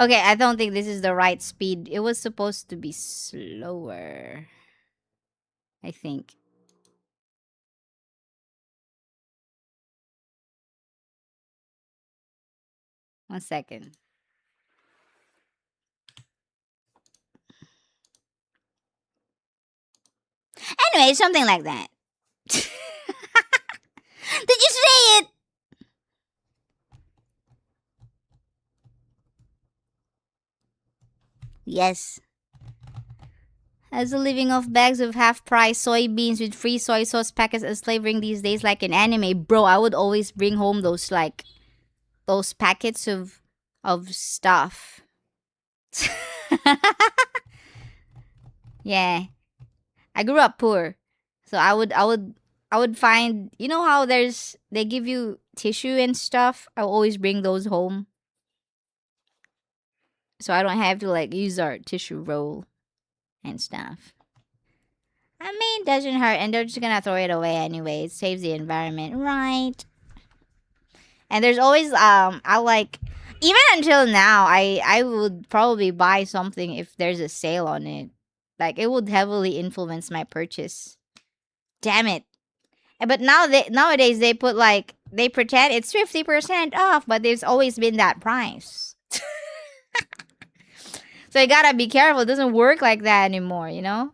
Okay, I don't think this is the right speed. It was supposed to be slower. I think. 1 second. Anyway, something like that. Did you say it? Yes. As a living off bags of half price soybeans with free soy sauce packets as flavoring these days like an anime, bro, I would always bring home those packets of stuff. Yeah. I grew up poor. So I would find, you know how they give you tissue and stuff? I always bring those home. So I don't have to like use our tissue roll and stuff. I mean, it doesn't hurt, and they're just gonna throw it away anyway. It saves the environment, right? And there's always I like even until now I would probably buy something if there's a sale on it. Like it would heavily influence my purchase. Damn it. But nowadays they put like they pretend it's 50% off, but there's always been that price. So you gotta be careful. It doesn't work like that anymore, you know?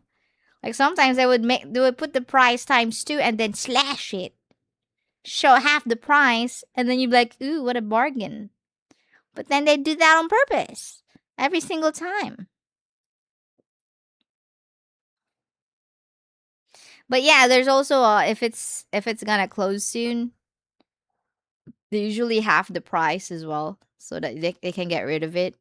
Like sometimes they would put the price times two and then slash it. Show half the price, and then you'd be like, ooh, what a bargain. But then they do that on purpose. Every single time. But yeah, there's also if it's gonna close soon, they usually half the price as well. So that they can get rid of it.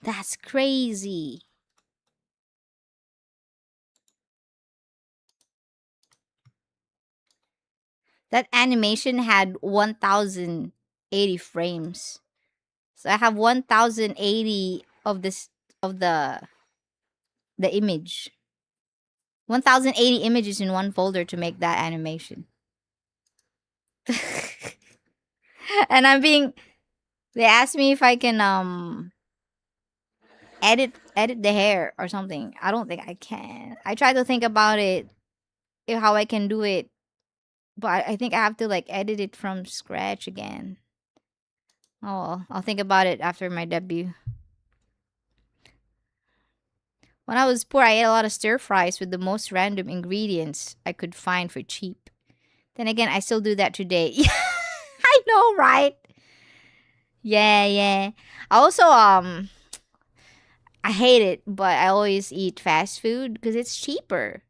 That's crazy. That animation had 1080 frames. So I have 1080 of this of the image. 1080 images in one folder to make that animation. And they asked me if I can edit the hair or something. I don't think I can. I try to think about it, how I can do it, but I think I have to like edit it from scratch again. Oh, well, I'll think about it after my debut. When I was poor, I ate a lot of stir fries with the most random ingredients I could find for cheap. Then again, I still do that today. I know, right? Yeah, yeah. I also I hate it, but I always eat fast food because it's cheaper.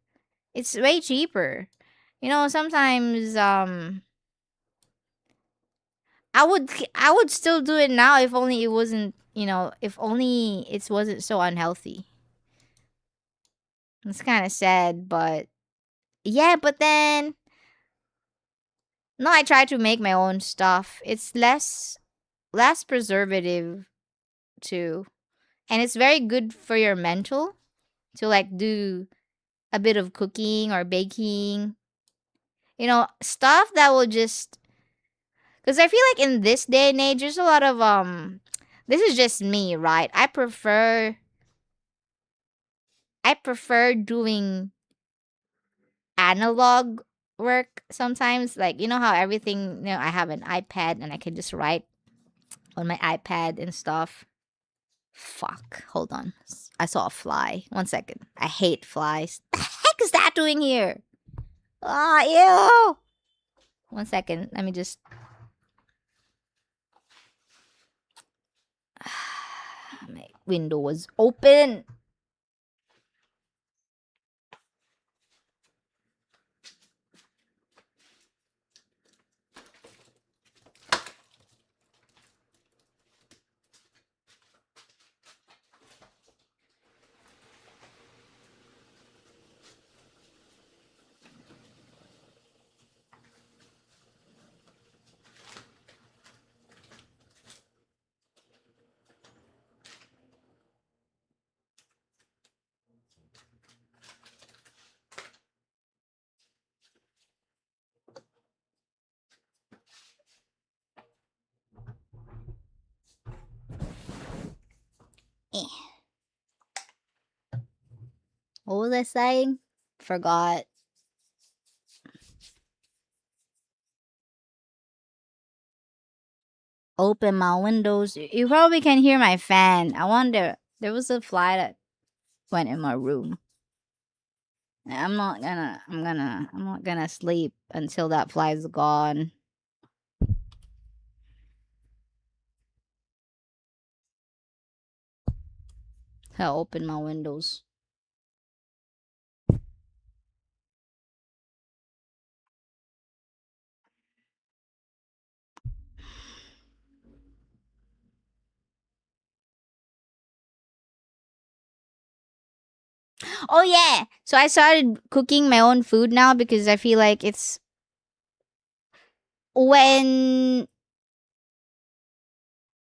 It's way cheaper. Sometimes I would still do it now if only it wasn't, if only it wasn't so unhealthy. It's kind of sad, but yeah, but then no, I try to make my own stuff. It's less preservative too. And it's very good for your mental to like do a bit of cooking or baking. Stuff that will just because I feel like in this day and age there's a lot of this is just me, right? I prefer doing analog work sometimes. Like, how everything, I have an iPad and I can just write on my iPad and stuff. Fuck. Hold on. I saw a fly. 1 second. I hate flies. The heck is that doing here? Oh, ew. 1 second. Let me just. My window was open. Eh. What was I saying? Forgot. Open my windows. You probably can hear my fan. I wonder. There was a fly that went in my room. I'm not gonna sleep until that fly's gone. I'll open my windows. Oh yeah. So I started cooking my own food now because I feel like when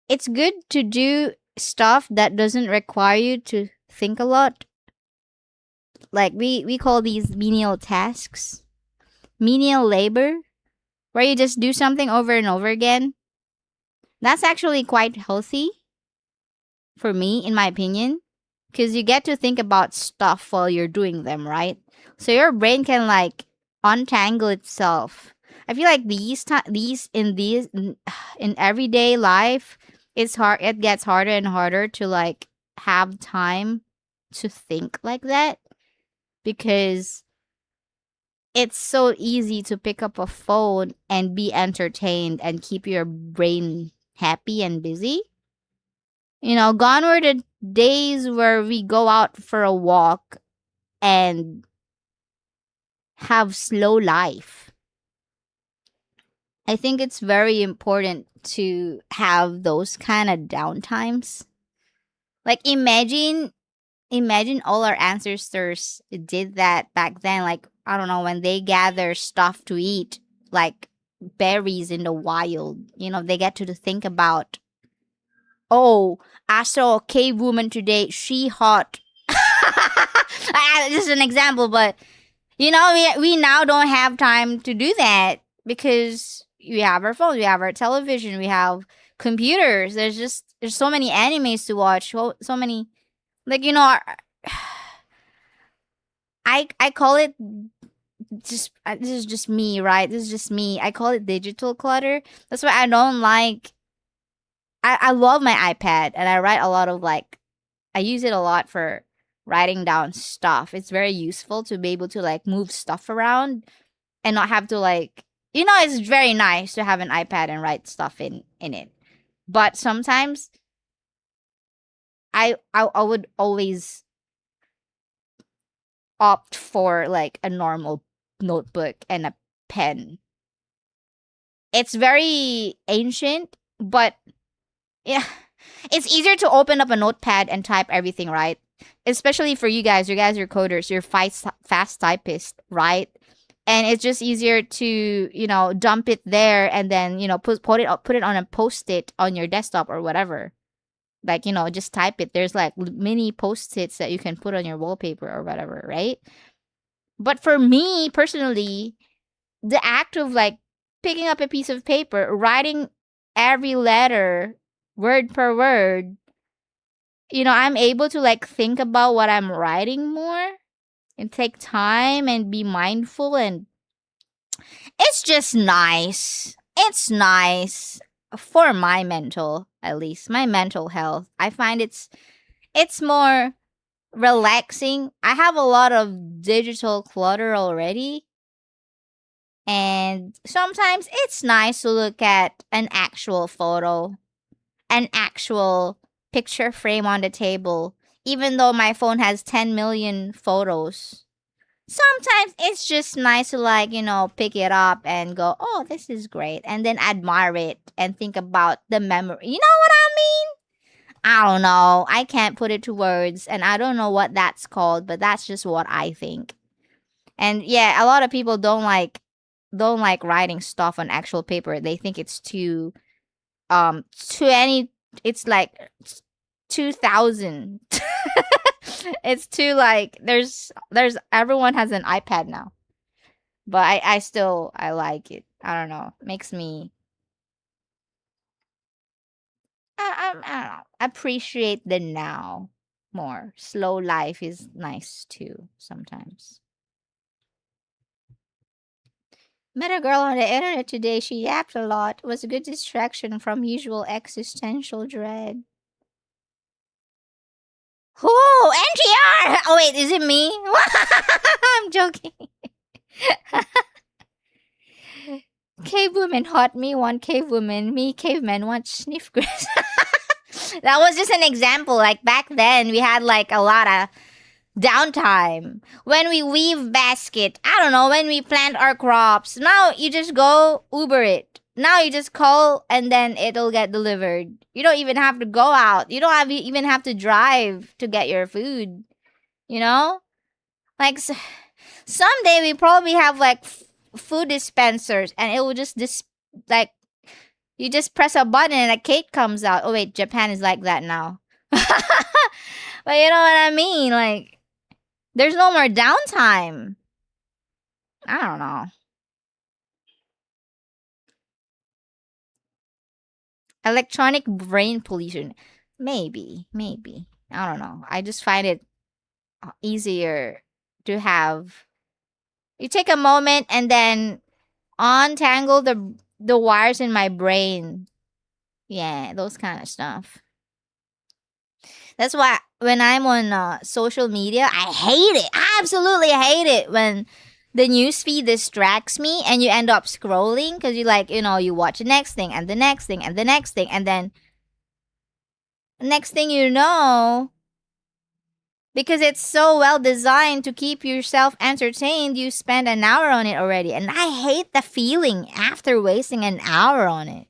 it's good to do stuff that doesn't require you to think a lot. Like we call these menial tasks. Menial labor, where you just do something over and over again. That's actually quite healthy for me, in my opinion, because you get to think about stuff while you're doing them, right? So your brain can like untangle itself. I feel like in everyday life, it's hard. It gets harder and harder to like have time to think like that because it's so easy to pick up a phone and be entertained and keep your brain happy and busy. Gone were the days where we go out for a walk and have slow life. I think it's very important to have those kind of downtimes. Like imagine all our ancestors did that back then. Like, I don't know, when they gather stuff to eat, like berries in the wild, they get to think about, oh, I saw a cave woman today. She hot. Just an example, but we now don't have time to do that because we have our phones, we have our television, we have computers. There's so many animes to watch, so many, like, I call it, just this is just me, right? This is just me. I call it digital clutter. That's why I don't like. I love my iPad, and I write a lot of, like, I use it a lot for writing down stuff. It's very useful to be able to, like, move stuff around and not have to, like, it's very nice to have an iPad and write stuff in it. But sometimes I would always opt for, like, a normal notebook and a pen. It's very ancient, but yeah, it's easier to open up a notepad and type everything, right? Especially for you guys. You guys are coders. You're fast typists, right? And it's just easier to, dump it there and then, put it on a post-it on your desktop or whatever. Like, just type it. There's, like, mini post-its that you can put on your wallpaper or whatever, right? But for me personally, the act of, like, picking up a piece of paper, writing every letter word per word, I'm able to, like, think about what I'm writing more and take time and be mindful, and it's just nice. It's nice for my mental, at least my mental health. I find it's more relaxing. I have a lot of digital clutter already, and sometimes it's nice to look at an actual photo, an actual picture frame on the table, even though my phone has 10 million photos. Sometimes it's just nice to, like, pick it up and go, oh, this is great. And then admire it and think about the memory. You know what I mean? I don't know. I can't put it to words, and I don't know what that's called, but that's just what I think. And yeah, a lot of people don't like writing stuff on actual paper. They think it's to any it's like 2000. It's too, like, there's everyone has an iPad now. But I like it. I don't know. Makes me I don't know. Appreciate the now more. Slow life is nice too sometimes. Met a girl on the internet today. She yapped a lot. It was a good distraction from usual existential dread. Whoa, NTR! Oh wait, is it me? I'm joking. Cave woman hot, me one cave woman, me caveman want sniff grass. That was just an example. Like, back then, we had, like, a lot of downtime. When we weave basket, I don't know, when we plant our crops. Now you just go Uber it. Now you just call and then it'll get delivered. You don't even have to go out. You don't even have to drive to get your food. You know? Like, someday we probably have, like, food dispensers, and it will just like, you just press a button and a cake comes out. Oh wait, Japan is like that now. But you know what I mean? Like, there's no more downtime. I don't know. Electronic brain pollution. Maybe. I don't know. I just find it easier to have. You take a moment and then untangle the wires in my brain. Yeah, those kind of stuff. That's why when I'm on social media, I hate it. I absolutely hate it when the newsfeed distracts me and you end up scrolling because you, like, you watch the next thing and the next thing and the next thing, and then next thing you know, because it's so well designed to keep yourself entertained, you spend an hour on it already. And I hate the feeling after wasting an hour on it.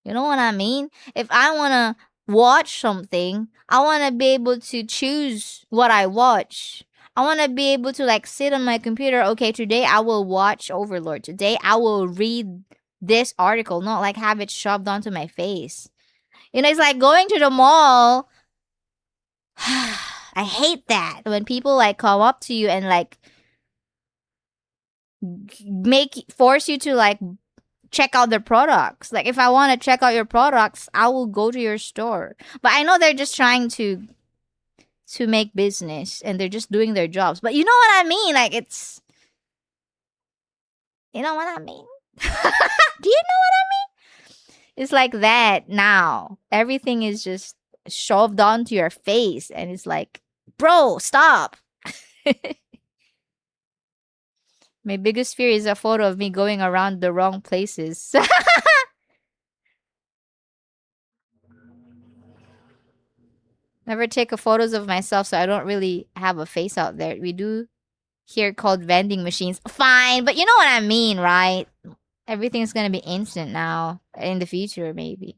You know what I mean? If I want to watch something, I want to be able to choose what I watch. I want to be able to like sit on my computer. Okay, today I will watch Overlord. Today I will read this article, not like have it shoved onto my face. It's like going to the mall. I hate that when people like come up to you and like force you to like check out their products. Like if I want to check out your products, I will go to your store. But I know they're just trying to make business and they're just doing their jobs. But you know what I mean? Like you know what I mean? Do you know what I mean? It's like that now. Everything is just shoved onto your face and it's like, bro, stop. My biggest fear is a photo of me going around the wrong places. Never take a photos of myself, so I don't really have a face out there. We do here called vending machines. Fine, but you know what I mean, right? Everything's gonna be instant now. In the future, maybe.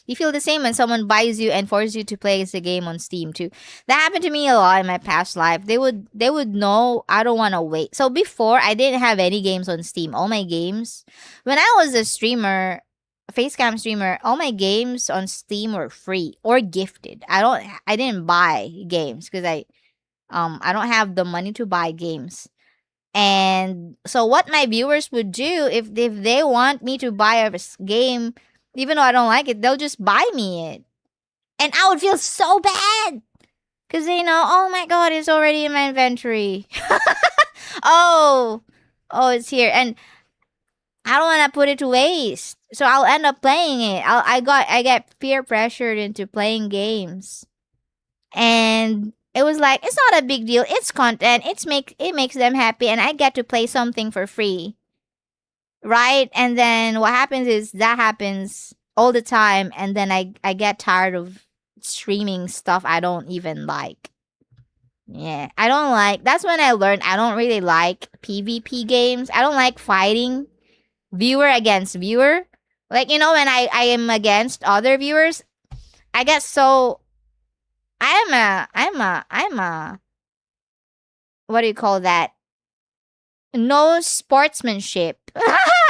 You feel the same when someone buys you and forces you to play a game on Steam too. That happened to me a lot in my past life. They would know I don't want to wait. So before I didn't have any games on Steam. All my games when I was a streamer, a facecam streamer, all my games on Steam were free or gifted. I didn't buy games because I don't have the money to buy games. And so what my viewers would do if they want me to buy a game, even though I don't like it, they'll just buy me it. And I would feel so bad. Because they know, oh my god, it's already in my inventory. oh, it's here. And I don't want to put it to waste. So I'll end up playing it. I get peer pressured into playing games. And it was like, it's not a big deal. It's content. It makes them happy. And I get to play something for free. Right? And then what happens is that happens all the time. And then I get tired of streaming stuff I don't even like. Yeah. That's when I learned I don't really like PvP games. I don't like fighting viewer against viewer. Like, when I am against other viewers, I get so I'm a what do you call that? No sportsmanship.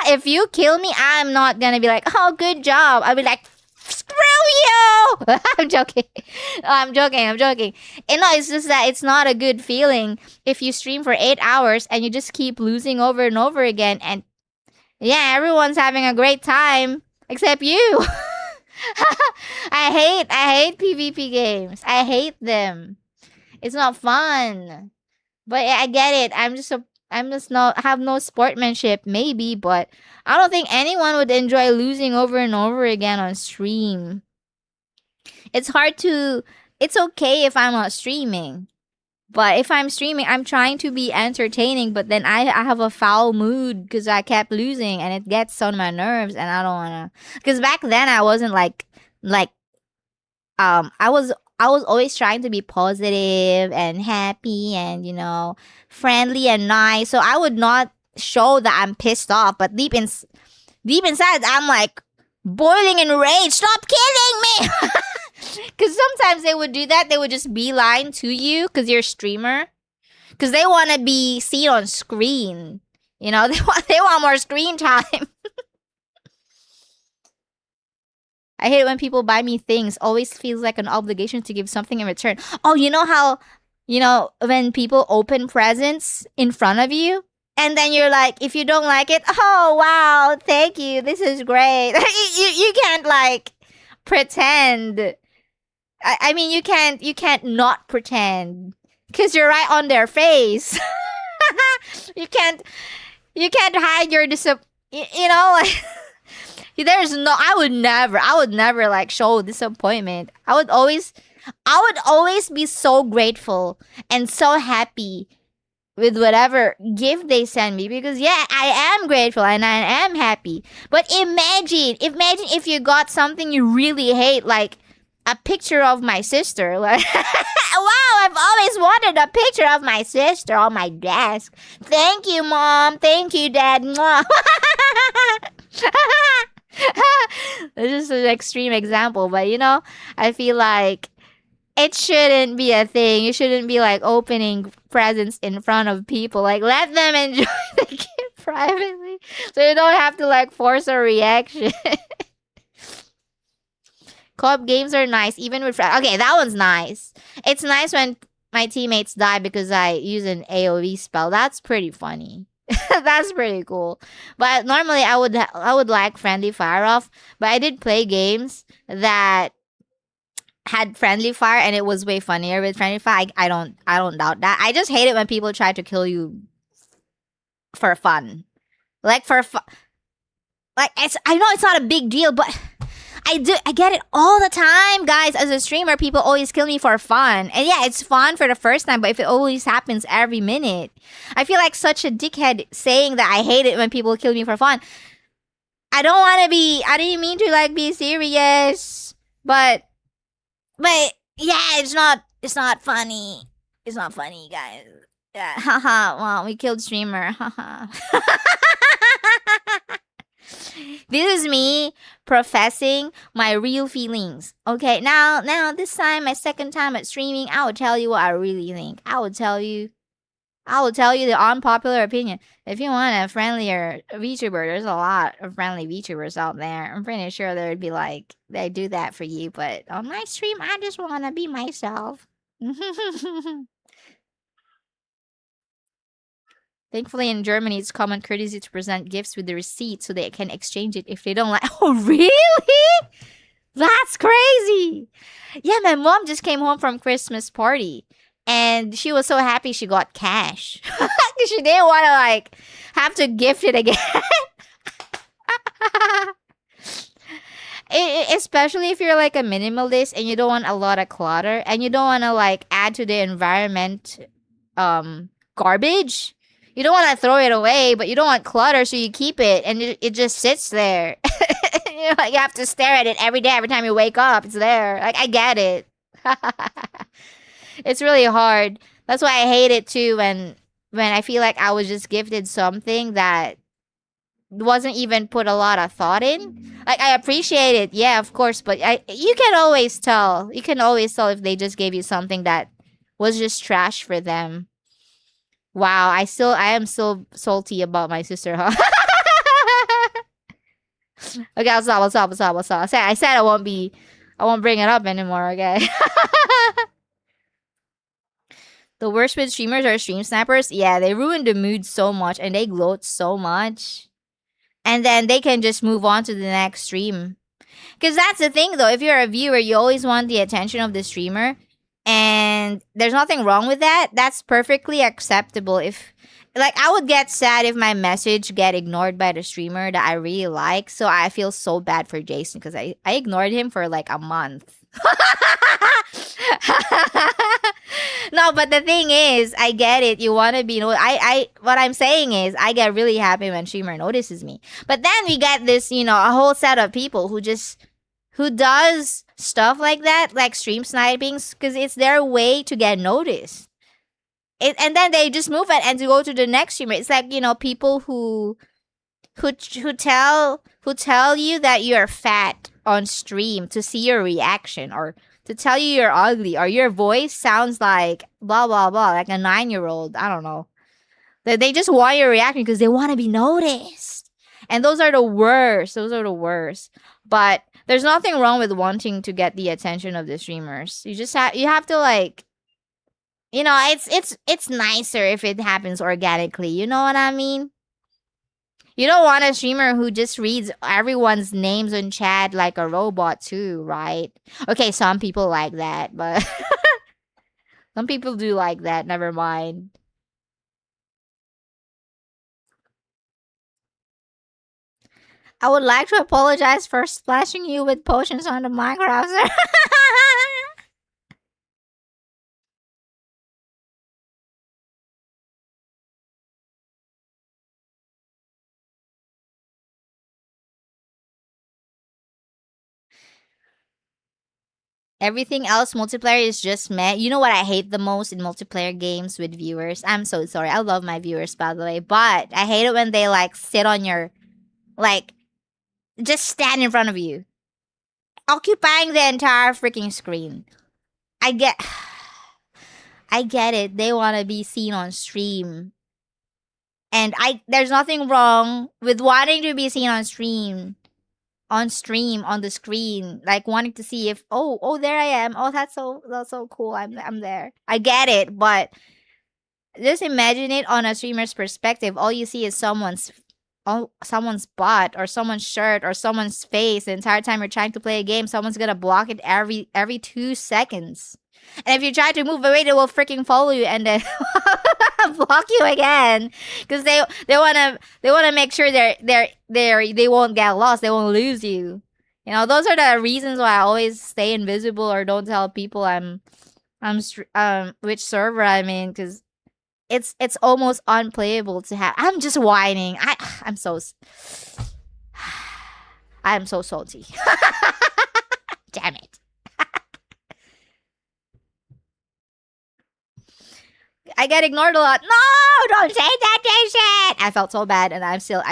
If you kill me, I'm not gonna be like, oh, good job. I'll be like, screw you. I'm joking. I'm joking. And no, it's just that it's not a good feeling if you stream for 8 hours and you just keep losing over and over again. And yeah, everyone's having a great time except you. I hate PvP games. I hate them. It's not fun. But I get it. I'm just not have no sportsmanship, maybe, but I don't think anyone would enjoy losing over and over again on stream. It's okay if I'm not streaming. But if I'm streaming, I'm trying to be entertaining, but then I have a foul mood because I kept losing and it gets on my nerves and I don't wanna. Because back then I wasn't I was always trying to be positive and happy and friendly and nice. So I would not show that I'm pissed off, but deep inside I'm like boiling in rage. Stop killing me! Because sometimes they would do that. They would just beeline to you because you're a streamer. Because they want to be seen on screen. They want more screen time. I hate it when people buy me things. Always feels like an obligation to give something in return. Oh, you know how, when people open presents in front of you? And then you're like, if you don't like it, oh, wow, thank you. This is great. you can't like pretend. I mean, you can't not pretend because you're right on their face. you can't hide your like I would never like show disappointment. I would always be so grateful and so happy with whatever gift they send me because yeah, I am grateful and I am happy. But imagine if you got something you really hate, like a picture of my sister. Like, wow, I've always wanted a picture of my sister on my desk. Thank you, Mom. Thank you, Dad. This is an extreme example, but I feel like it shouldn't be a thing. You shouldn't be like opening presents in front of people. Like, let them enjoy the gift privately, so you don't have to like force a reaction. Co-op games are nice, even with friends. Okay, that one's nice. It's nice when my teammates die because I use an AOE spell. That's pretty funny. That's pretty cool. But normally I would like friendly fire off. But I did play games that had friendly fire, and it was way funnier with friendly fire. I don't doubt that. I just hate it when people try to kill you for fun. Like for fun. Like, I know it's not a big deal, but I get it all the time, guys. As a streamer, people always kill me for fun. And yeah, it's fun for the first time, but if it always happens every minute, I feel like such a dickhead saying that I hate it when people kill me for fun. I didn't mean to like be serious. But yeah, it's not funny. It's not funny, guys. Yeah, haha. Well, we killed streamer. Haha. This is me professing my real feelings. Okay, now this time, my second time at streaming, I will tell you what I really think. I will tell you the unpopular opinion. If you want a friendlier VTuber, there's a lot of friendly VTubers out there. I'm pretty sure there'd be like they do that for you, but on my stream, I just want to be myself. Thankfully, in Germany, it's common courtesy to present gifts with the receipt so they can exchange it if they don't like. Oh, really? That's crazy. Yeah, my mom just came home from Christmas party, and she was so happy she got cash. She didn't want to like have to gift it again. Especially if you're like a minimalist and you don't want a lot of clutter and you don't want to like add to the environment garbage. You don't want to throw it away, but you don't want clutter, so you keep it and it just sits there. You have to stare at it every day, every time you wake up. It's there. Like, I get it. It's really hard. That's why I hate it too when I feel like I was just gifted something that wasn't even put a lot of thought in. Like, I appreciate it, yeah, of course, but you can always tell. You can always tell if they just gave you something that was just trash for them. Wow, I am so salty about my sister, huh? Okay, what's up? I said I won't bring it up anymore, okay? The worst with streamers are stream snipers. Yeah, they ruin the mood so much and they gloat so much. And then they can just move on to the next stream. Because that's the thing though, if you're a viewer, you always want the attention of the streamer. And there's nothing wrong with that. That's perfectly acceptable. If like I would get sad if my message get ignored by the streamer that I really like. So I feel so bad for Jason because I ignored him for like a month. No, but the thing is, I get it. You want to be I what I'm saying is I get really happy when streamer notices me. But then we get this, a whole set of people who does stuff like that, like stream sniping, because it's their way to get noticed. And then they just move it and to go to the next streamer. It's like, people who tell you that you're fat on stream to see your reaction, or to tell you you're ugly, or your voice sounds like blah blah blah, like a 9-year-old. I don't know. They just want your reaction because they want to be noticed. And those are the worst. Those are the worst. But there's nothing wrong with wanting to get the attention of the streamers. You have to like, it's nicer if it happens organically. You know what I mean? You don't want a streamer who just reads everyone's names in chat like a robot too, right? Okay, some people like that, but some people do like that. Never mind. I would like to apologize for splashing you with potions on the Minecraft server. Everything else multiplayer is just meh. You know what I hate the most in multiplayer games with viewers? I'm so sorry. I love my viewers, by the way, but I hate it when they like sit on your like just stand in front of you, occupying the entire freaking screen. I get I get it. They want to be seen on stream. And there's nothing wrong with wanting to be seen on stream, on the screen, like wanting to see if there I am. Oh, that's so cool. I'm there. I get it, but just imagine it on a streamer's perspective. All you see is someone's butt or someone's shirt or someone's face. The entire time you're trying to play a game, someone's gonna block it every 2 seconds. And if you try to move away, they will freaking follow you and then block you again, because they wanna make sure they won't get lost. They won't lose you. You know, those are the reasons why I always stay invisible or don't tell people which server I'm in, because it's almost unplayable to have. I'm just whining. I'm so salty. Damn it. I get ignored a lot. No, don't say that, Jason. I felt so bad, and I still,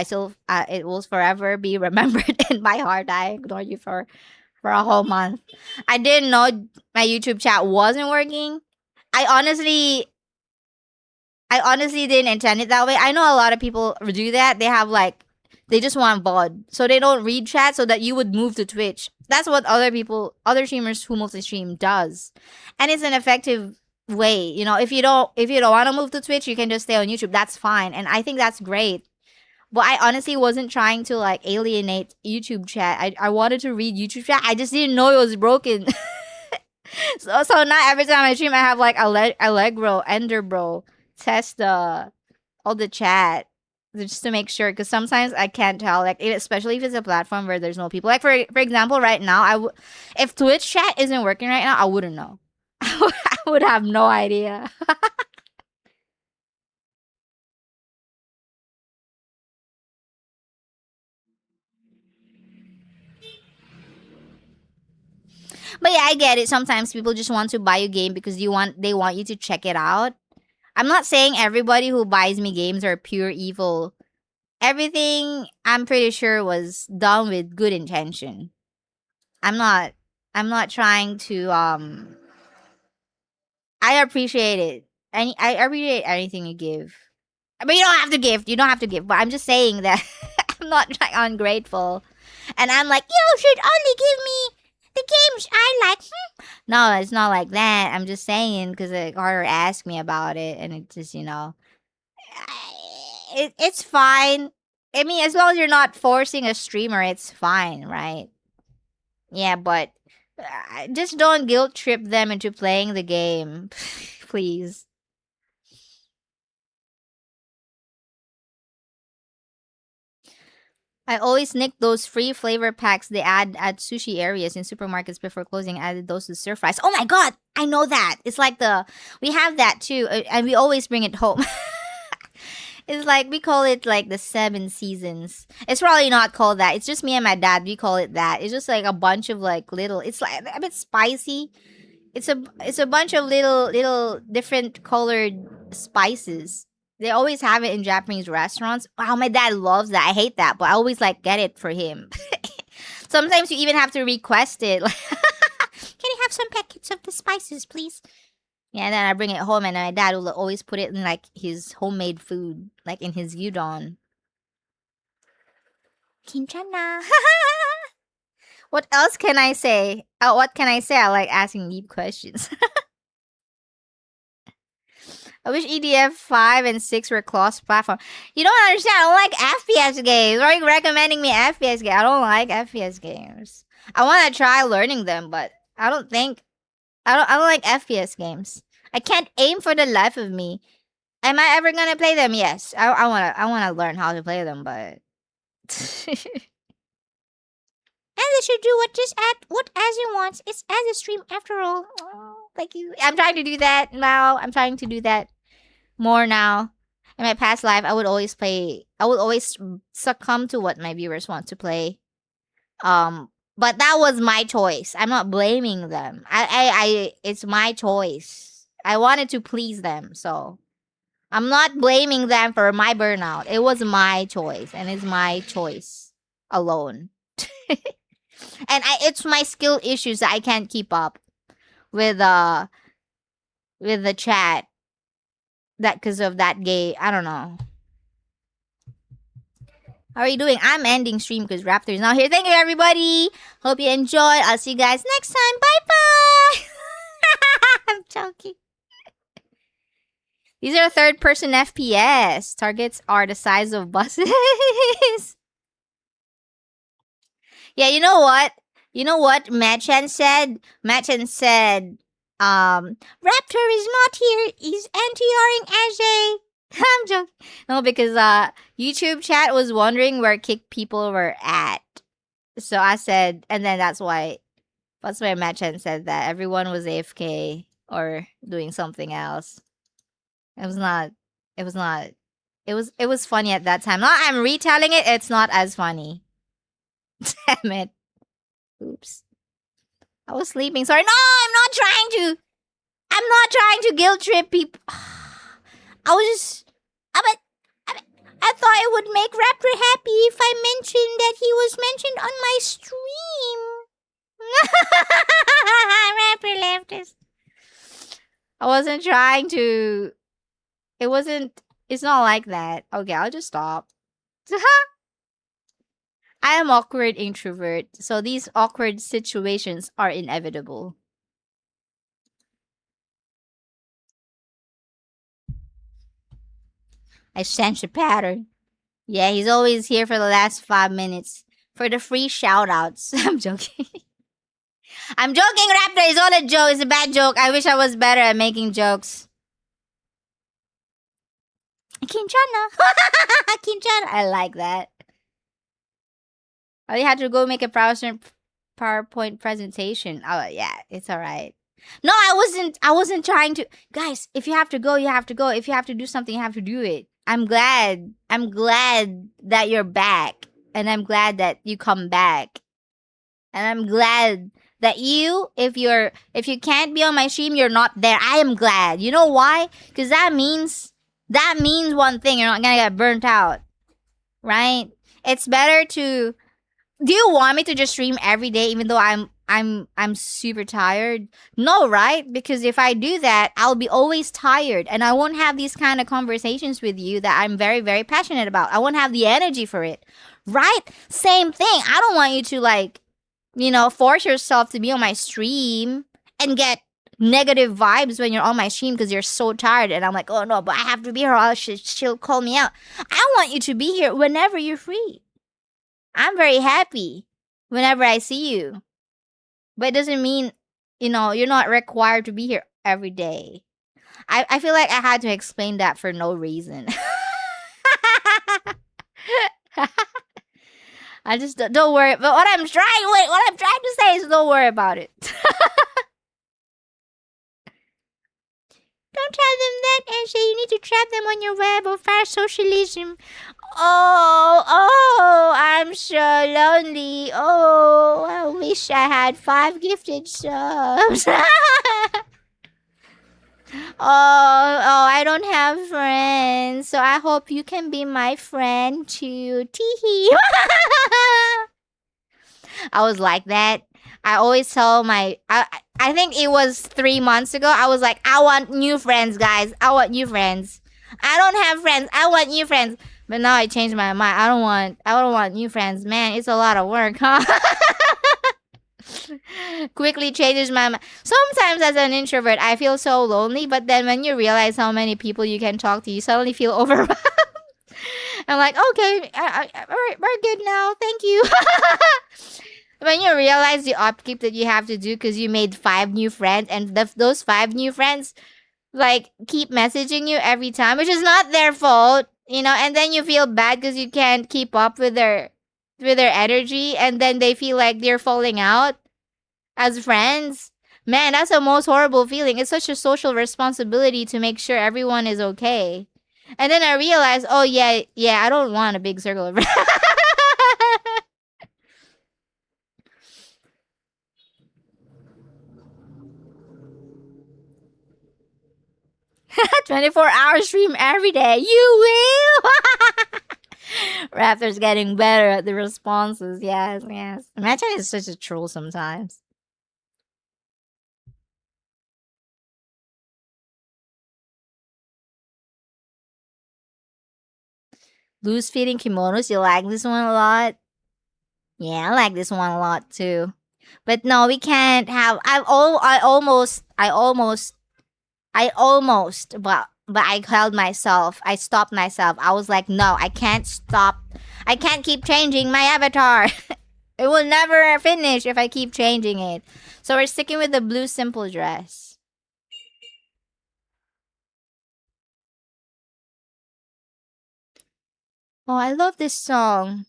it will forever be remembered in my heart. I ignored you for a whole month. I didn't know my YouTube chat wasn't working. I honestly didn't intend it that way. I know a lot of people do that. They have they just want VOD, so they don't read chat, so that you would move to Twitch. That's what other streamers who multi-stream does, and it's an effective way. You know, if you don't want to move to Twitch, you can just stay on YouTube. That's fine, and I think that's great. But I honestly wasn't trying to alienate YouTube chat. I wanted to read YouTube chat. I just didn't know it was broken. so now every time I stream, I have Allegro, Enderbro test all the chat just to make sure, because sometimes I can't tell, especially if it's a platform where there's no people. For example, right now, if Twitch chat isn't working right now, I wouldn't know. I would have no idea. But yeah, I get it. Sometimes people just want to buy you game because they want you to check it out. I'm not saying everybody who buys me games are pure evil. Everything, I'm pretty sure, was done with good intention. I'm not trying to I appreciate it. I appreciate anything you give. But you don't have to give. You don't have to give. But I'm just saying that I'm not ungrateful. And I'm like, you should only give me the games I like. No, it's not like that. I'm just saying because Carter asked me about it, and it just, it's fine. I mean, as long as you're not forcing a streamer, it's fine, right? Yeah, but just don't guilt trip them into playing the game, please. I always nick those free flavor packs they add at sushi areas in supermarkets before closing. Added those to stir fries. Oh my god, I know that. It's like we have that too, and we always bring it home. It's like we call it like the 7 seasons. It's probably not called that. It's just me and my dad. We call it that. It's just like a bunch of little. It's like a bit spicy. It's a bunch of little different colored spices. They always have it in Japanese restaurants. Wow, my dad loves that. I hate that, but I always get it for him. Sometimes you even have to request it. Like, can you have some packets of the spices, please? Yeah, and then I bring it home, and my dad will always put it in his homemade food, like in his udon. Kinchana. What else can I say? What can I say? I like asking deep questions. I wish EDF 5 and 6 were cross-platform. You don't understand. I don't like FPS games. Why are you recommending me FPS games? I don't like FPS games. I want to try learning them, but I don't like FPS games. I can't aim for the life of me. Am I ever gonna play them? Yes. I wanna learn how to play them, but and they should do what Azzy wants. It's Azzy stream after all. Oh, thank you. I'm trying to do that now. I'm trying to do that more now. In my past life, I would always succumb to what my viewers want to play. But that was my choice. I'm not blaming them. It's my choice. I wanted to please them, so I'm not blaming them for my burnout. It was my choice, and it's my choice alone. And it's my skill issues that I can't keep up with the chat. That because of that gay, I don't know. How are you doing? I'm ending stream because Raptor is not here. Thank you, everybody. Hope you enjoyed. I'll see you guys next time. Bye bye. I'm joking. These are third person FPS. Targets are the size of buses. Yeah, you know what? You know what Machan said? Machan said, Raptor is not here. He's anti-ring Ajay. I'm joking. No, because YouTube chat was wondering where kick people were at. So I said, and then that's why Machan said that everyone was AFK or doing something else. It was not. It was funny at that time. Now I'm retelling it. It's not as funny. Damn it. Oops. I was sleeping. Sorry. No, I'm not trying to guilt trip people. I was just. I thought it would make Raptor happy if I mentioned that he was mentioned on my stream. Raptor left us. I wasn't trying to. It's not like that. Okay, I'll just stop. I am awkward introvert, so these awkward situations are inevitable. I sense a pattern. Yeah, he's always here for the last 5 minutes for the free shoutouts. I'm joking. I'm joking, Raptor. It's all a joke. It's a bad joke. I wish I was better at making jokes. Kinchana. Kinchana. I like that. Oh, you had to go make a PowerPoint presentation. Oh, yeah. It's all right. No, I wasn't trying to. Guys, if you have to go, you have to go. If you have to do something, you have to do it. I'm glad that you're back. And I'm glad that you come back. And I'm glad that if you can't be on my stream, you're not there. I am glad. You know why? Because that means one thing. You're not gonna get burnt out. Right? It's better to. Do you want me to just stream every day even though I'm super tired? No, right? Because if I do that, I'll be always tired and I won't have these kind of conversations with you that I'm very, very passionate about. I won't have the energy for it. Right? Same thing. I don't want you to force yourself to be on my stream and get negative vibes when you're on my stream because you're so tired and I'm like, oh no, but I have to be here or else she'll call me out. I want you to be here whenever you're free. I'm very happy whenever I see you. But it doesn't mean, you're not required to be here every day. I feel like I had to explain that for no reason. I just don't worry. But what I'm trying to say is don't worry about it. Don't tell them that, and say you need to trap them on your web of parasocialism. Oh, I'm so lonely. Oh, I wish I had 5 gifted subs. I don't have friends, so I hope you can be my friend too. Teehee. I was like that. I always tell I think it was 3 months ago. I was like, I want new friends, guys. I want new friends. I don't have friends. I want new friends. But now I changed my mind. I don't want new friends. Man, it's a lot of work, huh? Quickly changes my mind. Sometimes as an introvert, I feel so lonely. But then when you realize how many people you can talk to, you suddenly feel overwhelmed. I'm like, okay, we're good now. Thank you. When you realize the upkeep that you have to do because you made 5 new friends and those 5 new friends keep messaging you every time, which is not their fault, and then you feel bad because you can't keep up with their energy and then they feel like they're falling out as friends. Man, that's the most horrible feeling. It's such a social responsibility to make sure everyone is okay. And then I realized, oh yeah, I don't want a big circle of friends. 24-hour stream every day. You will. Raptors getting better at the responses. Yes, yes. Imagine it's such a troll sometimes. Loose fitting kimonos. You like this one a lot? Yeah, I like this one a lot too. But no, we can't have. I almost, but I held myself. I stopped myself. I was like, no, I can't stop. I can't keep changing my avatar. It will never finish if I keep changing it. So we're sticking with the blue simple dress. Oh, I love this song.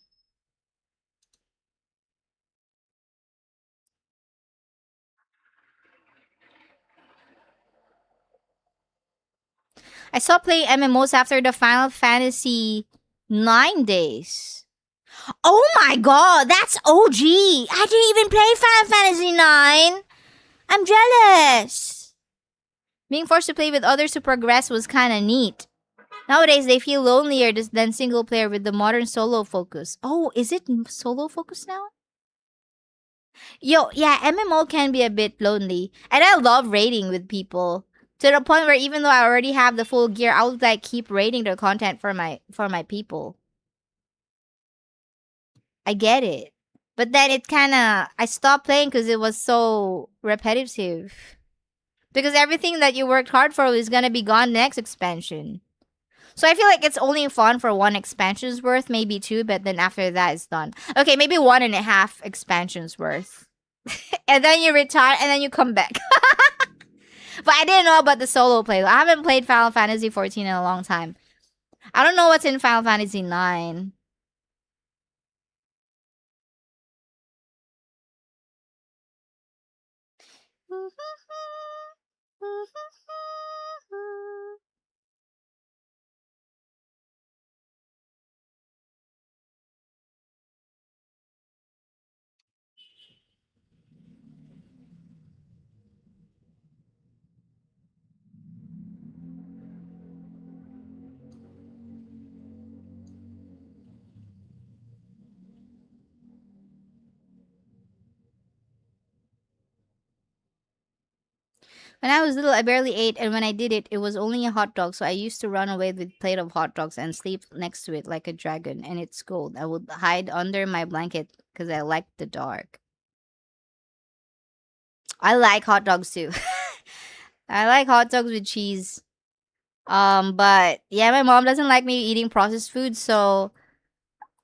I stopped playing MMOs after the Final Fantasy 9 days. Oh my god, that's OG. I didn't even play Final Fantasy 9. I'm jealous. Being forced to play with others to progress was kind of neat. Nowadays, they feel lonelier than single player with the modern solo focus. Oh, is it solo focus now? Yo, yeah, MMO can be a bit lonely. And I love raiding with people. To the point where even though I already have the full gear, I would like keep raiding the content for my people. I get it. But then it kind of I stopped playing because it was so repetitive. Because everything that you worked hard for is gonna be gone next expansion. So I feel like it's only fun for one expansion's worth, maybe two, but then after that it's done. Okay, maybe 1.5 expansions worth. And then you retire and then you come back. But I didn't know about the solo play. I haven't played Final Fantasy 14 in a long time. I don't know what's in Final Fantasy 9. When I was little, I barely ate, and when I did it, it was only a hot dog. So I used to run away with a plate of hot dogs and sleep next to it like a dragon. And it's cold. I would hide under my blanket because I liked the dark. I like hot dogs too. I like hot dogs with cheese. But yeah, my mom doesn't like me eating processed food, so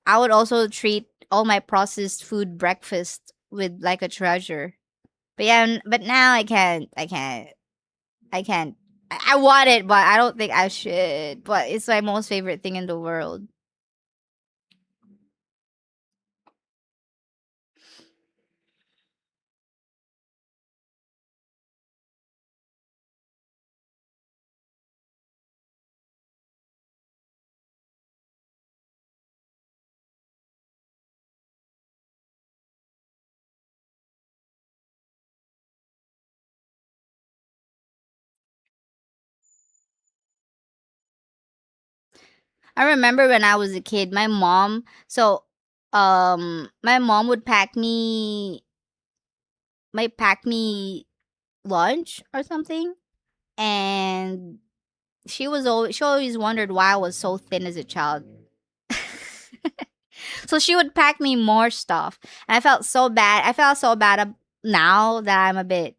I would also treat all my processed food breakfast with like a treasure. But yeah, but now I can't. I can't. I can't. I want it, but I don't think I should. But it's my most favorite thing in the world. I remember when I was a kid, my mom would pack me lunch or something, and she always wondered why I was so thin as a child. So she would pack me more stuff, and I felt so bad. I felt so bad now that I'm a bit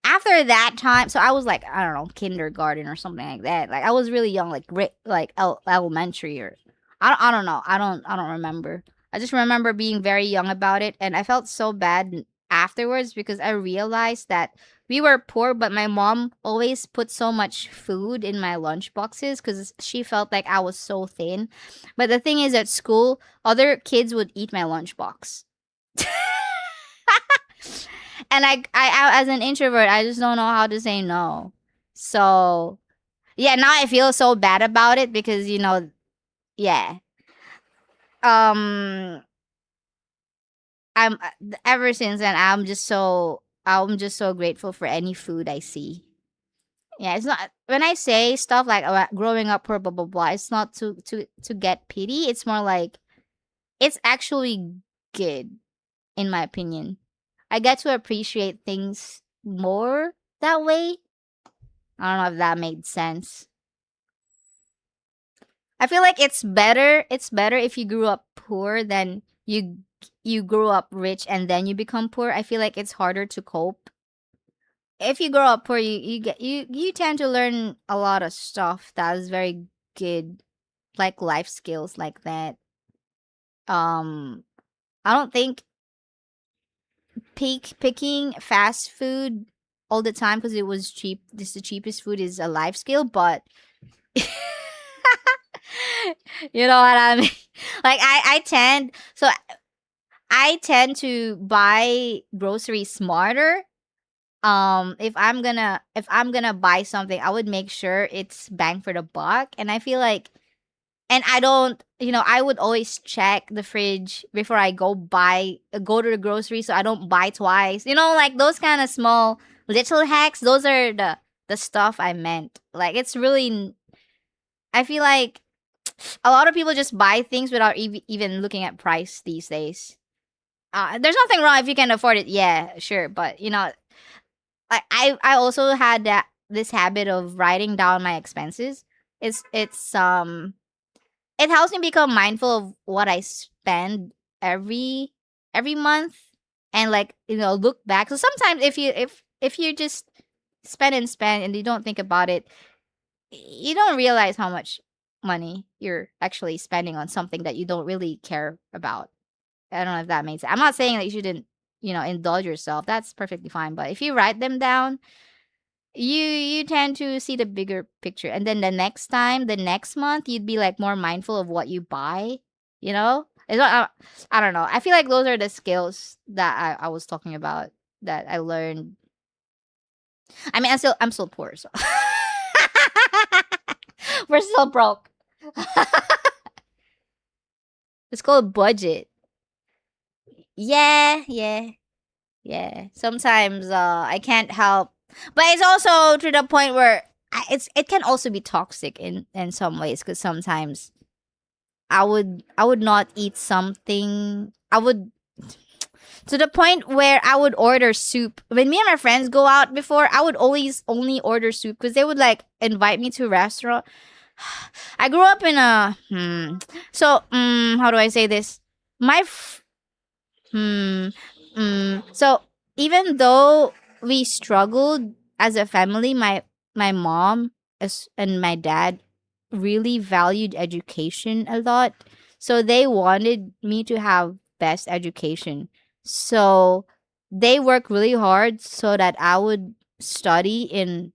after that time. So I was like, I don't know, kindergarten or something like that. Like I was really young, like elementary or I don't know. I don't remember. I just remember being very young about it, and I felt so bad afterwards because I realized that we were poor, but my mom always put so much food in my lunch boxes because she felt like I was so thin. But the thing is, at school, other kids would eat my lunchbox. And as an introvert, I just don't know how to say no. So yeah, now I feel so bad about it because yeah. Um, I'm ever since then I'm just so grateful for any food I see. Yeah, it's not when I say stuff like growing up poor, blah blah blah. It's not to get pity. It's more like it's actually good, in my opinion. I get to appreciate things more that way. I don't know if that made sense. I feel like it's better if you grew up poor than you grew up rich and then you become poor. I feel like it's harder to cope. If you grow up poor, you tend to learn a lot of stuff that is very good, like life skills like that. Um I don't think picking fast food all the time because it was cheap. This the cheapest food is a life skill, but you know what I mean. Like I tend to buy groceries smarter. If I'm gonna buy something, I would make sure it's bang for the buck, and I feel like and I don't, I would always check the fridge before I go to the grocery so I don't buy twice. Like those kind of small little hacks, those are the stuff I meant. Like it's really I feel like a lot of people just buy things without even looking at price these days. There's nothing wrong if you can afford it. Yeah, sure, but I also had this habit of writing down my expenses. It's it helps me become mindful of what I spend every month and like look back. So sometimes if you just spend and you don't think about it, you don't realize how much money you're actually spending on something that you don't really care about. I don't know if that makes sense. I'm not saying that you shouldn't indulge yourself. That's perfectly fine. But if you write them down, you tend to see the bigger picture, and then the next month you'd be like more mindful of what you buy. It's not, I don't know, I feel like those are the skills that I was talking about that I learned. I mean, I'm still poor, so we're still broke. It's called budget. Yeah, yeah, yeah. Sometimes I can't help, but it's also to the point where it can also be toxic in some ways, because sometimes I would not eat something. I would to the point where I would order soup. When me and my friends go out before, I would always only order soup because they would like invite me to a restaurant. I grew up in a how do I say this? My Hmm. So even though we struggled as a family, my mom and my dad really valued education a lot. So they wanted me to have best education. So they worked really hard so that I would study in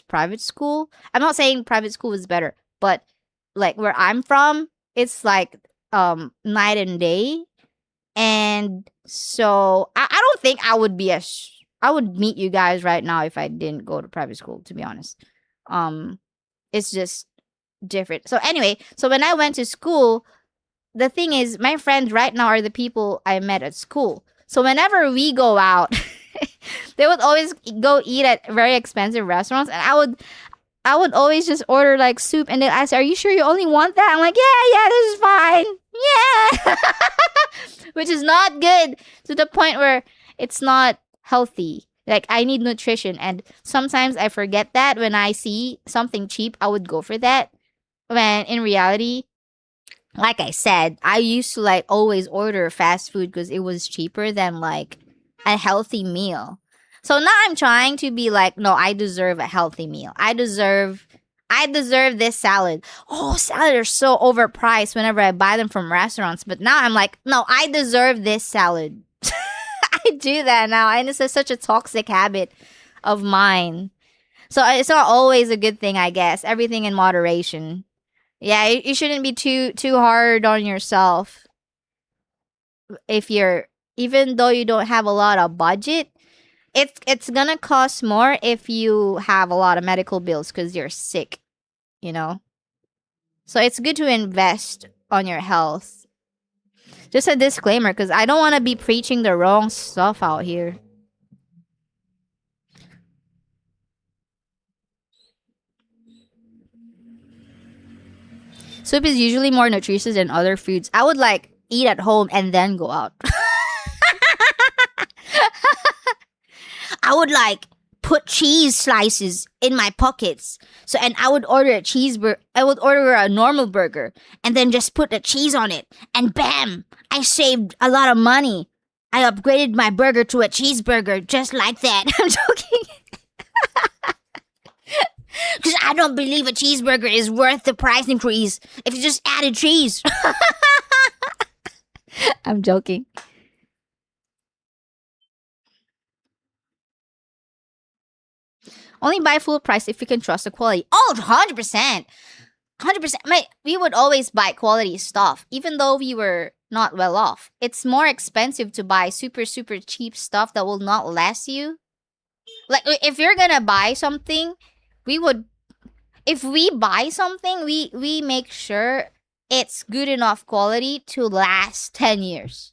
private school. I'm not saying private school is better, but like where I'm from, it's like night and day. And so I don't think I would meet you guys right now if I didn't go to private school, to be honest. Um it's just different. So anyway, so when I went to school, the thing is my friends right now are the people I met at school. So whenever we go out, they would always go eat at very expensive restaurants, and I would always just order like soup, and they'd ask, "Are you sure you only want that?" I'm like, "Yeah, yeah, this is fine." Yeah. Which is not good, to the point where it's not healthy. Like I need nutrition, and sometimes I forget that when I see something cheap, I would go for that. When in reality, like I said, I used to like always order fast food because it was cheaper than like a healthy meal. So now I'm trying to be like, no, I deserve a healthy meal. I deserve this salad. Oh, salad are so overpriced whenever I buy them from restaurants. But now I'm like, no, I deserve this salad. I do that now, and it's such a toxic habit of mine. So it's not always a good thing, I guess. Everything in moderation. Yeah, you shouldn't be too hard on yourself if you're even though you don't have a lot of budget. It's gonna cost more if you have a lot of medical bills because you're sick, you know. So it's good to invest on your health. Just a disclaimer, because I don't want to be preaching the wrong stuff out here. Soup is usually more nutritious than other foods. I would like eat at home and then go out. I would like put cheese slices in my pockets. So and I would order a cheeseburger. I would order a normal burger and then just put the cheese on it. And bam, I saved a lot of money. I upgraded my burger to a cheeseburger just like that. I'm joking. Because I don't believe a cheeseburger is worth the price increase if you just added cheese. I'm joking. Only buy full price if you can trust the quality. Oh, 100%. 100%. We would always buy quality stuff, even though we were not well off. It's more expensive to buy super, super cheap stuff that will not last you. Like, if you're gonna buy something, we would, if we buy something, we make sure it's good enough quality to last 10 years.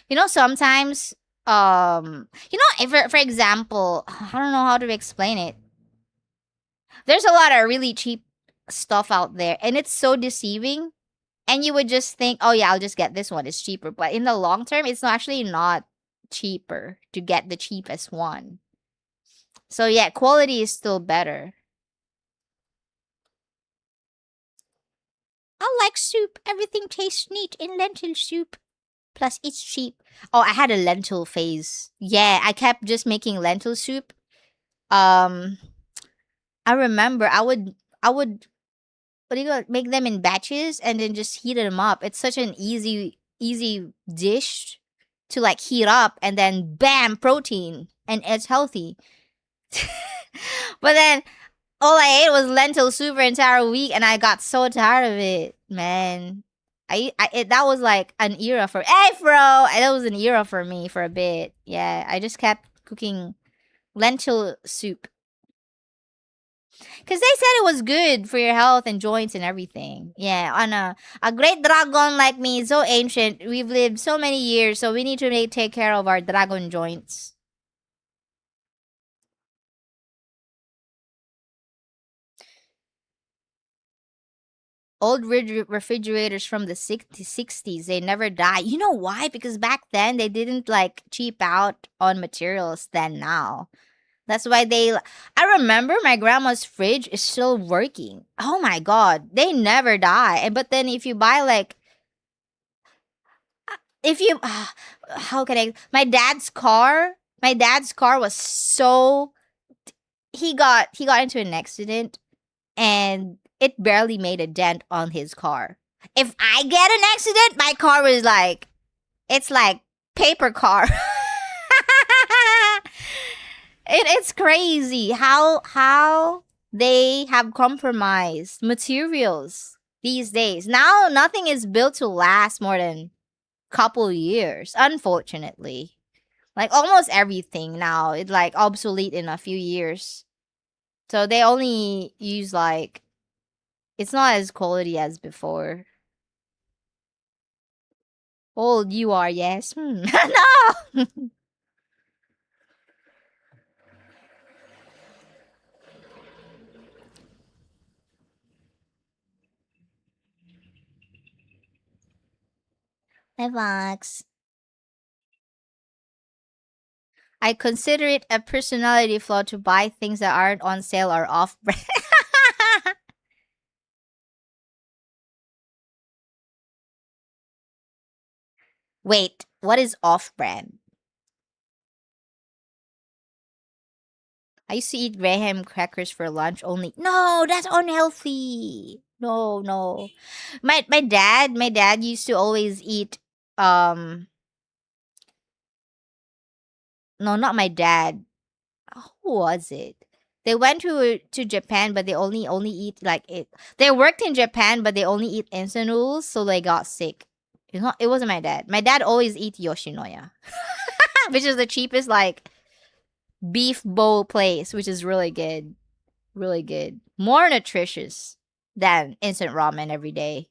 You know, sometimes, if for example, I don't know how to explain it. There's a lot of really cheap stuff out there and it's so deceiving. And you would just think, oh yeah, I'll just get this one. It's cheaper. But in the long term, it's actually not cheaper to get the cheapest one. So yeah, quality is still better. I like soup. Everything tastes neat in lentil soup. Plus, it's cheap. Oh, I had a lentil phase. Yeah, I kept just making lentil soup. Um, I remember I would what do you call it? Make them in batches and then just heat them up. It's such an easy dish to like heat up and then bam, protein and it's healthy. But then all I ate was lentil soup for an entire week and I got so tired of it, man. That was like an era for hey bro, that was an era for me for a bit. Yeah, I just kept cooking lentil soup because they said it was good for your health and joints and everything. Yeah, on a great dragon like me, so ancient. We've lived so many years, so we need to take care of our dragon joints. Old refrigerators from the 60s, they never die. You know why? Because back then they didn't like cheap out on materials than now. That's why I remember my grandma's fridge is still working. Oh my god, they never die. And but then if you buy like if you how can I my dad's car was so he got into an accident and it barely made a dent on his car. If I get an accident, my car was like it's like paper car. It's crazy how they have compromised materials these days. Now nothing is built to last more than couple years, unfortunately. Like almost everything now it's like obsolete in a few years. So they only use like it's not as quality as before. Old you are, yes. No. Hi, Vox. I consider it a personality flaw to buy things that aren't on sale or off brand. Wait, what is off brand? I used to eat graham crackers for lunch only. No, that's unhealthy. No, no. My dad used to always eat no, not my dad. Who was it? They went to Japan, but they only eat like it. They worked in Japan, but they only eat instant noodles, so they got sick. It wasn't my dad. My dad always eat Yoshinoya, which is the cheapest like beef bowl place, which is really good, really good, more nutritious than instant ramen every day.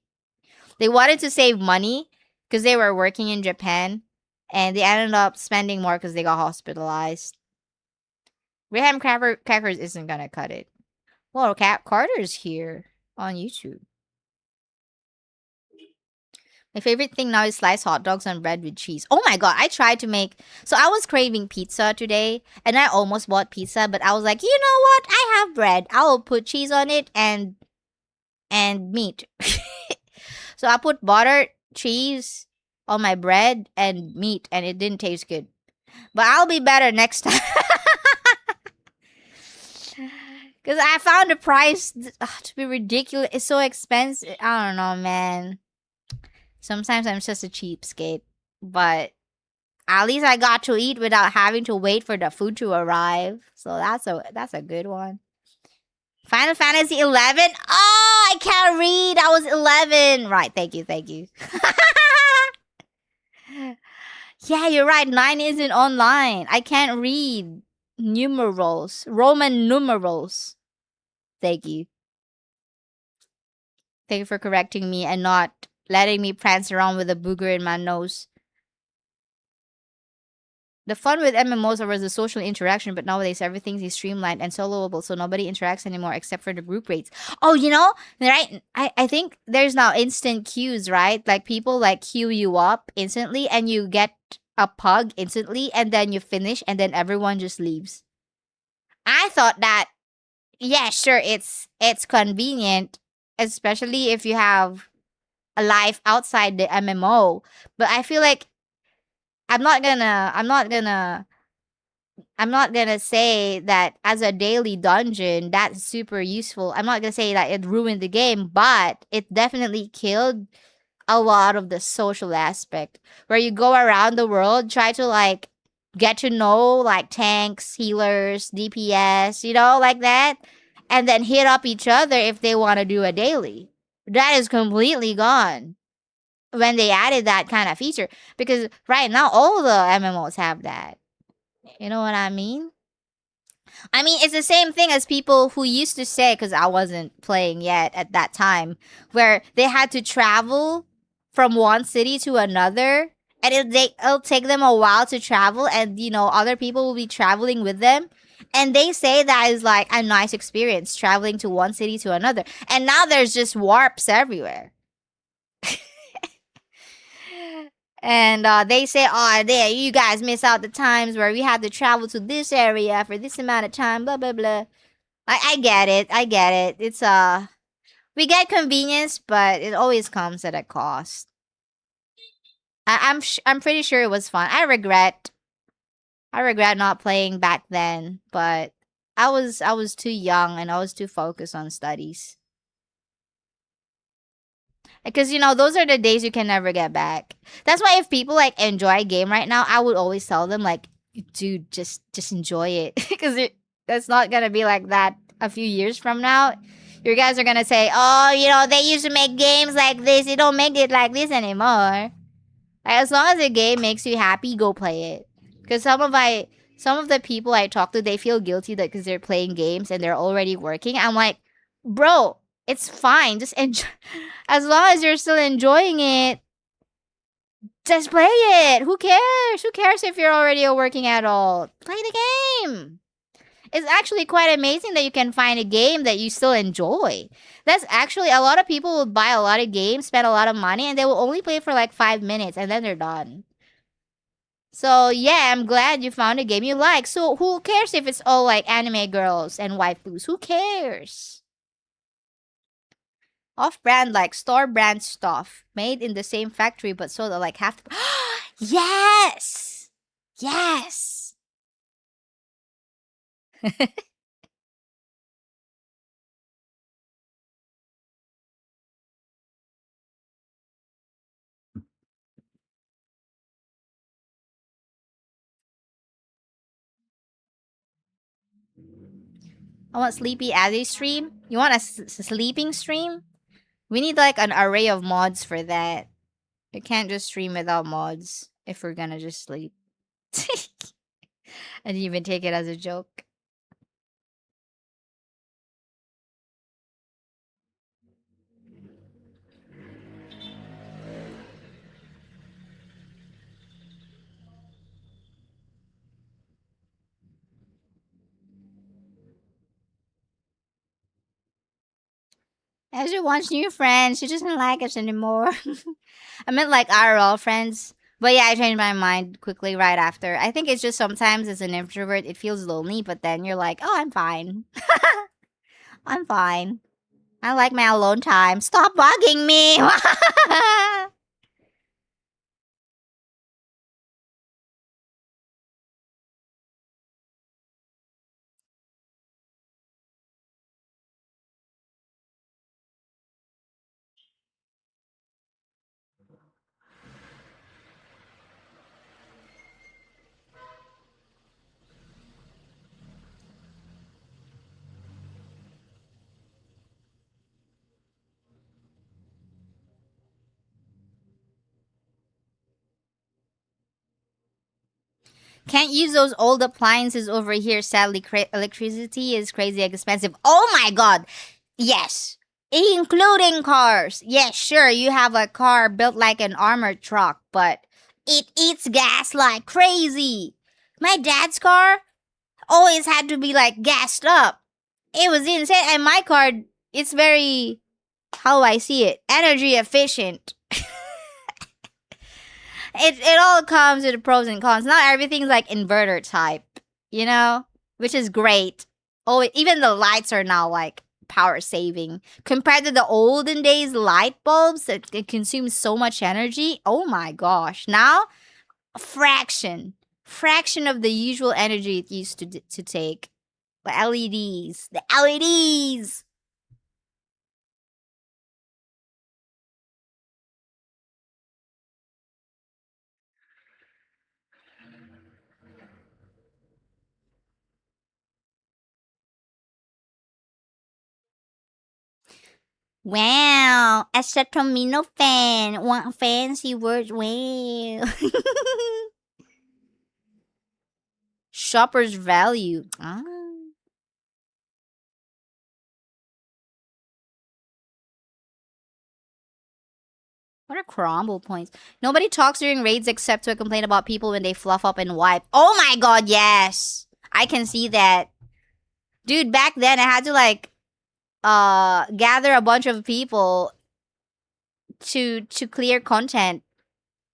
They wanted to save money because they were working in Japan, and they ended up spending more because they got hospitalized. Graham Crackers isn't gonna cut it. Well, Carter's here on YouTube. My favorite thing now is sliced hot dogs on bread with cheese. Oh my god, I tried to make. So I was craving pizza today, and I almost bought pizza, but I was like, you know what? I have bread. I will put cheese on it and meat. So I put butter, cheese on my bread and meat, and it didn't taste good. But I'll be better next time. Because I found the price to be ridiculous. It's so expensive. I don't know, man. Sometimes I'm just a cheapskate. But at least I got to eat without having to wait for the food to arrive. So that's a good one. Final Fantasy 11. Oh, I can't read. I was 11. Right. Thank you. Thank you. Yeah, you're right. 9 isn't online. I can't read numerals, Roman numerals. Thank you. Thank you for correcting me and not letting me prance around with a booger in my nose. The fun with MMOs was the social interaction, but nowadays everything is streamlined and soloable, so nobody interacts anymore except for the group rates. Oh, right? I think there's now instant queues, right? Like people like queue you up instantly and you get a pug instantly and then you finish and then everyone just leaves. I thought that, yeah, sure, it's convenient, especially if you have a life outside the MMO. But I feel like I'm not gonna I'm not gonna I'm not gonna say that as a daily dungeon that's super useful. I'm not gonna say that it ruined the game, but it definitely killed a lot of the social aspect where you go around the world, try to like get to know like tanks, healers, DPS, like that, and then hit up each other if they want to do a daily. That is completely gone when they added that kind of feature because right now all the MMOs have that. You know what I mean? I mean, it's the same thing as people who used to say, because I wasn't playing yet at that time, where they had to travel from one city to another, and it'll take them a while to travel, and other people will be traveling with them, and they say that is like a nice experience traveling to one city to another, and now there's just warps everywhere. And they say, "Oh, there you guys miss out the times where we had to travel to this area for this amount of time." Blah blah blah. I get it. I get it. It's we get convenience, but it always comes at a cost. I'm pretty sure it was fun. I regret not playing back then, but I was too young and I was too focused on studies. Because those are the days you can never get back. That's why if people like enjoy a game right now, I would always tell them like, dude, just enjoy it, because that's not gonna be like that a few years from now. You guys are gonna say, oh, they used to make games like this. They don't make it like this anymore. Like, as long as the game makes you happy, go play it. Because some of the people I talk to, they feel guilty that because they're playing games and they're already working. I'm like, bro, it's fine. Just enjoy. As long as you're still enjoying it, just play it. Who cares? Who cares if you're already a working adult? Play the game. It's actually quite amazing that you can find a game that you still enjoy. That's actually a lot of people will buy a lot of games, spend a lot of money, and they will only play for like 5 minutes and then they're done. So yeah, I'm glad you found a game you like. So who cares if it's all like anime girls and waifus? Who cares? Off-brand like store-brand stuff made in the same factory but sold at like half. Yes, yes. I want Sleepy as a stream. You want a sleeping stream? We need like an array of mods for that. You can't just stream without mods if we're gonna just sleep. I didn't even take it as a joke. And she wants new friends. She doesn't like us anymore. I meant like IRL friends. But yeah, I changed my mind quickly right after. I think it's just sometimes as an introvert, it feels lonely, but then you're like, oh, I'm fine. I'm fine. I like my alone time. Stop bugging me. Can't use those old appliances over here. Sadly, electricity is crazy expensive. Oh my god. Yes. Including cars. Yes, sure, you have a car built like an armored truck, but it eats gas like crazy. My dad's car always had to be like gassed up. It was insane. And my car, it's very, how do I see it? Energy efficient. It all comes with the pros and cons. Not everything's like inverter type, you know, which is great. Oh, even the lights are now like power saving compared to the olden days light bulbs that consume so much energy. Oh my gosh! Now a fraction of the usual energy it used to take. The LEDs. Wow, acetaminophen. What fancy words? Wow. Shopper's value. Ah. What are crumble points? Nobody talks during raids except to complain about people when they fluff up and wipe. Oh my god, yes. I can see that. Dude, back then I had to like gather a bunch of people to clear content.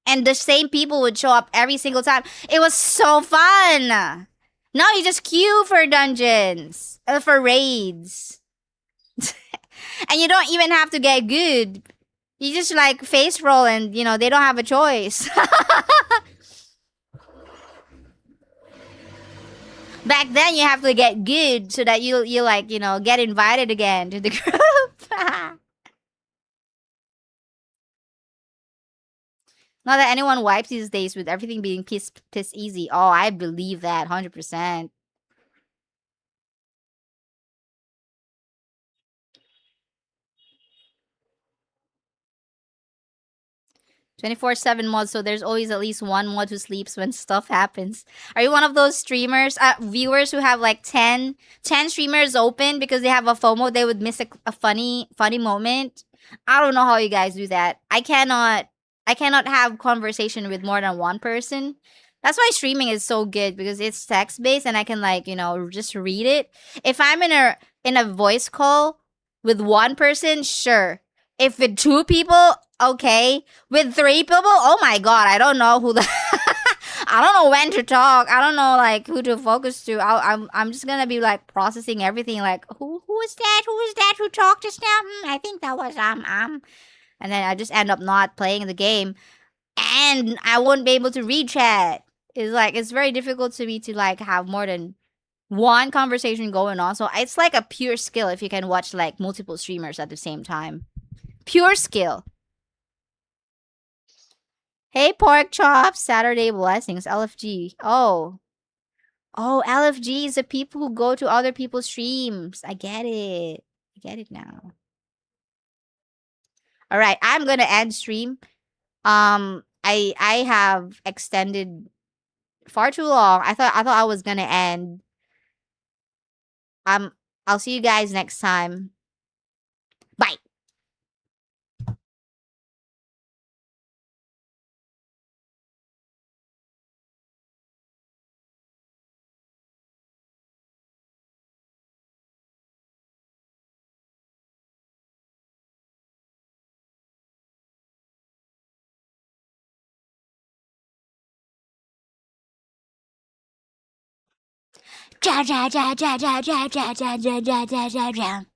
And the same people would show up every single time. It was so fun. Now you just queue for dungeons, for raids. And you don't even have to get good. You just like face roll and you know they don't have a choice. Back then you have to get good so that you like, you know, get invited again to the group. Not that anyone wipes these days with everything being piss easy. Oh, I believe that 100%. 24/7 mod, so there's always at least one mod who sleeps when stuff happens. Are you one of those streamers, viewers who have like 10 streamers open because they have a FOMO, they would miss a funny moment? I don't know how you guys do that. I cannot have conversation with more than one person. That's why streaming is so good because it's text based and I can like, you know, just read it. If I'm in a voice call with one person, sure. If with two people, okay. With three people, oh my god, I don't know who the I don't know when to talk. I don't know like who to focus to. I'm just gonna be like processing everything. Like who is that? Who is that who talked just now? I think that was and then I just end up not playing the game, and I won't be able to read chat. It's like it's very difficult to me to like have more than one conversation going on. So it's like a pure skill if you can watch like multiple streamers at the same time. Pure skill. Hey, pork chops, Saturday blessings, LFG. Oh, LFG is the people who go to other people's streams. I get it. I get it now. All right, I'm gonna end stream. I have extended far too long. I thought I was gonna end. Um, I'll see you guys next time. Bye. Ja ja ja ja ja ja ja ja ja ja ja ja ja.